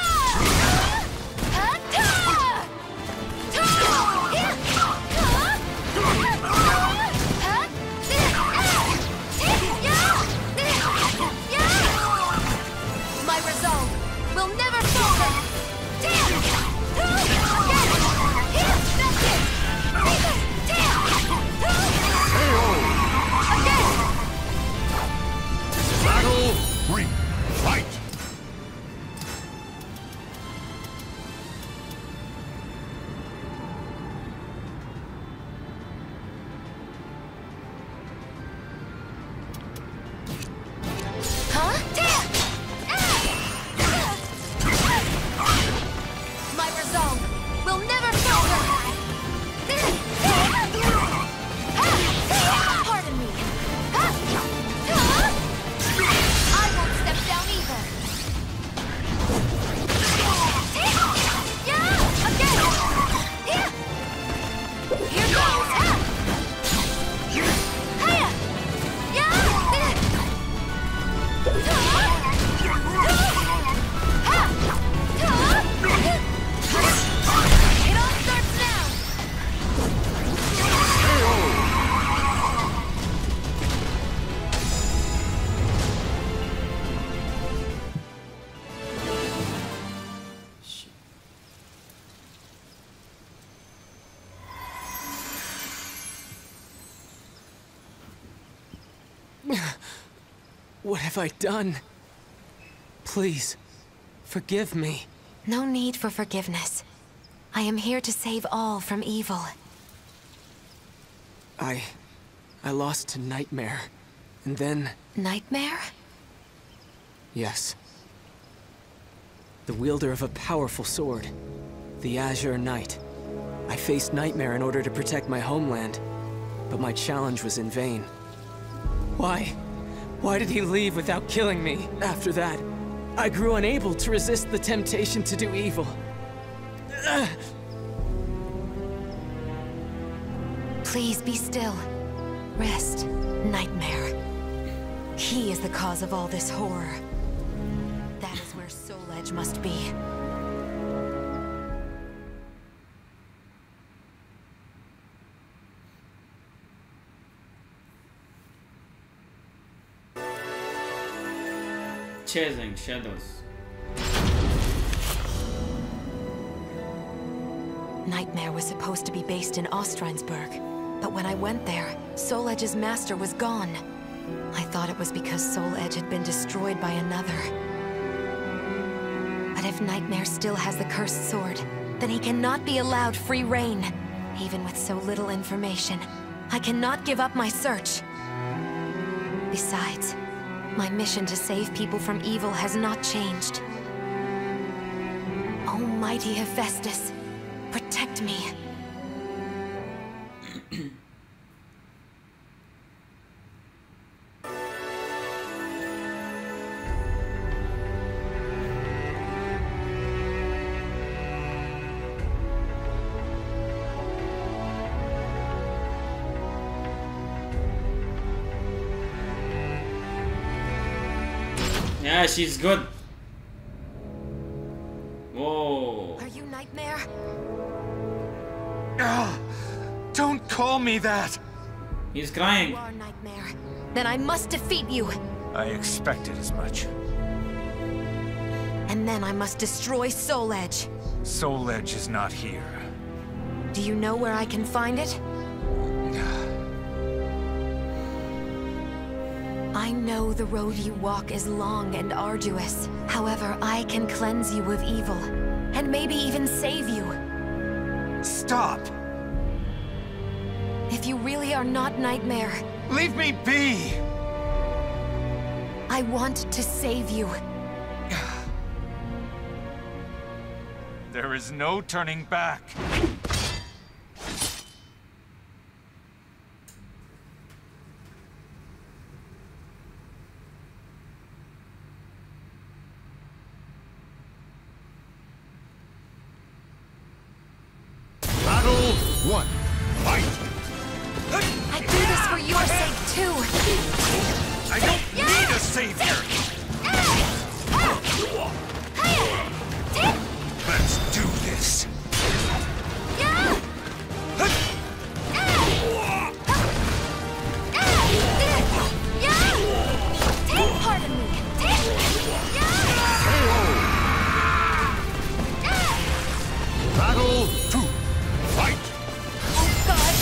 What have I done? Please, forgive me. No need for forgiveness. I am here to save all from evil. I lost to Nightmare, and then... Nightmare? Yes. The wielder of a powerful sword, the Azure Knight. I faced Nightmare in order to protect my homeland, but my challenge was in vain. Why? Why did he leave without killing me? After that, I grew unable to resist the temptation to do evil. Please be still. Rest, Nightmare. He is the cause of all this horror. That is where Soul Edge must be. Chasing shadows. Nightmare was supposed to be based in Ostrheinsburg, but when I went there, Soul Edge's master was gone. I thought it was because Soul Edge had been destroyed by another. But if Nightmare still has the cursed sword, then he cannot be allowed free reign. Even with so little information, I cannot give up my search. Besides, my mission to save people from evil has not changed. Almighty Hephaestus, protect me. Yeah, she's good. Whoa. Are you Nightmare? Don't call me that! He's crying. You are Nightmare. Then I must defeat you. I expected as much. And then I must destroy Soul Edge. Soul Edge is not here. Do you know where I can find it? I know the road you walk is long and arduous. However, I can cleanse you of evil, and maybe even save you. Stop! If you really are not Nightmare... Leave me be! I want to save you. There is no turning back. Battle 1. Fight! I do this for your sake, too. I don't need a savior! Let's do this! Pardon me. Battle 2. Fight! Oh, God.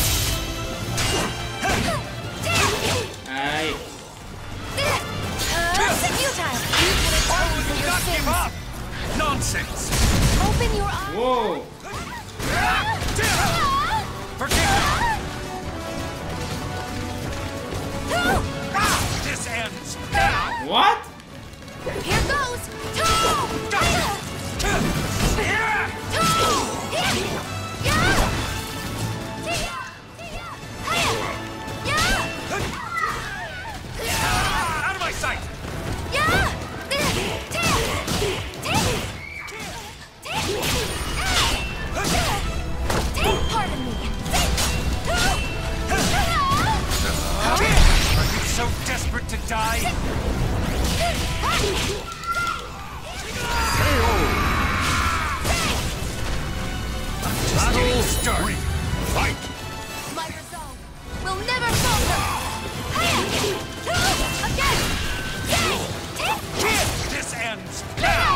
Aye. Futile. Why would you not give up? Nonsense! Open your eyes. Whoa. Forgive me! This ends now! What? Here goes. Out of my sight! Pardon me. Are you so desperate to die? Battle 3. Fight! My resolve will never falter. Again. This ends now!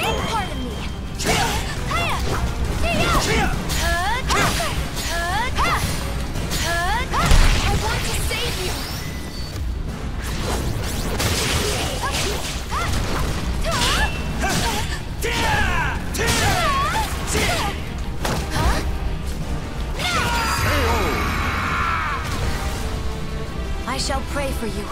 Pardon me. I shall pray for you.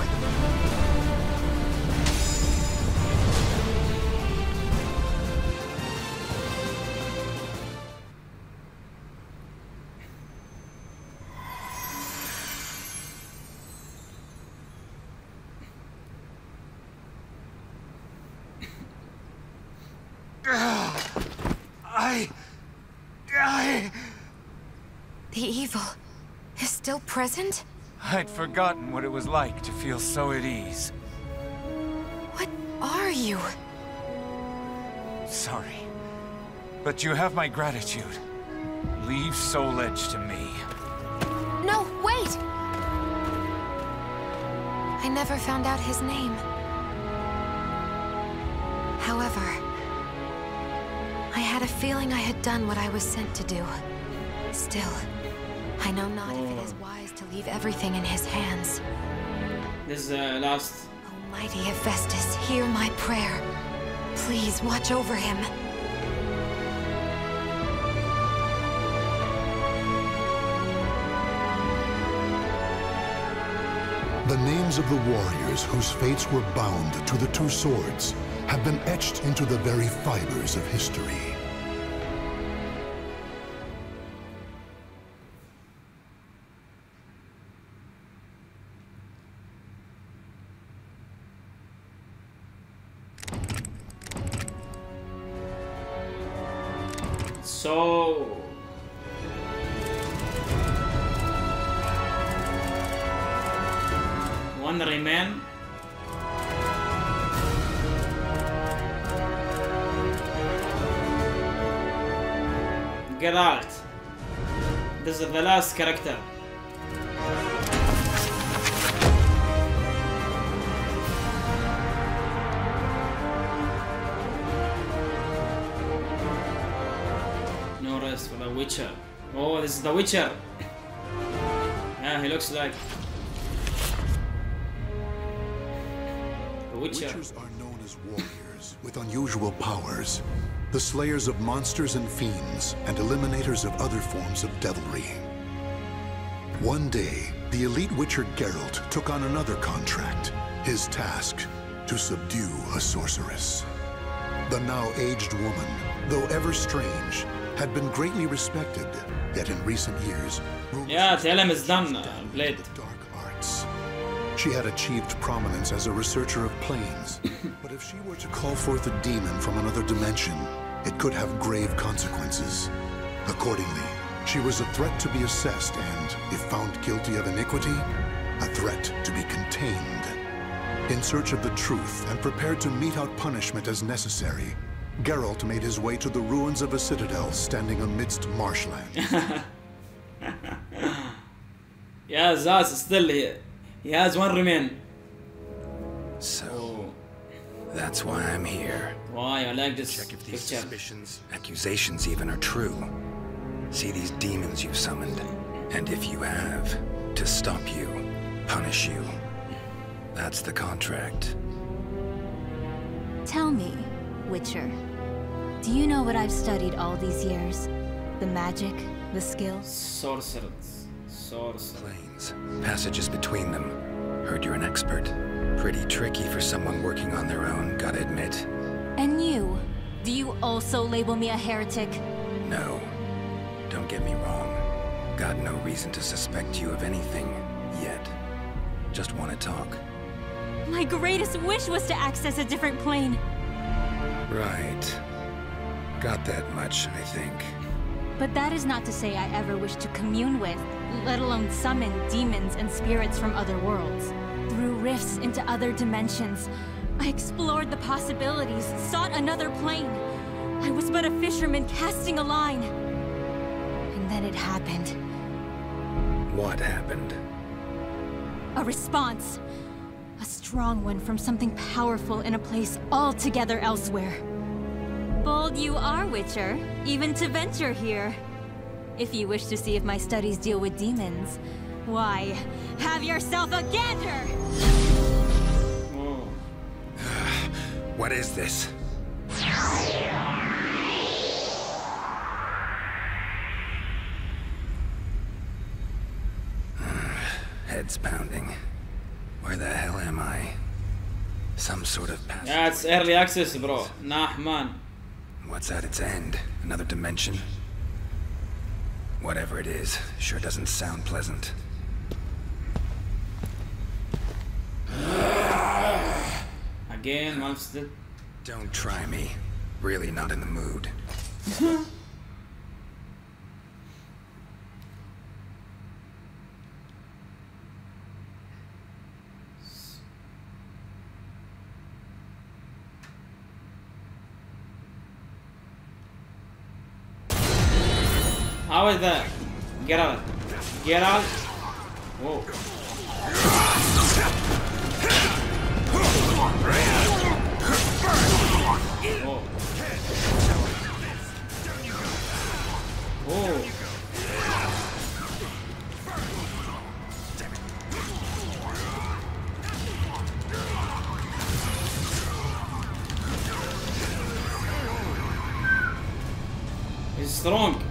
The evil is still present? I'd forgotten what it was like to feel so at ease. What are you? Sorry, but you have my gratitude. Leave Soul Edge to me. No, wait! I never found out his name. However, I had a feeling I had done what I was sent to do. Still, I know not if it is wise to leave everything in his hands. This is last. Almighty Hephaestus, hear my prayer. Please watch over him. The names of the warriors whose fates were bound to the two swords have been etched into the very fibers of history. So one remain. Geralt. This is the last character. No rest for the Witcher. Oh, this is the Witcher. Yeah, he looks like the Witcher. Witchers are known as warriors with unusual powers. The slayers of monsters and fiends, and eliminators of other forms of devilry. One day, the elite Witcher Geralt took on another contract. His task, to subdue a sorceress. The now aged woman, though ever strange, had been greatly respected, yet in recent years... Yeah, tell him it's done, Blade. Dark arts. She had achieved prominence as a researcher of planes, but if she were to call forth a demon from another dimension, it could have grave consequences. Accordingly, she was a threat to be assessed and, if found guilty of iniquity, a threat to be contained. In search of the truth and prepared to mete out punishment as necessary, Geralt made his way to the ruins of a citadel standing amidst marshland. Yeah, Zaz is still here. He has one remain. So, that's why I'm here. Why? I like this Check if these picture. suspicions, accusations even are true. See these demons you've summoned, and if you have, to stop you, punish you. That's the contract. Tell me, Witcher, do you know what I've studied all these years? The magic, the skills? Sorcerers. Planes, passages between them. Heard you're an expert. Pretty tricky for someone working on their own, gotta admit. And you? Do you also label me a heretic? No. Don't get me wrong. Got no reason to suspect you of anything, yet. Just want to talk. My greatest wish was to access a different plane. Right. Got that much, I think. But that is not to say I ever wished to commune with, let alone summon demons and spirits from other worlds. Through rifts into other dimensions, I explored the possibilities, sought another plane. I was but a fisherman casting a line. And then it happened. What happened? A response. A strong one from something powerful in a place altogether elsewhere. Bold you are, Witcher, even to venture here. If you wish to see if my studies deal with demons, why, have yourself a gander! What is this? Head's pounding. Where the hell am I? Some sort of passage. Yeah, it's early access, bro. Nah, man. What's at its end? Another dimension? Whatever it is, sure doesn't sound pleasant. Again, monster. Don't try me. Really not in the mood. How is that? Get out. Get out. Whoa. Whoa. Whoa. He's strong.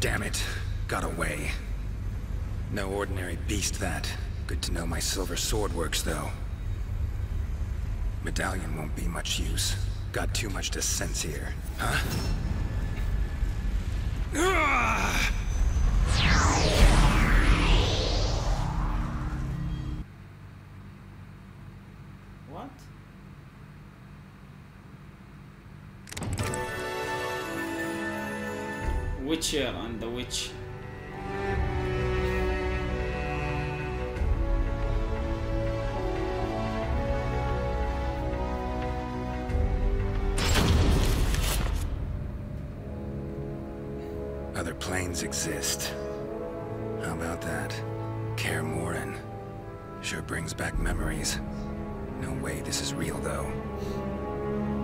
Damn it. Got away. No ordinary beast, that. Good to know my silver sword works, though. Medallion won't be much use. Got too much to sense here, huh? What? Witcher and the witch. Other planes exist. How about that? Kaer Morhen. Sure brings back memories. No way this is real, though.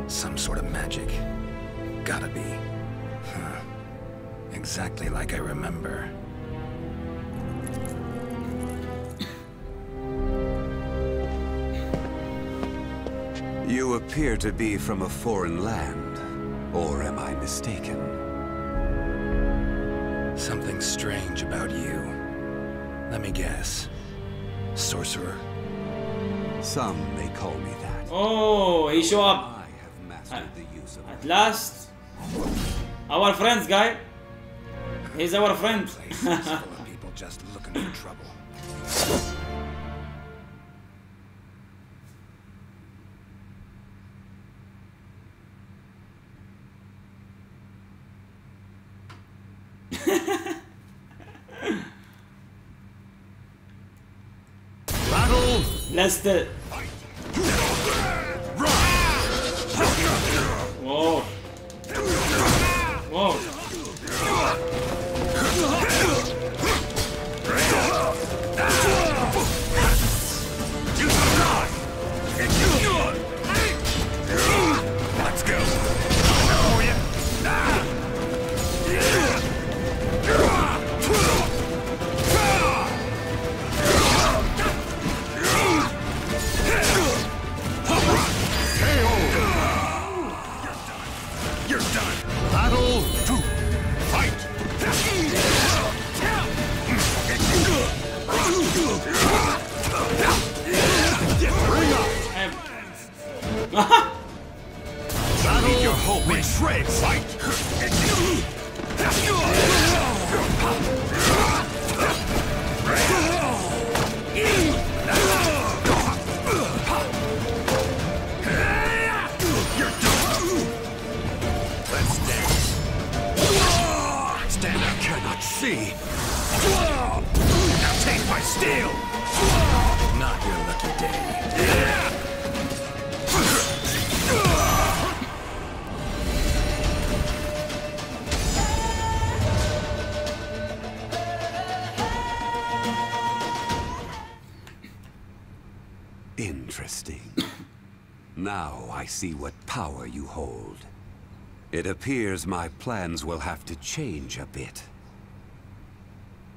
Some sort of magic. Gotta be. Huh. Exactly like I remember. You appear to be from a foreign land, or am I mistaken? Something strange about you. Let me guess. Sorcerer? Some may call me that. Oh, he show up. I have mastered the use of At last. Our friends, guy. He's our friend. Full of people just looking for trouble. Battle! Lester. Whoa. Whoa. Let's go. Oh, yeah. You're done. Battle 2. Fight. Bring up. Battle your hope in shreds. Fight. You're done. Let's dance. Stand up, cannot see. Now take my steel. Not your lucky day. Interesting. Now I see what power you hold. It appears my plans will have to change a bit.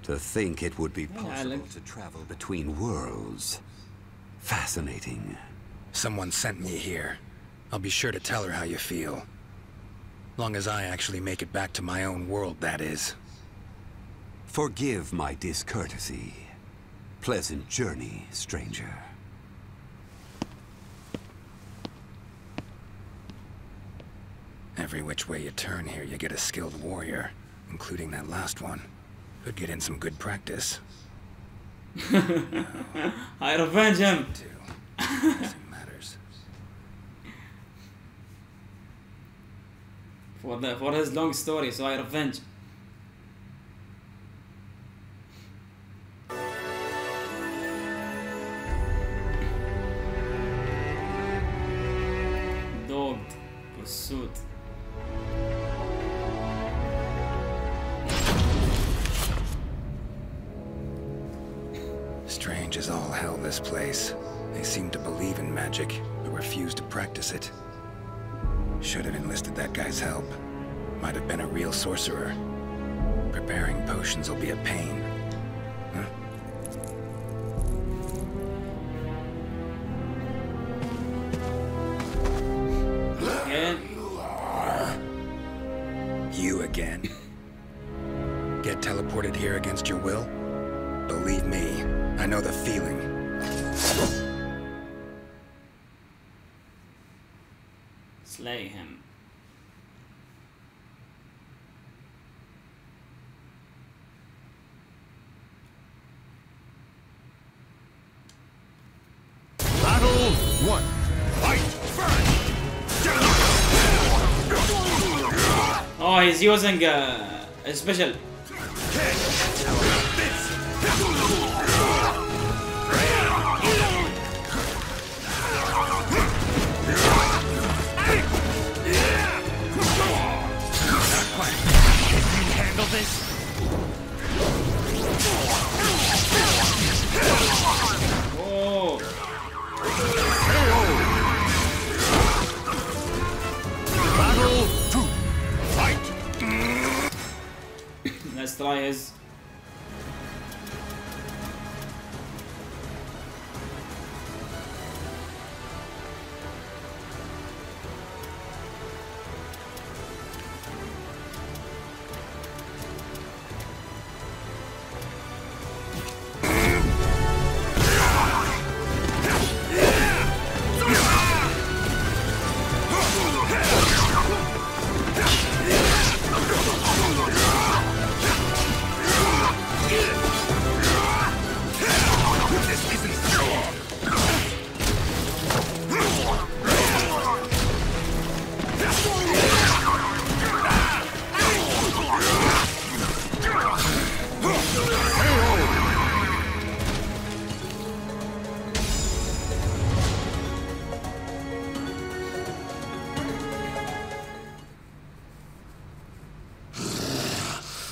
To think it would be possible to travel between worlds. Fascinating. Someone sent me here. I'll be sure to tell her how you feel. Long as I actually make it back to my own world, that is. Forgive my discourtesy. Pleasant journey, stranger. Every which way you turn here, you get a skilled warrior, including that last one. Could get in some good practice. I revenge him. Matters. For his long story, so I revenge. Dogged pursuit. Strange as all hell, this place. They seem to believe in magic, but refuse to practice it. Should have enlisted that guy's help. Might have been a real sorcerer. Preparing potions will be a pain. Huh? You again? Get teleported here against your will? Believe me, I know the feeling. Slay him. Battle 1. Fight first. Oh, he's using a special. This? Oh. Battle 2. Fight. Let's try his.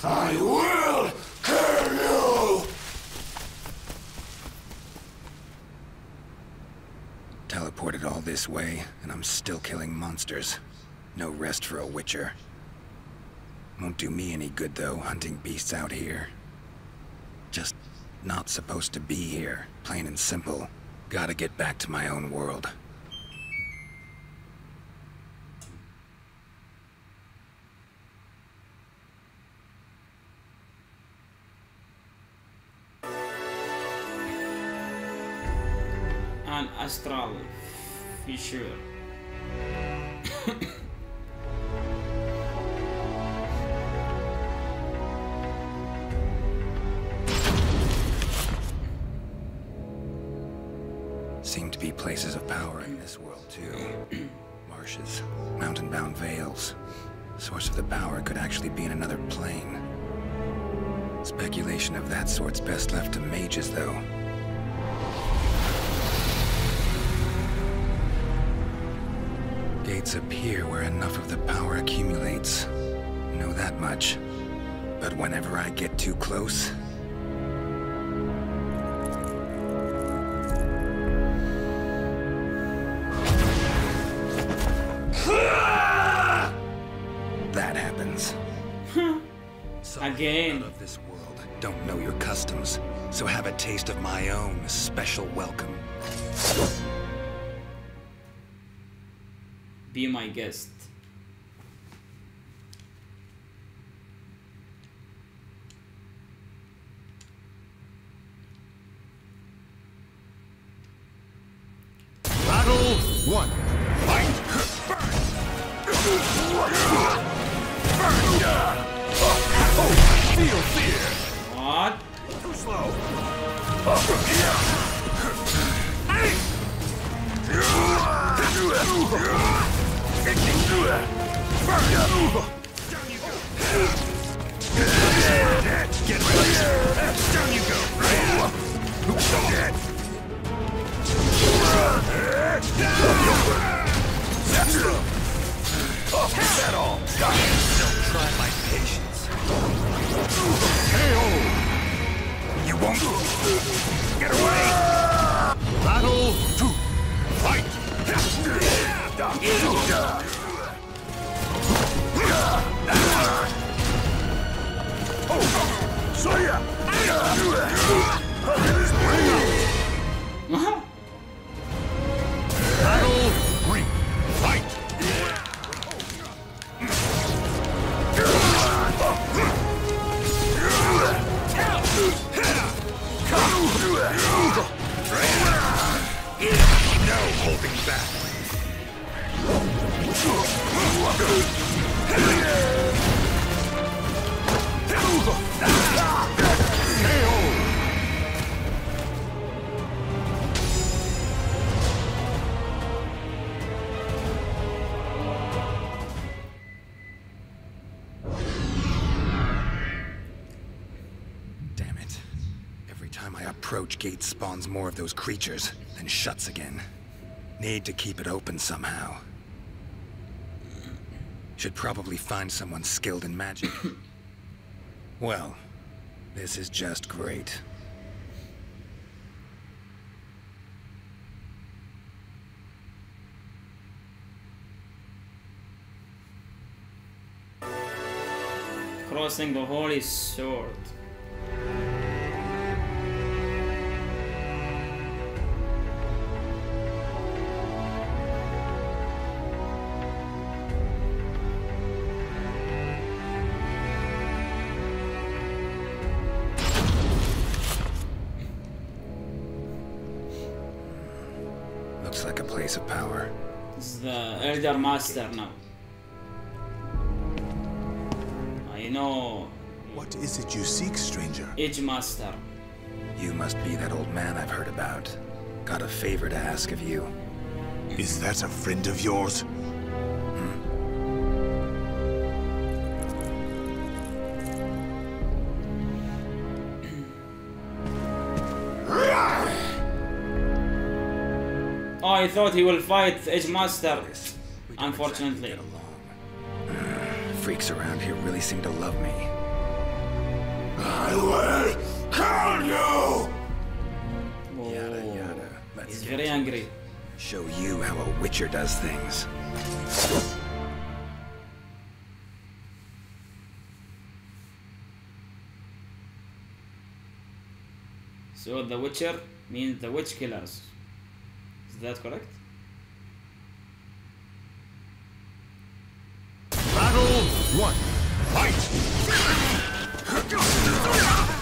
I will kill you! Teleported all this way, and I'm still killing monsters. No rest for a witcher. Won't do me any good, though, hunting beasts out here. Just not supposed to be here, plain and simple. Gotta get back to my own world. An astral fissure. Seem to be places of power in this world, too. Marshes, mountain-bound vales. Source of the power could actually be in another plane. Speculation of that sort's best left to mages, though. Gates appear where enough of the power accumulates. Know that much. But whenever I get too close... that happens. Again. Of this world don't know your customs, so have a taste of my own special welcome. Be my guest. Battle 1. Fight! Feel fear! What? Too slow! Get ready! Down you go! Who's so dead? That all! Don't try my patience. KO! You won't get away! Battle 2! Fight! Oh! So ya! Battle 3! Fight! No holding back. Damn it. Every time I approach, gate spawns more of those creatures, then shuts again. Need to keep it open somehow. Should probably find someone skilled in magic. Well, this is just great. Crossing the holy sword. Looks like a place of power. This is the Elder Master now. I know. What is it you seek, stranger? Edge Master. You must be that old man I've heard about. Got a favor to ask of you. Is that a friend of yours? Oh, I thought he will fight Edge Master. Unfortunately. Freaks around here really seem to love me. I will kill you! Yada yada. He's very angry. Show you how a witcher does things. So the Witcher means the witch killers. Is that correct? Battle 1. Fight!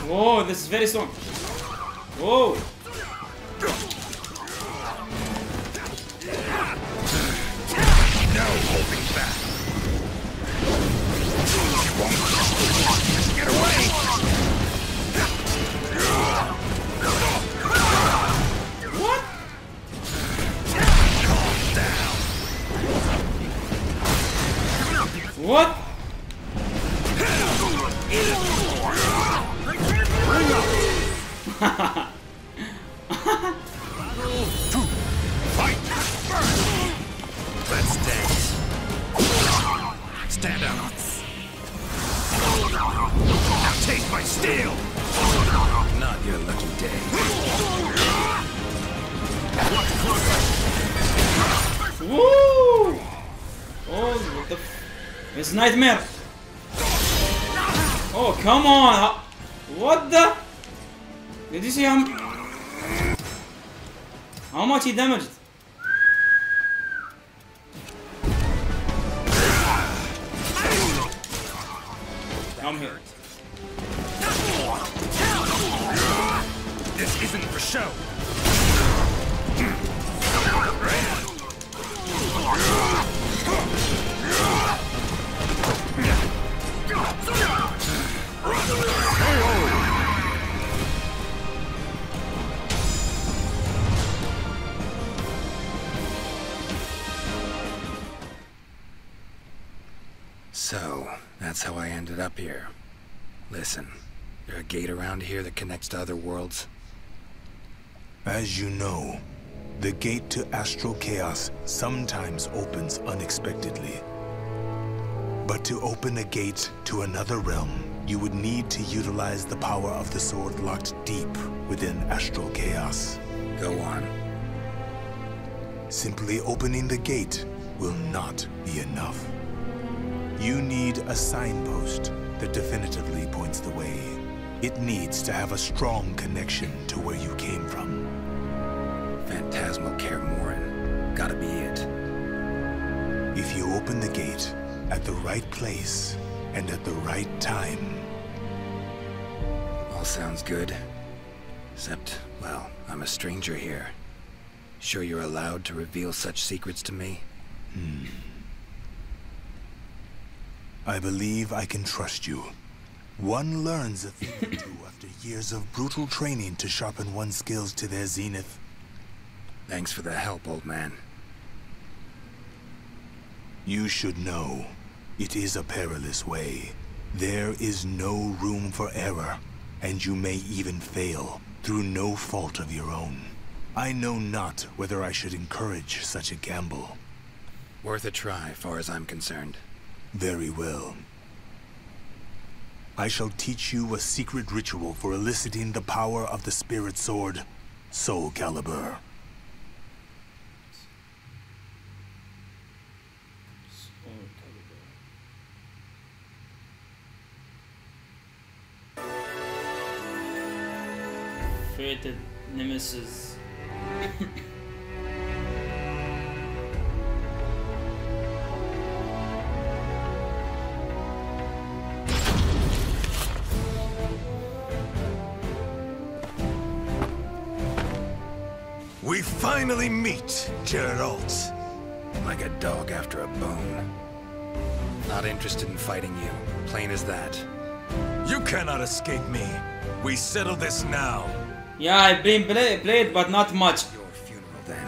Whoa, this is very strong. Whoa! No holding back. Get away! What? Calm down. What? Battle 2. Fight! Let's dance. Stand out. Now take my steel! Not your lucky day. Woo! Oh, what the it's nightmare. Oh, come on. What the? Did you see how much he damaged? I'm here. This isn't for show. So, that's how I ended up here. Listen, there a gate around here that connects to other worlds? As you know, the gate to astral chaos sometimes opens unexpectedly. But to open a gate to another realm, you would need to utilize the power of the sword locked deep within astral chaos. Go on. Simply opening the gate will not be enough. You need a signpost that definitively points the way. It needs to have a strong connection to where you came from. Phantasmal Cervantes. Gotta be it. If you open the gate at the right place and at the right time. All sounds good. Except, well, I'm a stranger here. Sure you're allowed to reveal such secrets to me? I believe I can trust you. One learns a thing or two after years of brutal training to sharpen one's skills to their zenith. Thanks for the help, old man. You should know, it is a perilous way. There is no room for error, and you may even fail through no fault of your own. I know not whether I should encourage such a gamble. Worth a try, far as I'm concerned. Very well. I shall teach you a secret ritual for eliciting the power of the spirit sword, SoulCalibur. Fated nemesis. We finally meet, Geralt. Like a dog after a bone. Not interested in fighting you. Plain as that. You cannot escape me. We settle this now. Yeah, I've been played, but not much. Your funeral, then.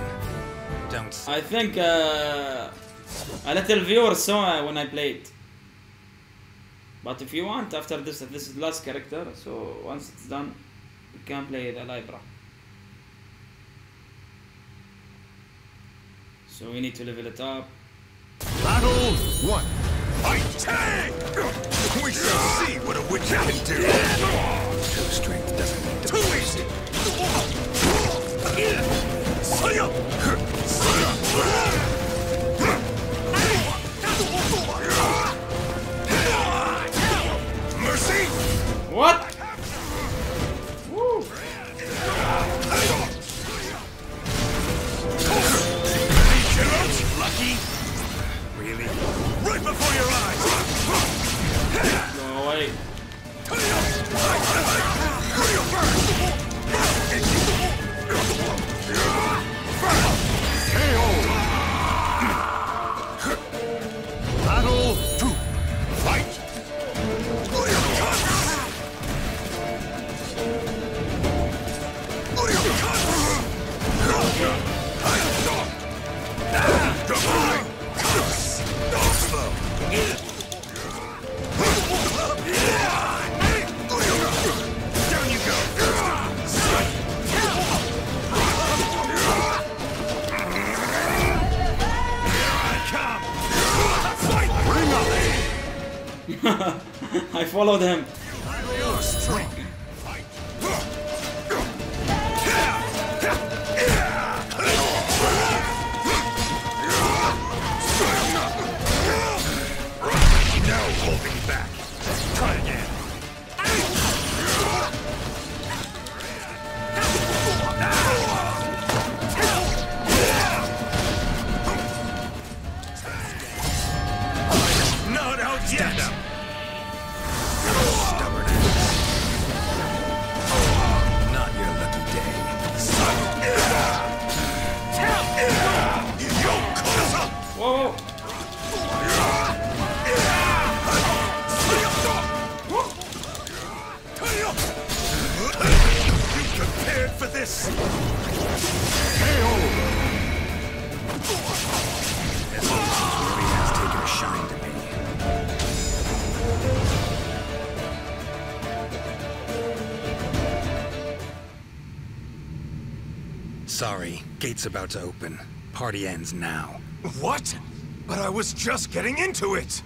Don't. I think a little viewer saw when I played. But if you want, after this is the last character. So once it's done, you can play the Libra. So we need to level it up. Battle 1. Fight! Tag! We shall see what a witch can do. True strength doesn't mean to Too easy. Mercy! What? Woo. Lucky? Really? Right before your eyes! Go away. Battle 2. Fight! Down you go! I followed him. You're strong. No holding back. Try again. Not out yet. Sorry, gate's about to open. Party ends now. What? But I was just getting into it!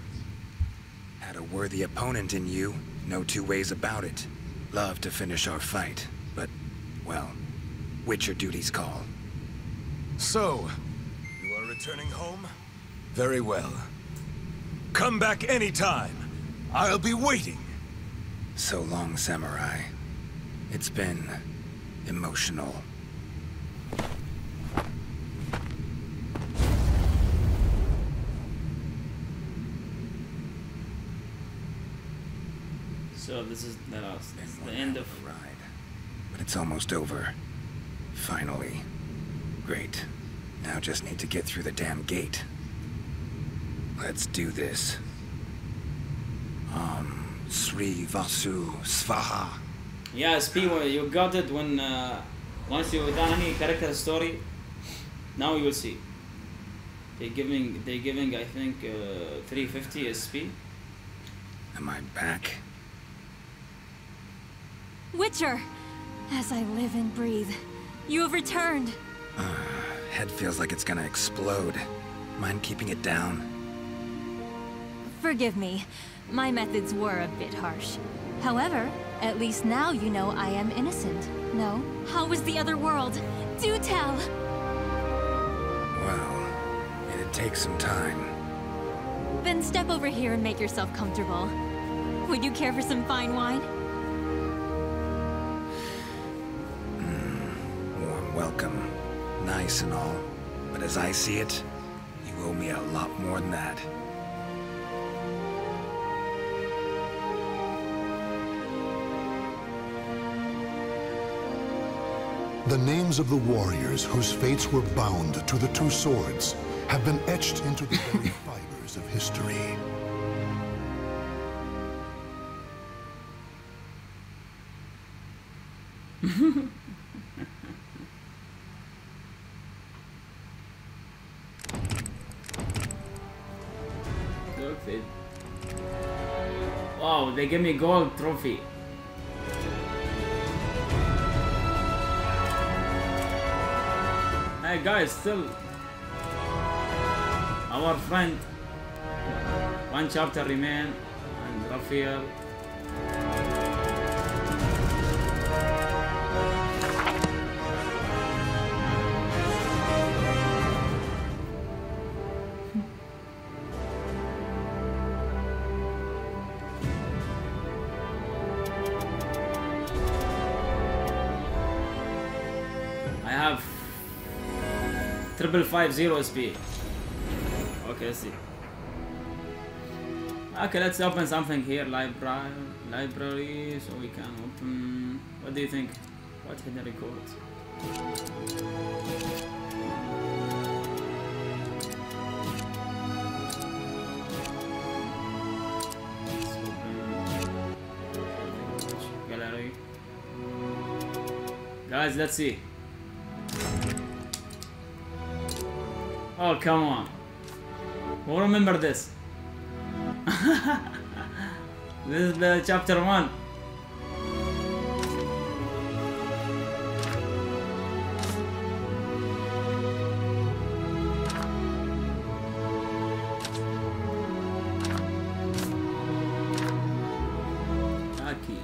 Had a worthy opponent in you. No two ways about it. Love to finish our fight, but, well, Witcher duties call. So, you are returning home? Very well. Come back anytime. I'll be waiting. So long, Samurai. It's been emotional. So this is the last. This is the end of the ride. But it's almost over. Finally. Great. Now just need to get through the damn gate. Let's do this. Sri Vasu Svaha. Yeah, SP, you got it when once you done any character story. Now you will see. They giving I think 350 SP. Am I back? Witcher, as I live and breathe, you have returned. Head feels like it's gonna explode. Mind keeping it down? Forgive me. My methods were a bit harsh. However, at least now you know I am innocent. No? How was the other world? Do tell! Well, it'd take some time. Then step over here and make yourself comfortable. Would you care for some fine wine? Warm welcome. Nice and all. But as I see it, you owe me a lot more than that. The names of the warriors whose fates were bound to the two swords have been etched into the very fibers of history. Wow, they give me gold trophy. Hey guys, still our friend. One chapter remain and Raphael. I have 550 SP. Okay, let's see. Okay, let's open something here. Library, so we can open. What do you think? What hidden records? Gallery. Guys, let's see. Oh, come on. Who remember this? This is the chapter 1. Taki.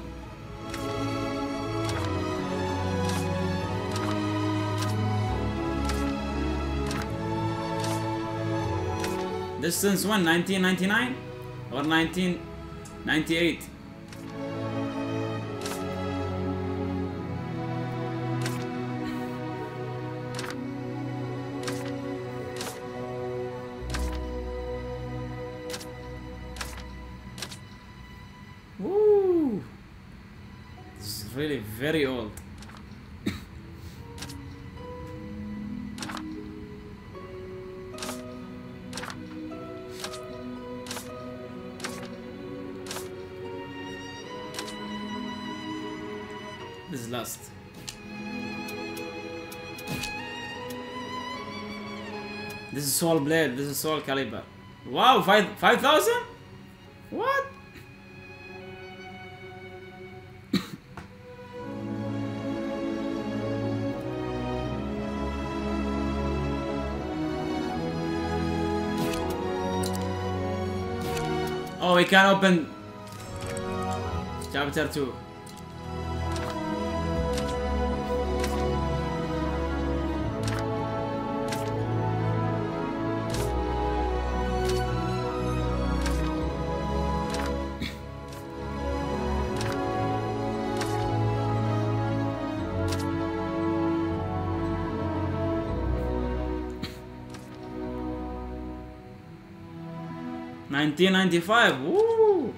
This since when? 1999 or 1998? Woo! This is really very old. This is last. This is Soul Blade. This is SoulCalibur. Wow, 5,000? What? Oh, we can open chapter 2. $1995. Woo!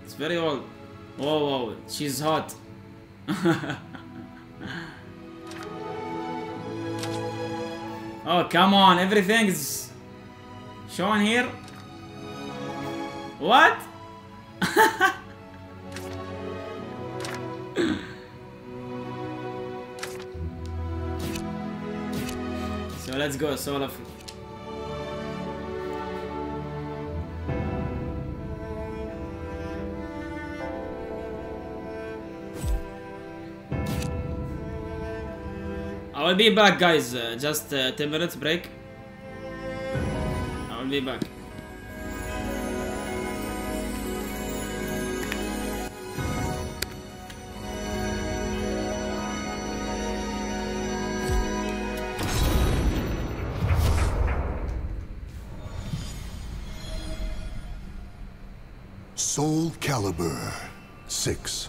It's very old. Whoa, whoa, she's hot. Oh, come on, everything is shown here. What? So let's go, Soul of... I will be back, guys. Just 10 minutes break. I will be back. SoulCalibur VI.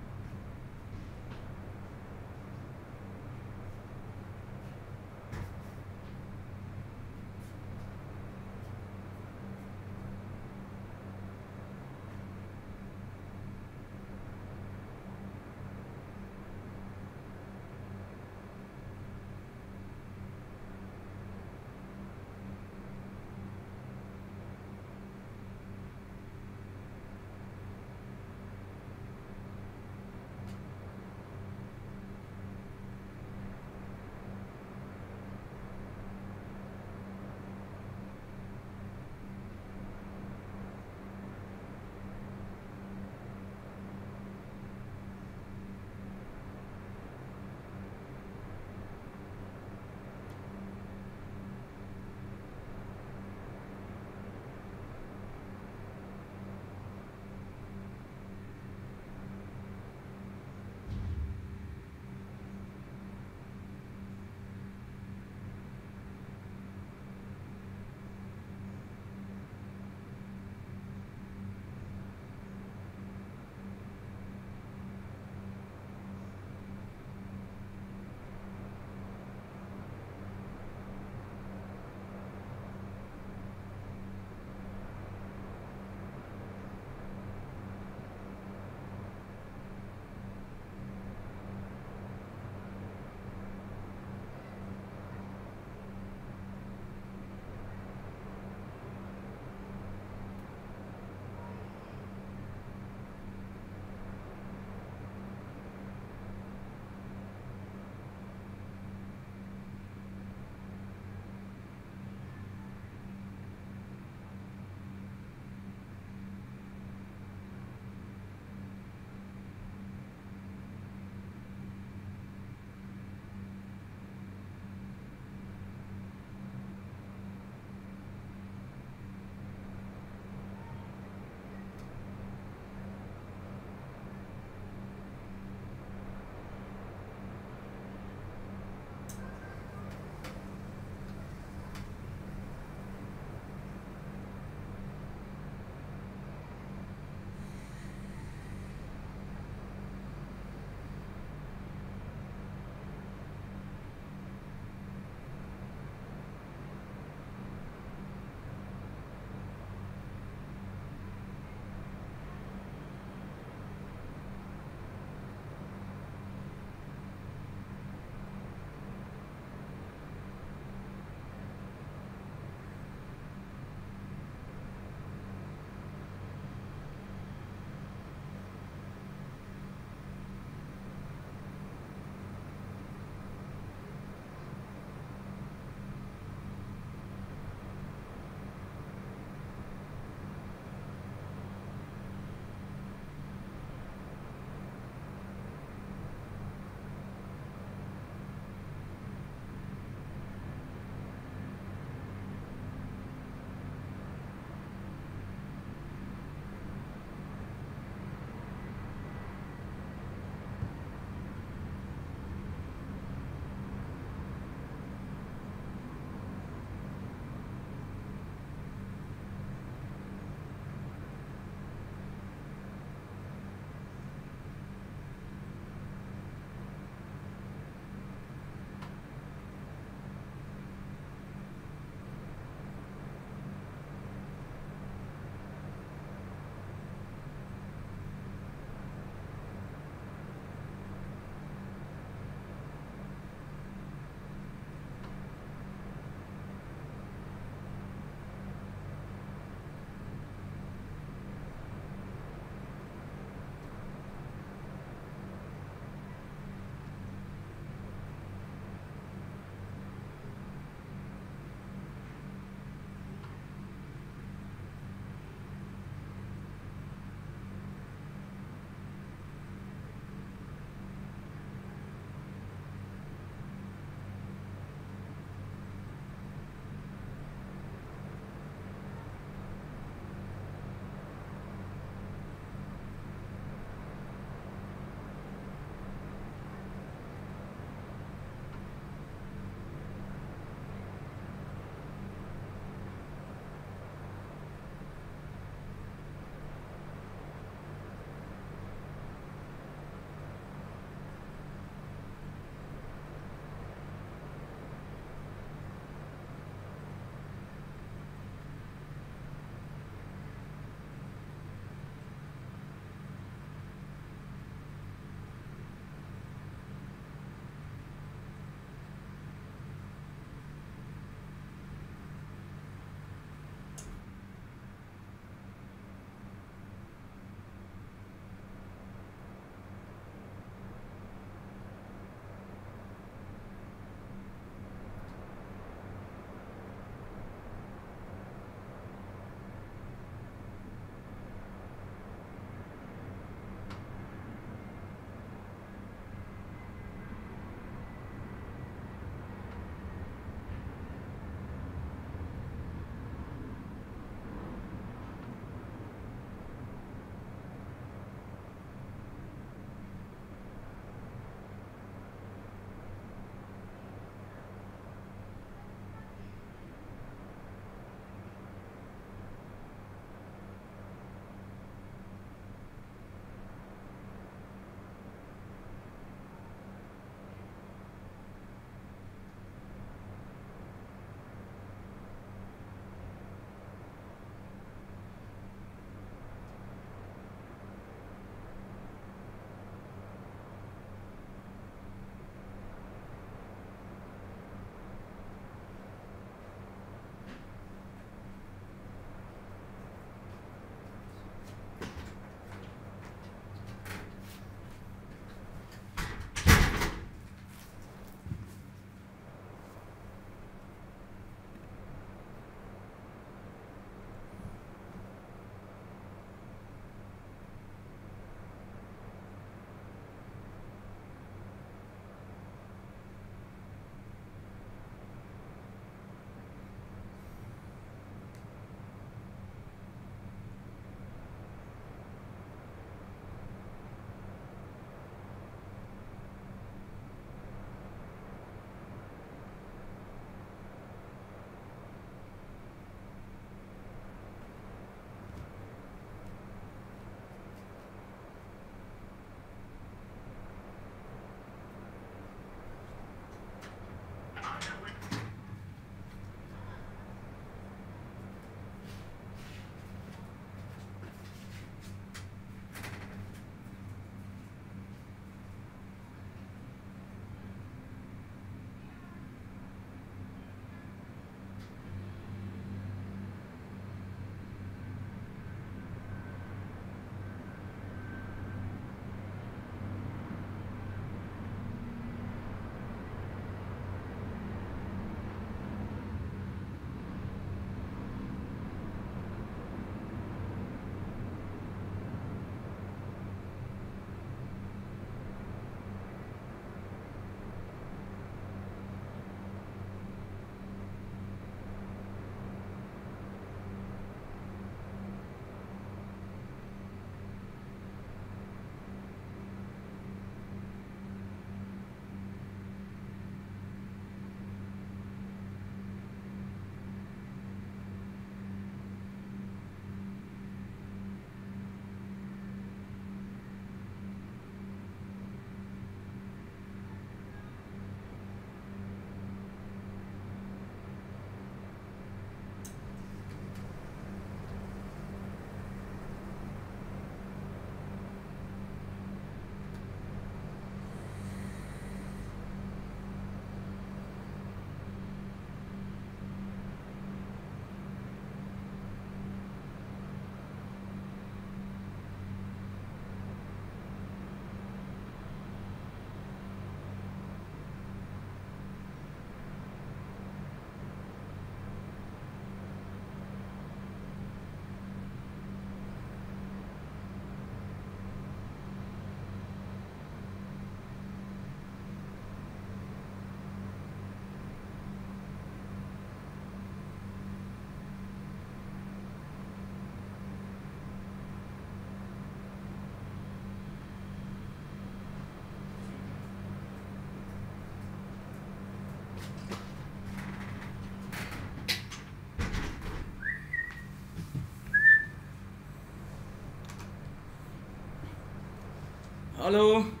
Hello.